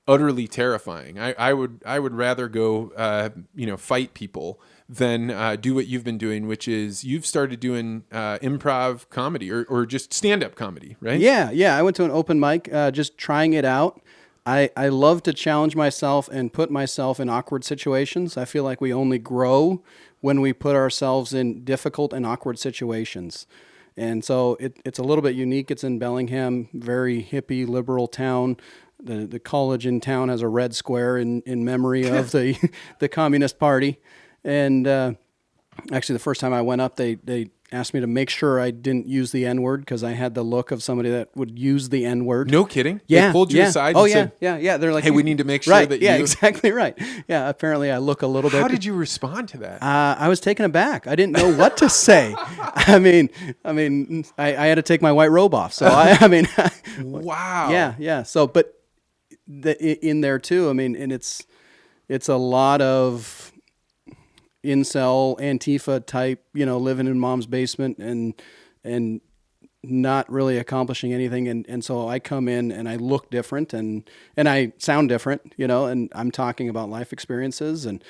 [SPEAKER 3] utterly terrifying. I would rather go, fight people than do what you've been doing, which is you've started doing improv comedy or just stand-up comedy, right?
[SPEAKER 1] Yeah. I went to an open mic, just trying it out. I love to challenge myself and put myself in awkward situations. I feel like we only grow when we put ourselves in difficult and awkward situations. And so it's a little bit unique. It's in Bellingham, very hippie, liberal town. The college in town has a red square in memory of the Communist Party. And actually, the first time I went up, they asked me to make sure I didn't use the N-word because I had the look of somebody that would use the N-word.
[SPEAKER 3] No kidding?
[SPEAKER 1] Yeah.
[SPEAKER 3] They pulled you aside
[SPEAKER 1] and
[SPEAKER 3] said,
[SPEAKER 1] yeah. They're like,
[SPEAKER 3] hey, we need to make sure
[SPEAKER 1] right,
[SPEAKER 3] that
[SPEAKER 1] yeah,
[SPEAKER 3] you...
[SPEAKER 1] exactly right. Yeah, apparently I look a little bit...
[SPEAKER 3] How did you respond to that?
[SPEAKER 1] I was taken aback. I didn't know what to say. I mean, I had to take my white robe off. So
[SPEAKER 3] Wow.
[SPEAKER 1] Yeah. So, but in there too, I mean, and it's it's a lot of incel Antifa type, living in mom's basement and not really accomplishing anything. And so I come in and I look different and I sound different, and I'm talking about life experiences. And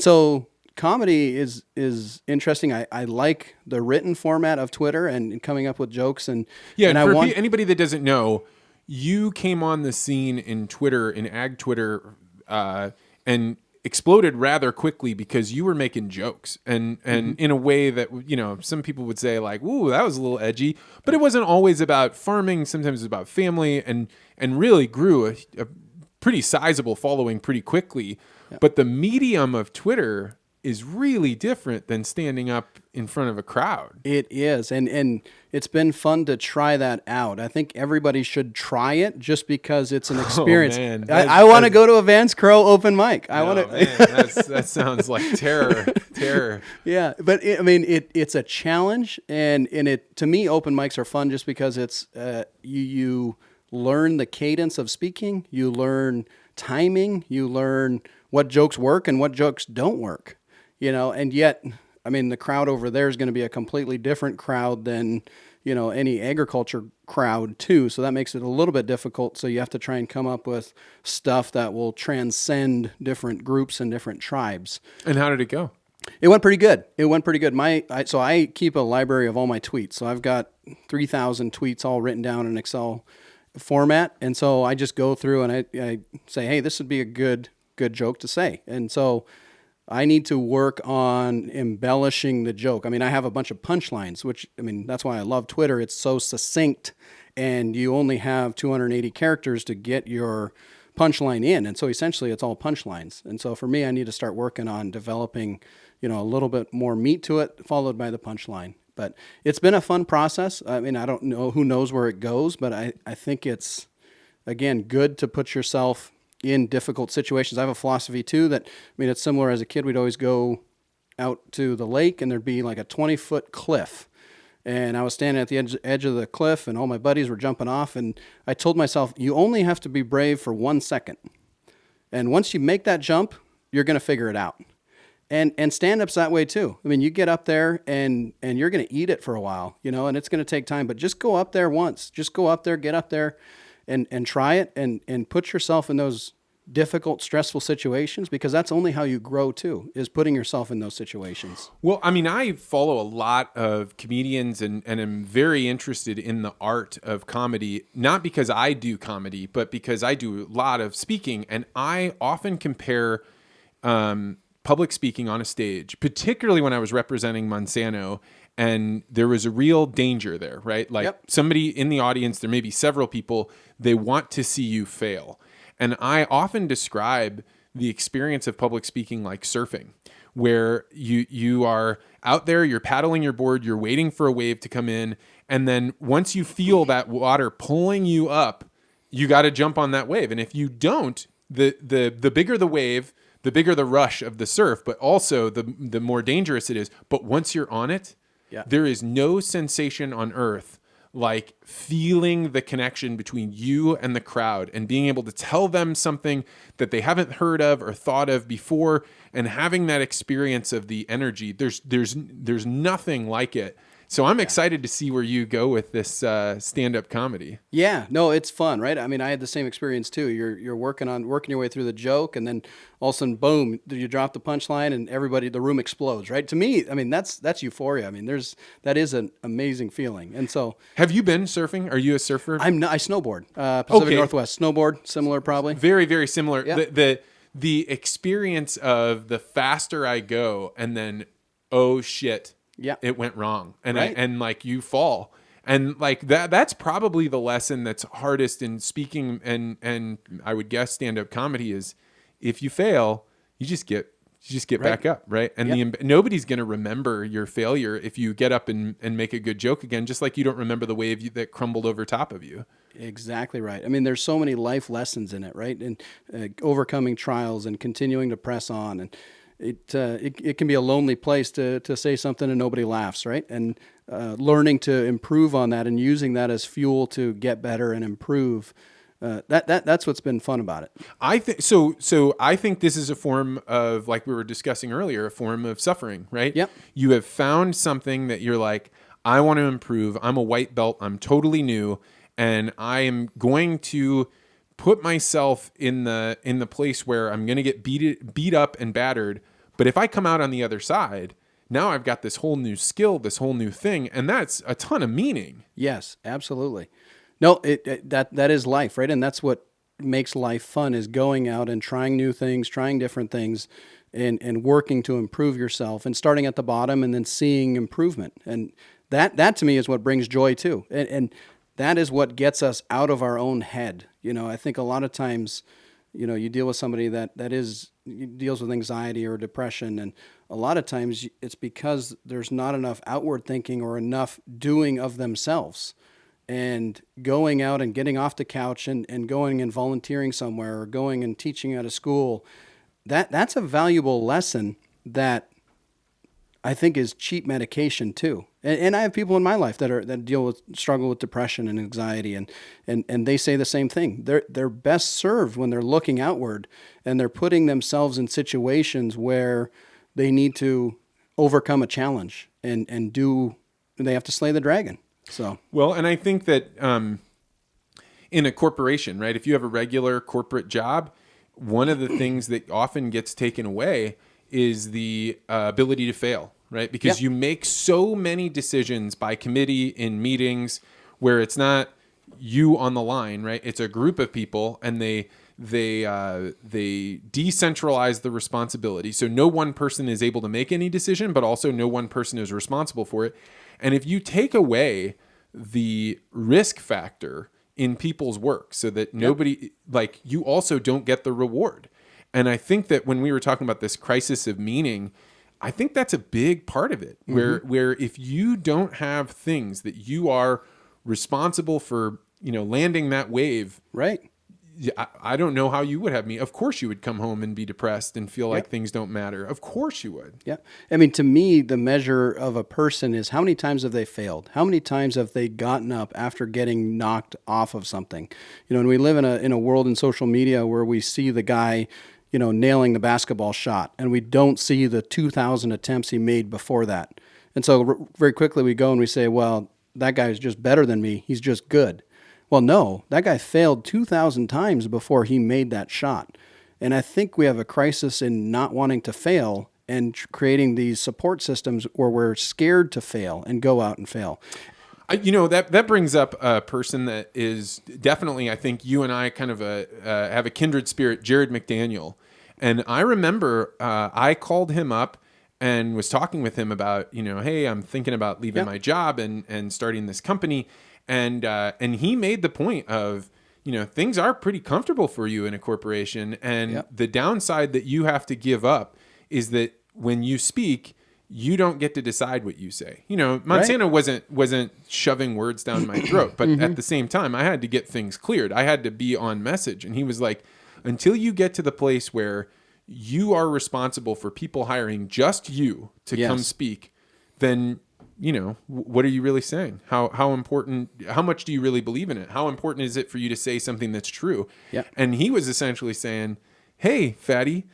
[SPEAKER 1] so comedy is interesting. I like the written format of Twitter and coming up with jokes and
[SPEAKER 3] anybody that doesn't know, you came on the scene in Twitter, in ag Twitter, and exploded rather quickly because you were making jokes and in a way that, some people would say like, ooh, that was a little edgy, but it wasn't always about farming. Sometimes it was about family and really grew a pretty sizable following pretty quickly. Yeah. But the medium of Twitter is really different than standing up in front of a crowd.
[SPEAKER 1] It is. And it's been fun to try that out. I think everybody should try it just because it's an experience.
[SPEAKER 3] Oh, man.
[SPEAKER 1] I want to go to a Vance Crow open mic.
[SPEAKER 3] That sounds like terror.
[SPEAKER 1] Yeah. But it's a challenge. And to me, open mics are fun just because it's, you learn the cadence of speaking, you learn timing, you learn what jokes work and what jokes don't work. And yet, the crowd over there is going to be a completely different crowd than, any agriculture crowd too. So that makes it a little bit difficult. So you have to try and come up with stuff that will transcend different groups and different tribes.
[SPEAKER 3] And how did it go?
[SPEAKER 1] It went pretty good. So I keep a library of all my tweets. So I've got 3,000 tweets all written down in Excel format. And so I just go through and I say, hey, this would be a good joke to say. And so I need to work on embellishing the joke. I have a bunch of punchlines, which, that's why I love Twitter. It's so succinct and you only have 280 characters to get your punchline in. And so essentially it's all punchlines. And so for me, I need to start working on developing, a little bit more meat to it, followed by the punchline. But it's been a fun process. I don't know, who knows where it goes, but I think it's, again, good to put yourself in difficult situations. I have a philosophy too that, it's similar. As a kid, we'd always go out to the lake and there'd be like a 20-foot cliff. And I was standing at the edge of the cliff and all my buddies were jumping off. And I told myself, you only have to be brave for 1 second. And once you make that jump, you're going to figure it out. And stand-up's that way too. You get up there and you're going to eat it for a while, and it's going to take time, but just go up there once. Just go up there, get up there and try it and put yourself in those difficult, stressful situations, because that's only how you grow too, is putting yourself in those situations.
[SPEAKER 3] Well, I follow a lot of comedians and am very interested in the art of comedy, not because I do comedy, but because I do a lot of speaking. And I often compare public speaking on a stage, particularly when I was representing Monsanto, and there was a real danger there, right? Like somebody in the audience, there may be several people, they want to see you fail. And I often describe the experience of public speaking like surfing, where you are out there, you're paddling your board, you're waiting for a wave to come in. And then once you feel that water pulling you up, you got to jump on that wave. And if you don't, the bigger the wave, the bigger the rush of the surf, but also the more dangerous it is. But once you're on it, there is no sensation on earth like feeling the connection between you and the crowd and being able to tell them something that they haven't heard of or thought of before, and having that experience of the energy. There's nothing like it. So I'm excited to see where you go with this stand-up comedy.
[SPEAKER 1] Yeah, no, it's fun, right? I had the same experience too. You're working your way through the joke, and then all of a sudden, boom, you drop the punchline, and the room explodes, right? To me, that's euphoria. That is an amazing feeling. And so,
[SPEAKER 3] have you been surfing? Are you a surfer?
[SPEAKER 1] I snowboard. Pacific Northwest snowboard, similar probably.
[SPEAKER 3] Very, very similar. Yeah. The experience of the faster I go, and then oh shit. Yeah, it went wrong, and right. You fall, and that's probably the lesson that's hardest in speaking, and I would guess stand-up comedy is, if you fail, you just get right. back up, right? And nobody's going to remember your failure if you get up and make a good joke again, just like you don't remember the wave that crumbled over top of you.
[SPEAKER 1] Exactly right. There's so many life lessons in it, right? And overcoming trials and continuing to press on, and it can be a lonely place to say something and nobody laughs, right? And learning to improve on that and using that as fuel to get better and improve That's what's been fun about it.
[SPEAKER 3] I think so. So I think this is a form of, like we were discussing earlier, a form of suffering, right?
[SPEAKER 1] Yep.
[SPEAKER 3] You have found something that you're like, I want to improve. I'm a white belt. I'm totally new, and I am going to put myself in the place where I'm going to get beat up and battered. But if I come out on the other side, now I've got this whole new skill, this whole new thing, and that's a ton of meaning.
[SPEAKER 1] Yes, absolutely. No, that is life, right? And that's what makes life fun, is going out and trying new things, trying different things, and working to improve yourself, and starting at the bottom and then seeing improvement. And that to me is what brings joy too. And that is what gets us out of our own head. I think a lot of times, you deal with somebody that deals with anxiety or depression, and a lot of times it's because there's not enough outward thinking or enough doing of themselves. And going out and getting off the couch and going and volunteering somewhere, or going and teaching at a school, that's a valuable lesson that I think is cheap medication too. And I have people in my life that struggle with depression and anxiety, and they say the same thing. They're best served when they're looking outward and they're putting themselves in situations where they need to overcome a challenge and they have to slay the dragon. So
[SPEAKER 3] well, and I think that in a corporation, right? If you have a regular corporate job, one of the things that often gets taken away is the ability to fail, right? Because you make so many decisions by committee in meetings where it's not you on the line, right? It's a group of people, and they decentralize the responsibility. So no one person is able to make any decision, but also no one person is responsible for it. And if you take away the risk factor in people's work so that nobody, like, you also don't get the reward. And I think that when we were talking about this crisis of meaning, I think that's a big part of it, where if you don't have things that you are responsible for, landing that wave,
[SPEAKER 1] right.
[SPEAKER 3] I don't know how you would have me. Of course you would come home and be depressed and feel like things don't matter. Of course you would.
[SPEAKER 1] Yeah. I mean, to me, the measure of a person is how many times have they failed? How many times have they gotten up after getting knocked off of something? And we live in a world in social media where we see the guy, nailing the basketball shot, and we don't see the 2,000 attempts he made before that. And so very quickly we go and we say, well, that guy is just better than me. He's just good. Well, no, that guy failed 2,000 times before he made that shot. And I think we have a crisis in not wanting to fail and creating these support systems where we're scared to fail and go out and fail.
[SPEAKER 3] That brings up a person that is definitely, I think you and I kind of have a kindred spirit, Jared McDaniel. And I remember I called him up and was talking with him about, hey, I'm thinking about leaving my job and starting this company. And he made the point of, things are pretty comfortable for you in a corporation. And the downside that you have to give up is that when you speak, you don't get to decide what you say. Monsanto wasn't shoving words down my throat, but at the same time, I had to get things cleared. I had to be on message. And he was like, until you get to the place where you are responsible for people hiring just you to come speak, then what are you really saying? How important, how much do you really believe in it? How important is it for you to say something that's true? Yeah. And he was essentially saying, hey, fatty,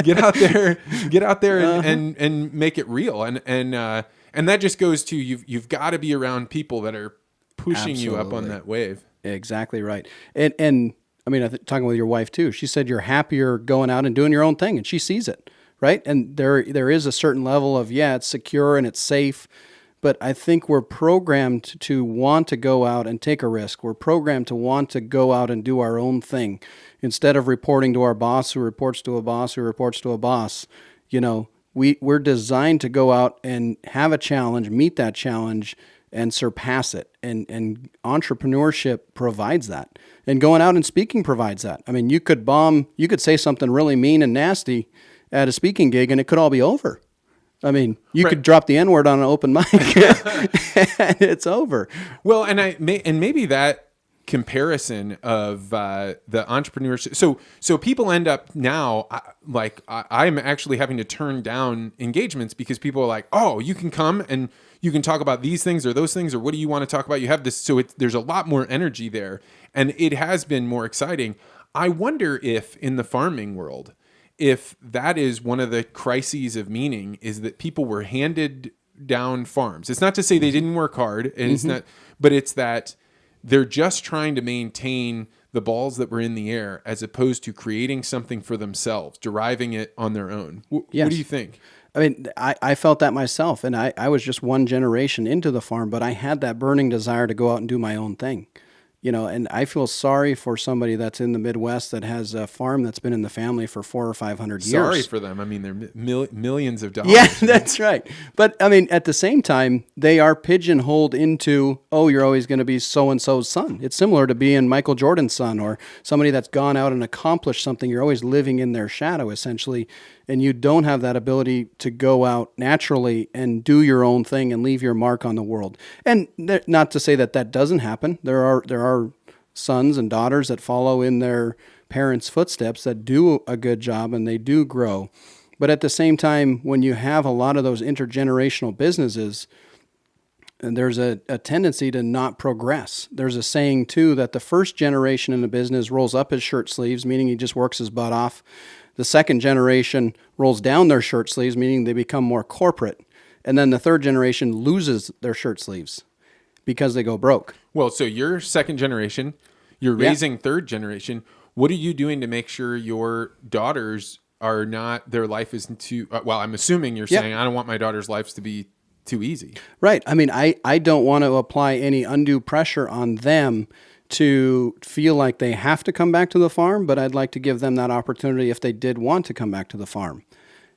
[SPEAKER 3] get out there and make it real. And that just goes to, you've got to be around people that are pushing you up on that wave.
[SPEAKER 1] Exactly right. And I mean, talking with your wife too, she said you're happier going out and doing your own thing, and she sees it. Right. And there is a certain level of, it's secure and it's safe. But I think we're programmed to want to go out and take a risk. We're programmed to want to go out and do our own thing instead of reporting to our boss who reports to a boss who reports to a boss. We're designed to go out and have a challenge, meet that challenge, and surpass it. And entrepreneurship provides that. And going out and speaking provides that. I mean, you could say something really mean and nasty at a speaking gig, and it could all be over. I mean, you could drop the N-word on an open mic, and it's over.
[SPEAKER 3] Well, and maybe that comparison of the entrepreneurship. So people end up now, I'm actually having to turn down engagements because people are like, oh, you can come and you can talk about these things or those things, or what do you want to talk about? You have this. So there's a lot more energy there, and it has been more exciting. I wonder if in the farming world, if that is one of the crises of meaning, is that people were handed down farms. It's not to say they didn't work hard, and it's not, but it's that they're just trying to maintain the balls that were in the air as opposed to creating something for themselves, deriving it on their own.
[SPEAKER 1] Yes.
[SPEAKER 3] What do you think?
[SPEAKER 1] I mean, I felt that myself, and I was just one generation into the farm, but I had that burning desire to go out and do my own thing. And I feel sorry for somebody that's in the Midwest that has a farm that's been in the family for 400 or 500 years.
[SPEAKER 3] Sorry for them. I mean, they're millions of dollars.
[SPEAKER 1] Yeah, that's right. But I mean, at the same time, they are pigeonholed into, oh, you're always going to be so-and-so's son. It's similar to being Michael Jordan's son or somebody that's gone out and accomplished something. You're always living in their shadow, essentially. And you don't have that ability to go out naturally and do your own thing and leave your mark on the world. And not to say that that doesn't happen. There are sons and daughters that follow in their parents' footsteps that do a good job and they do grow. But at the same time, when you have a lot of those intergenerational businesses, and there's a tendency to not progress. There's a saying, too, that the first generation in a business rolls up his shirt sleeves, meaning he just works his butt off. The second generation rolls down their shirt sleeves, meaning they become more corporate. And then the third generation loses their shirt sleeves because they go broke. Well,
[SPEAKER 3] so you're second generation, you're raising third generation. What are you doing to make sure your daughters are not, their life isn't too, well, I'm assuming you're saying, I don't want my daughter's lives to be too easy.
[SPEAKER 1] Right. I mean, I don't want to apply any undue pressure on them to feel like they have to come back to the farm, but I'd like to give them that opportunity if they did want to come back to the farm.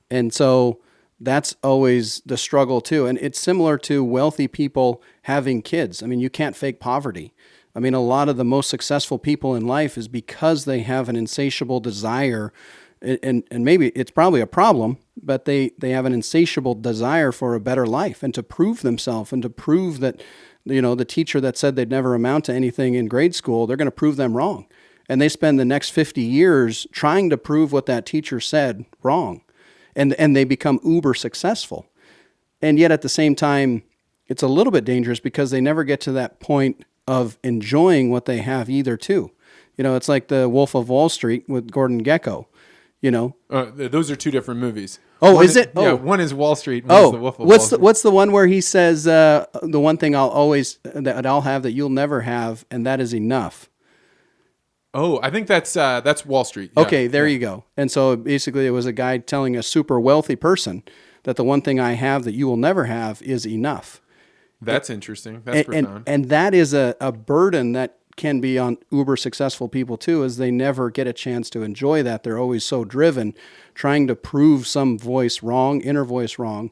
[SPEAKER 1] And so that's always the struggle too. And it's similar to wealthy people having kids. I mean, you can't fake poverty. I mean, a lot of the most successful people in life is because they have an insatiable desire, and maybe it's probably a problem, but they have an insatiable desire for a better life and to prove themselves and to prove that, the teacher that said they'd never amount to anything in grade school, they're going to prove them wrong. And they spend the next 50 years trying to prove what that teacher said wrong. And they become uber successful. And yet at the same time, it's a little bit dangerous because they never get to that point of enjoying what they have either too. It's like the Wolf of Wall Street with Gordon Gekko,
[SPEAKER 3] Those are two different movies.
[SPEAKER 1] Oh,
[SPEAKER 3] one
[SPEAKER 1] is it?
[SPEAKER 3] Yeah, one is Wall Street. One is the Wolf of Wall Street.
[SPEAKER 1] What's the one where he says the one thing that I'll have that you'll never have, and that is enough?
[SPEAKER 3] Oh, I think that's Wall Street. Yeah.
[SPEAKER 1] Okay, there you go. And so basically, it was a guy telling a super wealthy person that the one thing I have that you will never have is enough.
[SPEAKER 3] That's interesting. That's profound.
[SPEAKER 1] And that is a burden that can be on uber successful people too, as they never get a chance to enjoy that. They're always so driven, trying to prove some voice wrong, inner voice wrong.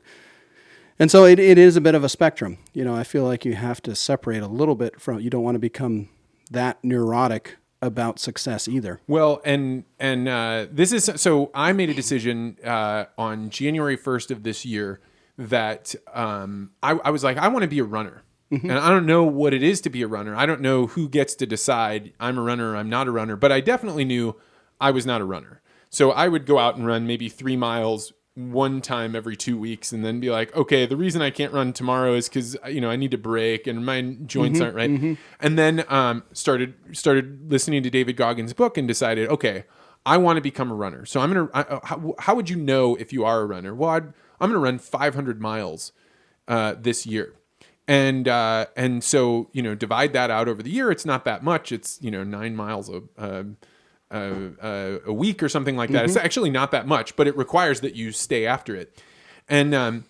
[SPEAKER 1] And so it is a bit of a spectrum. I feel like you have to separate a little bit from, you don't want to become that neurotic about success either.
[SPEAKER 3] Well, and this is, so I made a decision on January 1st of this year that I was like, I want to be a runner. Mm-hmm. And I don't know what it is to be a runner. I don't know who gets to decide I'm a runner or I'm not a runner, but I definitely knew I was not a runner. So I would go out and run maybe 3 miles one time every 2 weeks and then be like, okay, the reason I can't run tomorrow is because, I need to break and my joints aren't right. Mm-hmm. And then started listening to David Goggins' book and decided, okay, I want to become a runner. So I'm going to, how would you know if you are a runner? Well, I'm going to run 500 miles this year. And so, divide that out over the year. It's not that much. It's, 9 miles a week or something like that. Mm-hmm. It's actually not that much, but it requires that you stay after it. And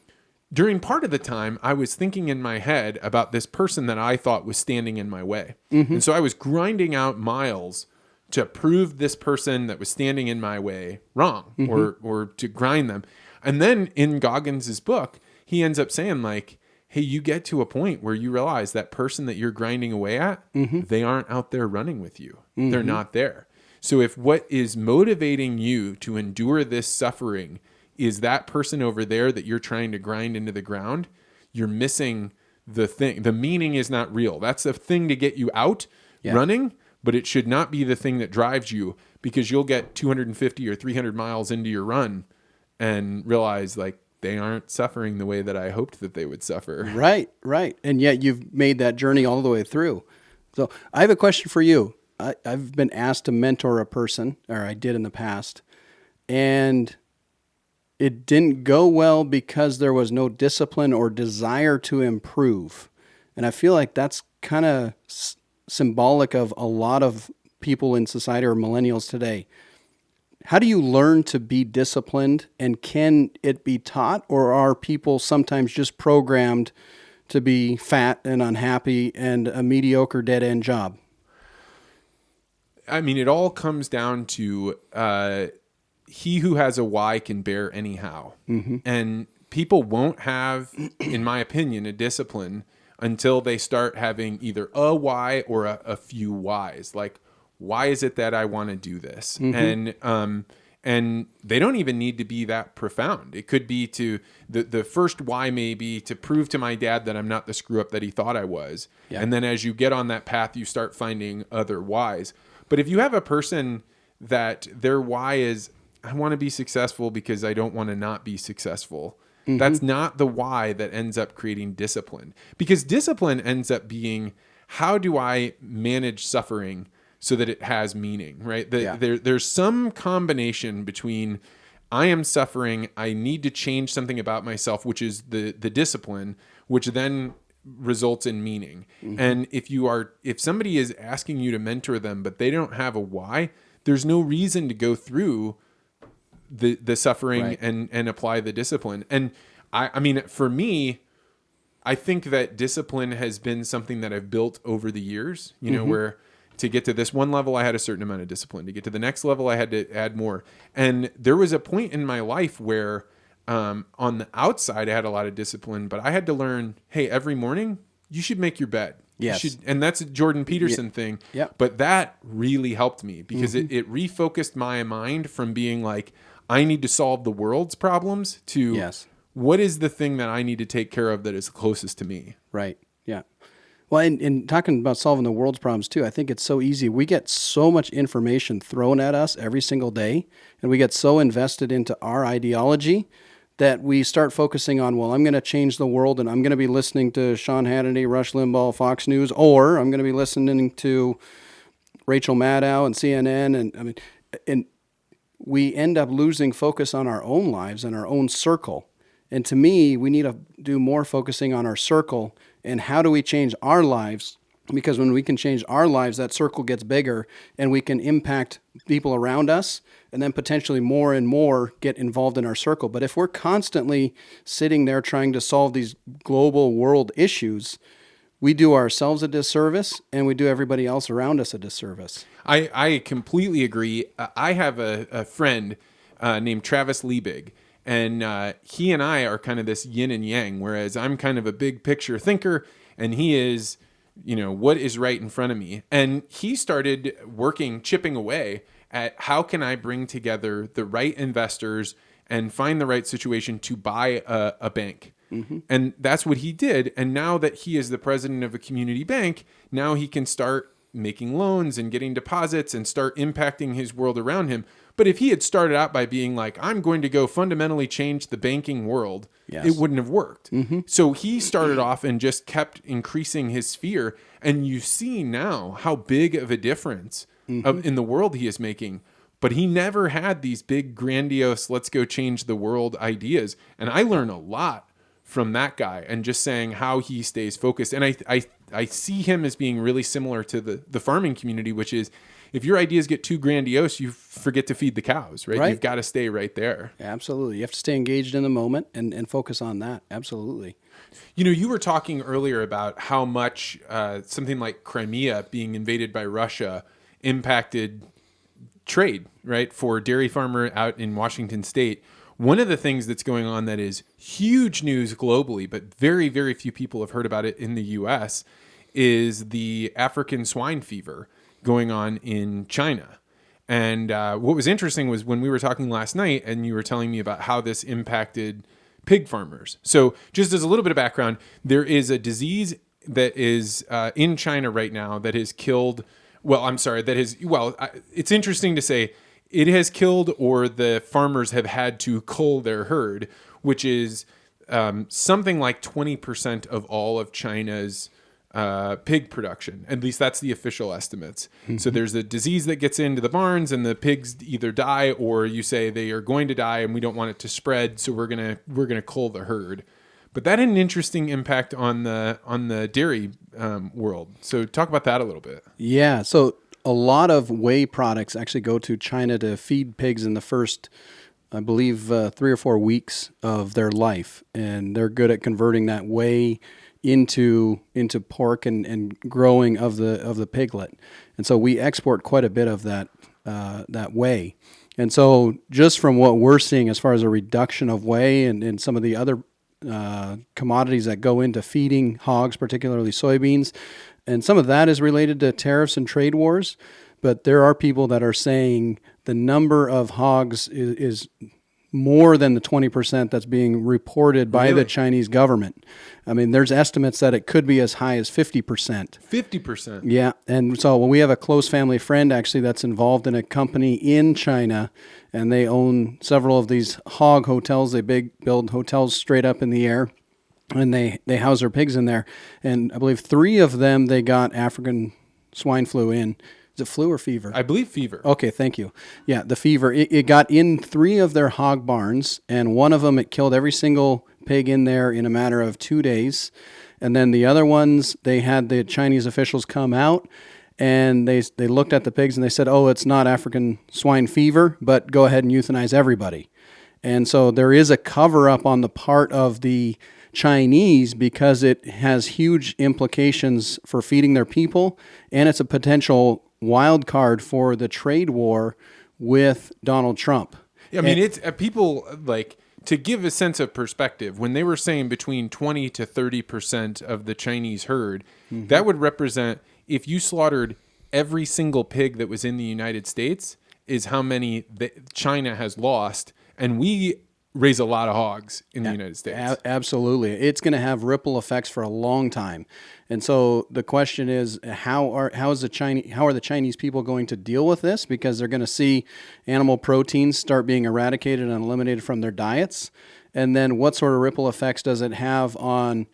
[SPEAKER 3] during part of the time, I was thinking in my head about this person that I thought was standing in my way. Mm-hmm. And so I was grinding out miles to prove this person that was standing in my way wrong, mm-hmm. or to grind them. And then in Goggins' book, he ends up saying like, hey, you get to a point where you realize that person that you're grinding away at, mm-hmm. they aren't out there running with you. Mm-hmm. They're not there. So if what is motivating you to endure this suffering is that person over there that you're trying to grind into the ground, you're missing the thing. The meaning is not real. That's the thing to get you out, running, but it should not be the thing that drives you, because you'll get 250 or 300 miles into your run and realize like they aren't suffering the way that I hoped that they would suffer.
[SPEAKER 1] Right. And yet you've made that journey all the way through. So I have a question for you. I've been asked to mentor a person, or I did in the past, and it didn't go well because there was no discipline or desire to improve. And I feel like that's kind of symbolic of a lot of people in society, or millennials today. How do you learn to be disciplined, and can it be taught, or are people sometimes just programmed to be fat and unhappy and a mediocre dead-end job?
[SPEAKER 3] I mean, it all comes down to he who has a why can bear anyhow. Mm-hmm. And people won't have, in my opinion, a discipline until they start having either a why or a few whys. Like, why is it that I want to do this? Mm-hmm. And they don't even need to be that profound. It could be to the first why may be to prove to my dad that I'm not the screw up that he thought I was. Yeah. And then as you get on that path, you start finding other whys. But if you have a person that their why is, I want to be successful because I don't want to not be successful, mm-hmm. that's not the why that ends up creating discipline. Because discipline ends up being, how do I manage suffering so that it has meaning, right? There's some combination between I am suffering, I need to change something about myself, which is the discipline, which then results in meaning. Mm-hmm. And if somebody is asking you to mentor them, but they don't have a why, there's no reason to go through the suffering right. and apply the discipline. And I mean, for me, I think that discipline has been something that I've built over the years, you know, mm-hmm. where to get to this one level, I had a certain amount of discipline. To get to the next level, I had to add more. And there was a point in my life where on the outside, I had a lot of discipline, but I had to learn, hey, every morning you should make your bed.
[SPEAKER 1] Yes.
[SPEAKER 3] And that's a Jordan Peterson thing.
[SPEAKER 1] Yep.
[SPEAKER 3] But that really helped me because
[SPEAKER 1] mm-hmm.
[SPEAKER 3] it refocused my mind from being like, I need to solve the world's problems to
[SPEAKER 1] yes.
[SPEAKER 3] what is the thing that I need to take care of that is closest to me.
[SPEAKER 1] Right. Yeah. Well, and talking about solving the world's problems too, I think it's so easy. We get so much information thrown at us every single day, and we get so invested into our ideology that we start focusing on, well, I'm going to change the world, and I'm going to be listening to Sean Hannity, Rush Limbaugh, Fox News, or I'm going to be listening to Rachel Maddow and CNN, and we end up losing focus on our own lives and our own circle. And to me, we need to do more focusing on our circle and how do we change our lives, because when we can change our lives, that circle gets bigger and we can impact people around us, and then potentially more and more get involved in our circle. But if we're constantly sitting there trying to solve these global world issues, we do ourselves a disservice and we do everybody else around us a disservice.
[SPEAKER 3] I completely agree. I have a friend named Travis Liebig. And he and I are kind of this yin and yang, whereas I'm kind of a big picture thinker and he is, you know, what is right in front of me. And he started chipping away at how can I bring together the right investors and find the right situation to buy a bank. Mm-hmm. And that's what he did. And now that he is the president of a community bank, now he can start making loans and getting deposits and start impacting his world around him. But if he had started out by being like, I'm going to go fundamentally change the banking world, yes. it wouldn't have worked. Mm-hmm. So he started off and just kept increasing his sphere. And you see now how big of a difference mm-hmm. In the world he is making. But he never had these big, grandiose, let's go change the world ideas. And I learn a lot from that guy and just saying how he stays focused. And I see him as being really similar to the farming community, which is, if your ideas get too grandiose, you forget to feed the cows, right? You've got to stay right there.
[SPEAKER 1] Absolutely. You have to stay engaged in the moment and focus on that. Absolutely.
[SPEAKER 3] You know, you were talking earlier about how much something like Crimea being invaded by Russia impacted trade, right? For a dairy farmer out in Washington State. One of the things that's going on that is huge news globally, but very, very few people have heard about it in the U.S., is the African swine fever going on in China. And what was interesting was when we were talking last night and you were telling me about how this impacted pig farmers. So just as a little bit of background, there is a disease that is in China right now that has killed. Well, I'm sorry. It's interesting to say it has killed, or the farmers have had to cull their herd, which is something like 20% of all of China's pig production. At least that's the official estimates. Mm-hmm. So there's a disease that gets into the barns, and the pigs either die, or you say they are going to die, and we don't want it to spread, so we're gonna cull the herd. But that had an interesting impact on the dairy world. So talk about that a little bit.
[SPEAKER 1] Yeah. So a lot of whey products actually go to China to feed pigs in the first, I believe, 3 or 4 weeks of their life, and they're good at converting that whey into pork and growing of the piglet. And so we export quite a bit of that whey. And so just from what we're seeing as far as a reduction of whey and some of the other commodities that go into feeding hogs, particularly soybeans, and some of that is related to tariffs and trade wars. But there are people that are saying the number of hogs is more than the 20% that's being reported by the Chinese government. I mean, there's estimates that it could be as high as 50%.
[SPEAKER 3] 50%?
[SPEAKER 1] Yeah. And so we have a close family friend actually that's involved in a company in China, and they own several of these hog hotels. They build hotels straight up in the air, and they house their pigs in there. And I believe 3 of them, they got African swine flu in. Is it flu or fever?
[SPEAKER 3] I believe fever.
[SPEAKER 1] Okay, thank you. Yeah, the fever. It got in 3 of their hog barns, and one of them, it killed every single pig in there in a matter of 2 days. And then the other ones, they had the Chinese officials come out, and they looked at the pigs, and they said, oh, it's not African swine fever, but go ahead and euthanize everybody. And so there is a cover-up on the part of the Chinese because it has huge implications for feeding their people, and it's a potential wild card for the trade war with Donald Trump.
[SPEAKER 3] I mean, it's people like, to give a sense of perspective, when they were saying between 20 to 30% of the Chinese herd, mm-hmm. that would represent, if you slaughtered every single pig that was in the United States, is how many China has lost. And we raise a lot of hogs in the United States.
[SPEAKER 1] Absolutely. It's going to have ripple effects for a long time. And so the question is, how are the Chinese people going to deal with this? Because they're going to see animal proteins start being eradicated and eliminated from their diets. And then what sort of ripple effects does it have on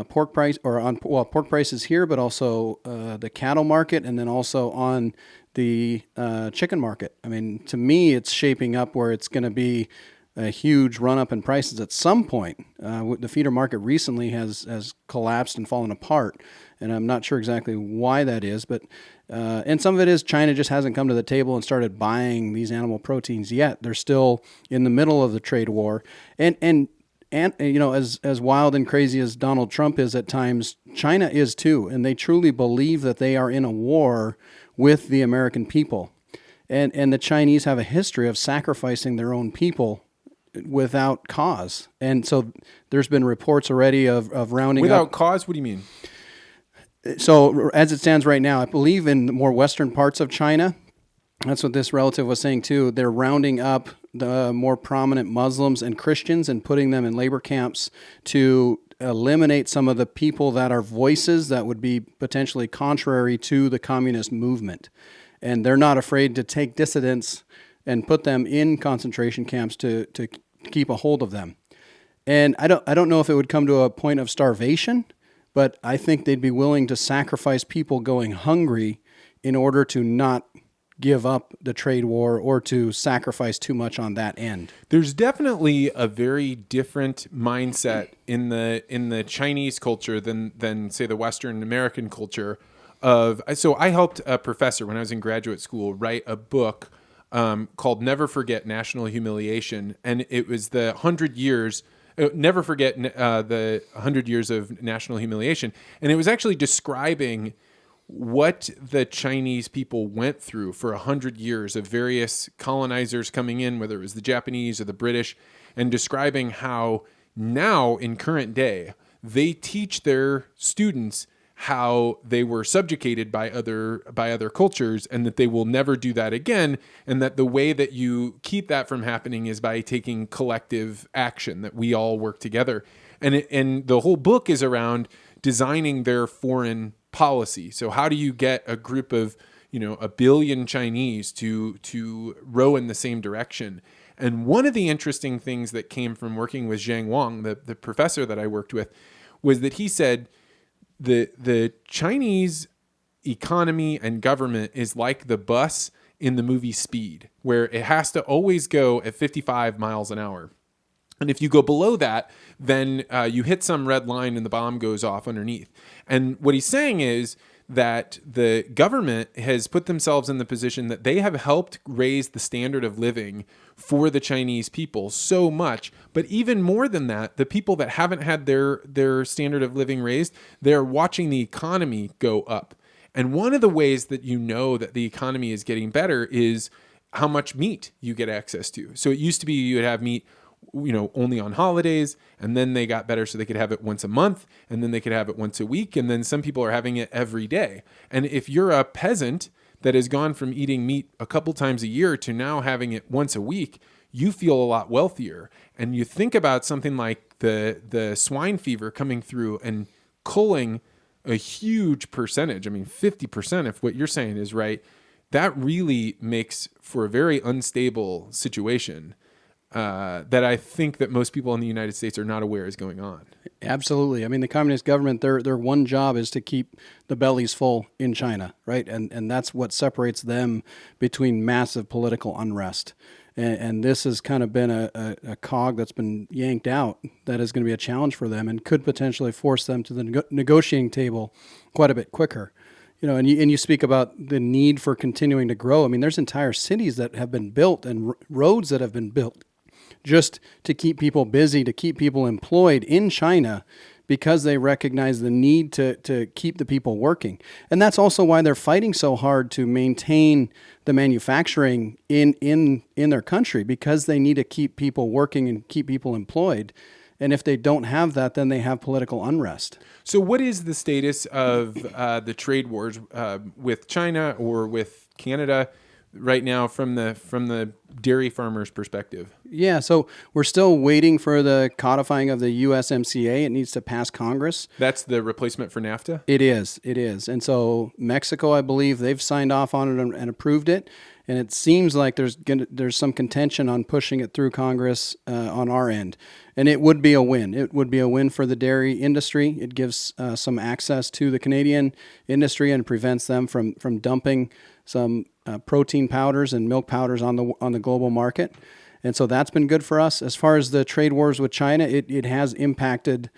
[SPEAKER 1] pork prices here, but also the cattle market, and then also on the chicken market? I mean, to me, it's shaping up where it's going to be a huge run-up in prices at some point. The feeder market recently has collapsed and fallen apart, and I'm not sure exactly why that is, but and some of it is China just hasn't come to the table and started buying these animal proteins yet. They're still in the middle of the trade war, and you know, as wild and crazy as Donald Trump is at times, China is too, and they truly believe that they are in a war with the American people, and the Chinese have a history of sacrificing their own people without cause. And so there's been reports already of rounding
[SPEAKER 3] without
[SPEAKER 1] up.
[SPEAKER 3] Cause? What do you mean?
[SPEAKER 1] So as it stands right now, I believe in the more western parts of China, that's what this relative was saying too, they're rounding up the more prominent Muslims and Christians and putting them in labor camps to eliminate some of the people that are voices that would be potentially contrary to the communist movement. And they're not afraid to take dissidents and put them in concentration camps to keep a hold of them. And I don't know if it would come to a point of starvation, but I think they'd be willing to sacrifice people going hungry in order to not give up the trade war or to sacrifice too much on that end.
[SPEAKER 3] There's definitely a very different mindset in the Chinese culture than say the Western American culture. So I helped a professor when I was in graduate school write a book called Never Forget National Humiliation, and it was the 100 years. Never forget the 100 years of national humiliation, and it was actually describing what the Chinese people went through for 100 years of various colonizers coming in, whether it was the Japanese or the British, and describing how now in current day they teach their students how they were subjugated by other cultures, and that they will never do that again, and that the way that you keep that from happening is by taking collective action, that we all work together. And the whole book is around designing their foreign policy. So how do you get a group of, a billion Chinese to row in the same direction? And one of the interesting things that came from working with Zhang Wang, the professor that I worked with, was that he said the Chinese economy and government is like the bus in the movie Speed, where it has to always go at 55 miles an hour. And if you go below that, then you hit some red line and the bomb goes off underneath. And what he's saying is that the government has put themselves in the position that they have helped raise the standard of living for the Chinese people so much. But even more than that, the people that haven't had their standard of living raised, they're watching the economy go up. And one of the ways that you know that the economy is getting better is how much meat you get access to. So it used to be you would have meat only on holidays, and then they got better so they could have it once a month, and then they could have it once a week, and then some people are having it every day. And if you're a peasant that has gone from eating meat a couple times a year to now having it once a week, you feel a lot wealthier. And you think about something like the swine fever coming through and culling a huge percentage. 50%, if what you're saying is right, that really makes for a very unstable situation. That I think that most people in the United States are not aware is going on.
[SPEAKER 1] Absolutely. The communist government, their one job is to keep the bellies full in China, right? And that's what separates them between massive political unrest. And this has kind of been a cog that's been yanked out that is going to be a challenge for them and could potentially force them to the negotiating table quite a bit quicker. And you speak about the need for continuing to grow. There's entire cities that have been built and roads that have been built just to keep people busy, to keep people employed in China, because they recognize the need to keep the people working. And that's also why they're fighting so hard to maintain the manufacturing in their country, because they need to keep people working and keep people employed. And if they don't have that, then they have political unrest.
[SPEAKER 3] So what is the status of the trade wars with China or with Canada right now from the dairy farmers' perspective?
[SPEAKER 1] Yeah, so we're still waiting for the codifying of the USMCA. It needs to pass Congress.
[SPEAKER 3] That's the replacement for NAFTA?
[SPEAKER 1] It is. And so Mexico, I believe, they've signed off on it and approved it. And it seems like there's some contention on pushing it through Congress on our end. And it would be a win. It would be a win for the dairy industry. It gives some access to the Canadian industry and prevents them from dumping some protein powders and milk powders on the global market. And so that's been good for us. As far as the trade wars with China, it has impacted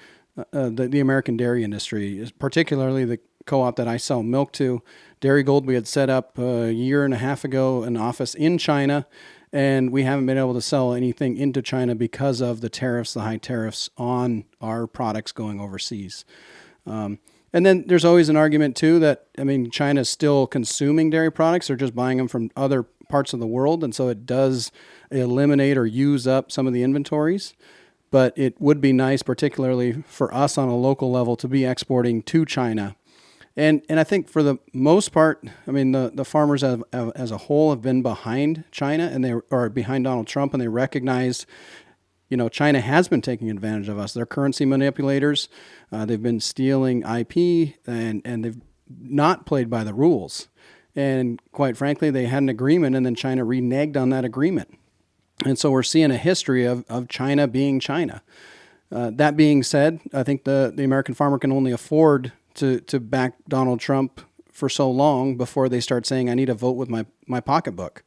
[SPEAKER 1] the American dairy industry, particularly the co-op that I sell milk to. Dairy Gold, we had set up a year and a half ago an office in China, and we haven't been able to sell anything into China because of the high tariffs on our products going overseas. And then there's always an argument, too, that, China is still consuming dairy products. They're just buying them from other parts of the world, and so it does eliminate or use up some of the inventories. But it would be nice, particularly for us on a local level, to be exporting to China. And I think for the most part, the farmers as a whole have been behind China, and they are behind Donald Trump, and they recognize, China has been taking advantage of us. They're currency manipulators. They've been stealing IP, and they've not played by the rules. And quite frankly, they had an agreement, and then China reneged on that agreement. And so we're seeing a history of China being China. That being said, I think the American farmer can only afford to back Donald Trump for so long before they start saying, I need to vote with my pocketbook.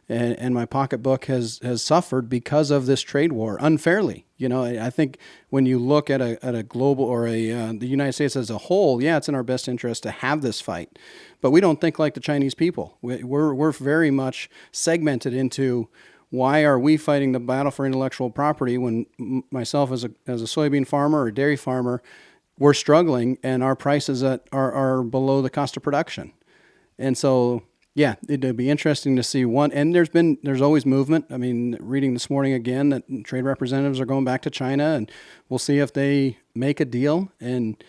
[SPEAKER 1] And my pocketbook has suffered because of this trade war unfairly. I think when you look at a global or the United States as a whole, yeah, it's in our best interest to have this fight. But we don't think like the Chinese people. We're very much segmented into why are we fighting the battle for intellectual property when myself as a soybean farmer or dairy farmer, we're struggling and our prices are below the cost of production. And so, yeah, it'd be interesting to see one. And there's always movement. Reading this morning again that trade representatives are going back to China, and we'll see if they make a deal. And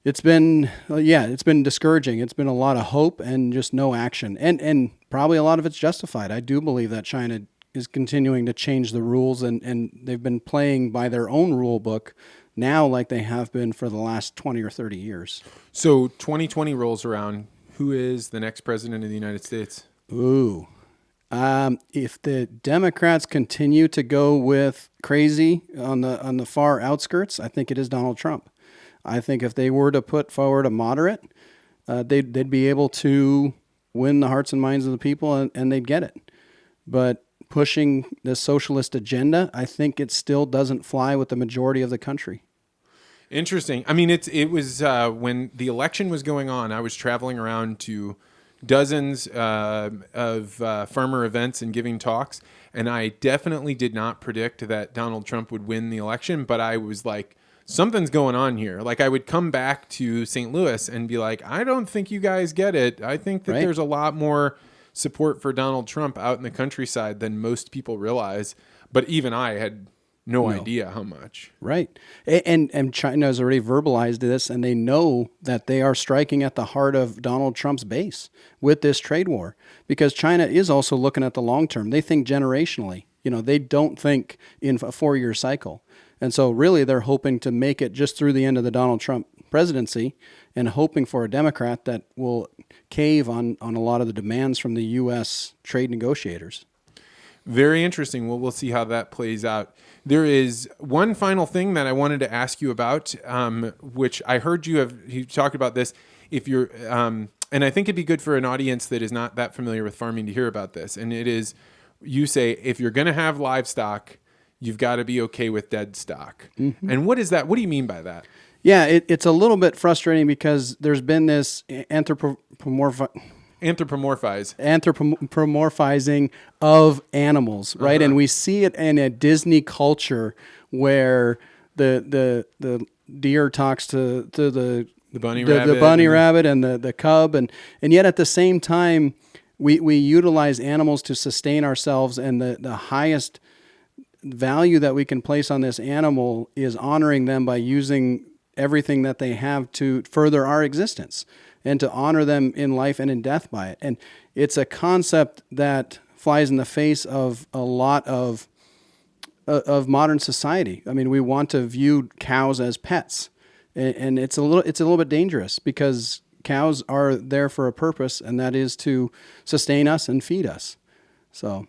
[SPEAKER 1] it's been discouraging. It's been a lot of hope and just no action. And probably a lot of it's justified. I do believe that China is continuing to change the rules, and they've been playing by their own rule book now like they have been for the last 20 or 30 years.
[SPEAKER 3] So 2020 rolls around. Who is the next president of the United States?
[SPEAKER 1] Ooh. If the Democrats continue to go with crazy on the far outskirts, I think it is Donald Trump. I think if they were to put forward a moderate, they'd be able to win the hearts and minds of the people, and they'd get it. But pushing the socialist agenda, I think it still doesn't fly with the majority of the country.
[SPEAKER 3] Interesting. I mean, it was when the election was going on, I was traveling around to dozens of farmer events and giving talks, and I definitely did not predict that Donald Trump would win the election, but I was like, something's going on here. Like, I would come back to St. Louis and be like, I don't think you guys get it. I think that there's a lot more support for Donald Trump out in the countryside than most people realize. But even I had no idea how much.
[SPEAKER 1] Right. And China has already verbalized this, and they know that they are striking at the heart of Donald Trump's base with this trade war, because China is also looking at the long term. They think generationally. They don't think in a 4-year cycle. And so really they're hoping to make it just through the end of the Donald Trump presidency, and hoping for a Democrat that will cave on a lot of the demands from the U.S. trade negotiators.
[SPEAKER 3] Very interesting. Well, we'll see how that plays out. There is one final thing that I wanted to ask you about, which I heard you talked about this. If you're, and I think it'd be good for an audience that is not that familiar with farming to hear about this. And it is, you say, if you're going to have livestock, you've got to be okay with dead stock. Mm-hmm. And what is that? What do you mean by that?
[SPEAKER 1] Yeah, it's a little bit frustrating because there's been this anthropomorphizing of animals, right? And we see it in a Disney culture where the deer talks to the
[SPEAKER 3] bunny
[SPEAKER 1] rabbit and the cub, and yet at the same time we utilize animals to sustain ourselves, and the highest value that we can place on this animal is honoring them by using everything that they have to further our existence and to honor them in life and in death by it. And it's a concept that flies in the face of a lot of modern society. I mean, we want to view cows as pets, and it's a little bit dangerous, because cows are there for a purpose, and that is to sustain us and feed us. So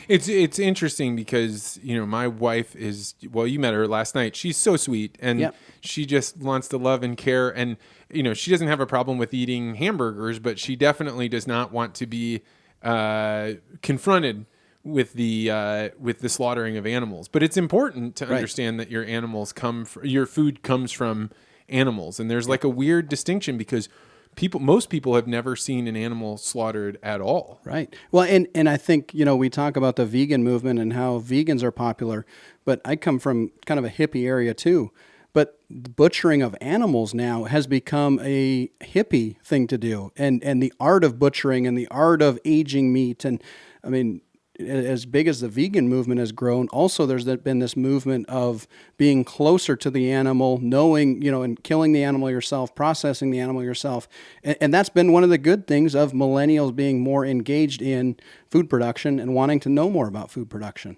[SPEAKER 3] it's interesting because, my wife is, well, you met her last night. She's so sweet, and she just wants to love and care. And, she doesn't have a problem with eating hamburgers, but she definitely does not want to be confronted with the slaughtering of animals. But it's important to understand that your food comes from animals. And there's like a weird distinction, because most people have never seen an animal slaughtered at all.
[SPEAKER 1] Right. Well, and I think, we talk about the vegan movement and how vegans are popular, but I come from kind of a hippie area too. But butchering of animals now has become a hippie thing to do. And the art of butchering and the art of aging meat. And I mean, as big as the vegan movement has grown, also there's been this movement of being closer to the animal, knowing, and killing the animal yourself, processing the animal yourself. And that's been one of the good things of millennials being more engaged in food production and wanting to know more about food production.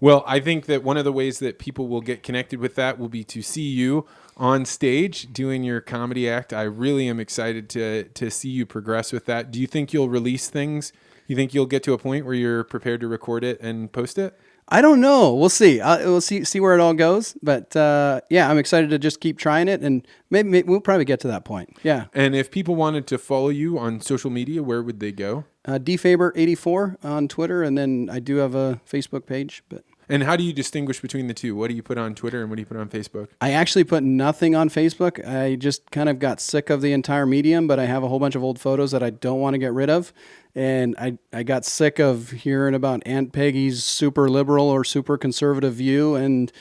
[SPEAKER 3] Well, I think that one of the ways that people will get connected with that will be to see you on stage doing your comedy act. I really am excited to see you progress with that. Do you think you'll release things? You think you'll get to a point where you're prepared to record it and post it?
[SPEAKER 1] I don't know. We'll see. We'll see where it all goes. But I'm excited to just keep trying it, and maybe we'll probably get to that point. Yeah.
[SPEAKER 3] And if people wanted to follow you on social media, where would they go?
[SPEAKER 1] DFaber84 on Twitter, and then I do have a Facebook page.
[SPEAKER 3] And how do you distinguish between the two? What do you put on Twitter and what do you put on Facebook?
[SPEAKER 1] I actually put nothing on Facebook. I just kind of got sick of the entire medium, but I have a whole bunch of old photos that I don't want to get rid of. And I got sick of hearing about Aunt Peggy's super liberal or super conservative view and,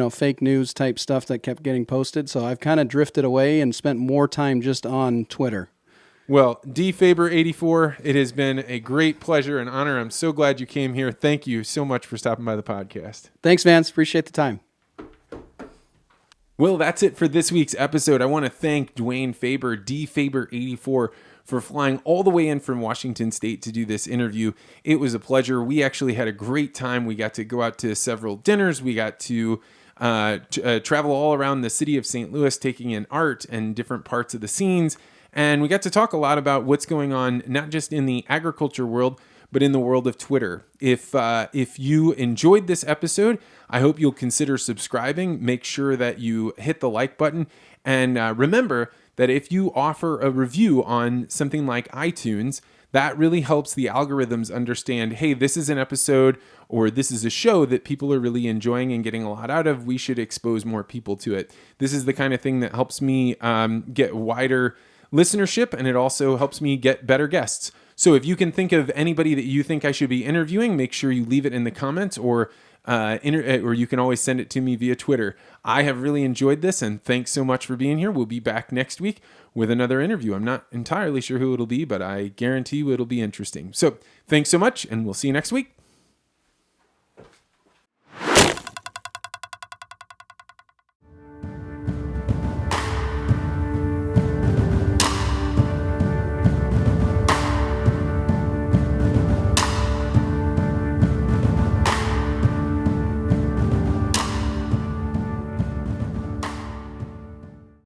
[SPEAKER 1] fake news type stuff that kept getting posted. So I've kind of drifted away and spent more time just on Twitter.
[SPEAKER 3] Well, DFaber84, it has been a great pleasure and honor. I'm so glad you came here. Thank you so much for stopping by the podcast.
[SPEAKER 1] Thanks, Vance. Appreciate the time.
[SPEAKER 3] Well, that's it for this week's episode. I want to thank Dwayne Faber, DFaber84, for flying all the way in from Washington State to do this interview. It was a pleasure. We actually had a great time. We got to go out to several dinners. We got to travel all around the city of St. Louis, taking in art and different parts of the scenes. And we got to talk a lot about what's going on, not just in the agriculture world, but in the world of Twitter. If you enjoyed this episode, I hope you'll consider subscribing. Make sure that you hit the like button. And remember that if you offer a review on something like iTunes, that really helps the algorithms understand, hey, this is an episode or this is a show that people are really enjoying and getting a lot out of. We should expose more people to it. This is the kind of thing that helps me get wider listenership, and it also helps me get better guests. So if you can think of anybody that you think I should be interviewing, make sure you leave it in the comments, or you can always send it to me via Twitter. I have really enjoyed this, and thanks so much for being here. We'll be back next week with another interview. I'm not entirely sure who it'll be, but I guarantee you it'll be interesting. So thanks so much, and we'll see you next week.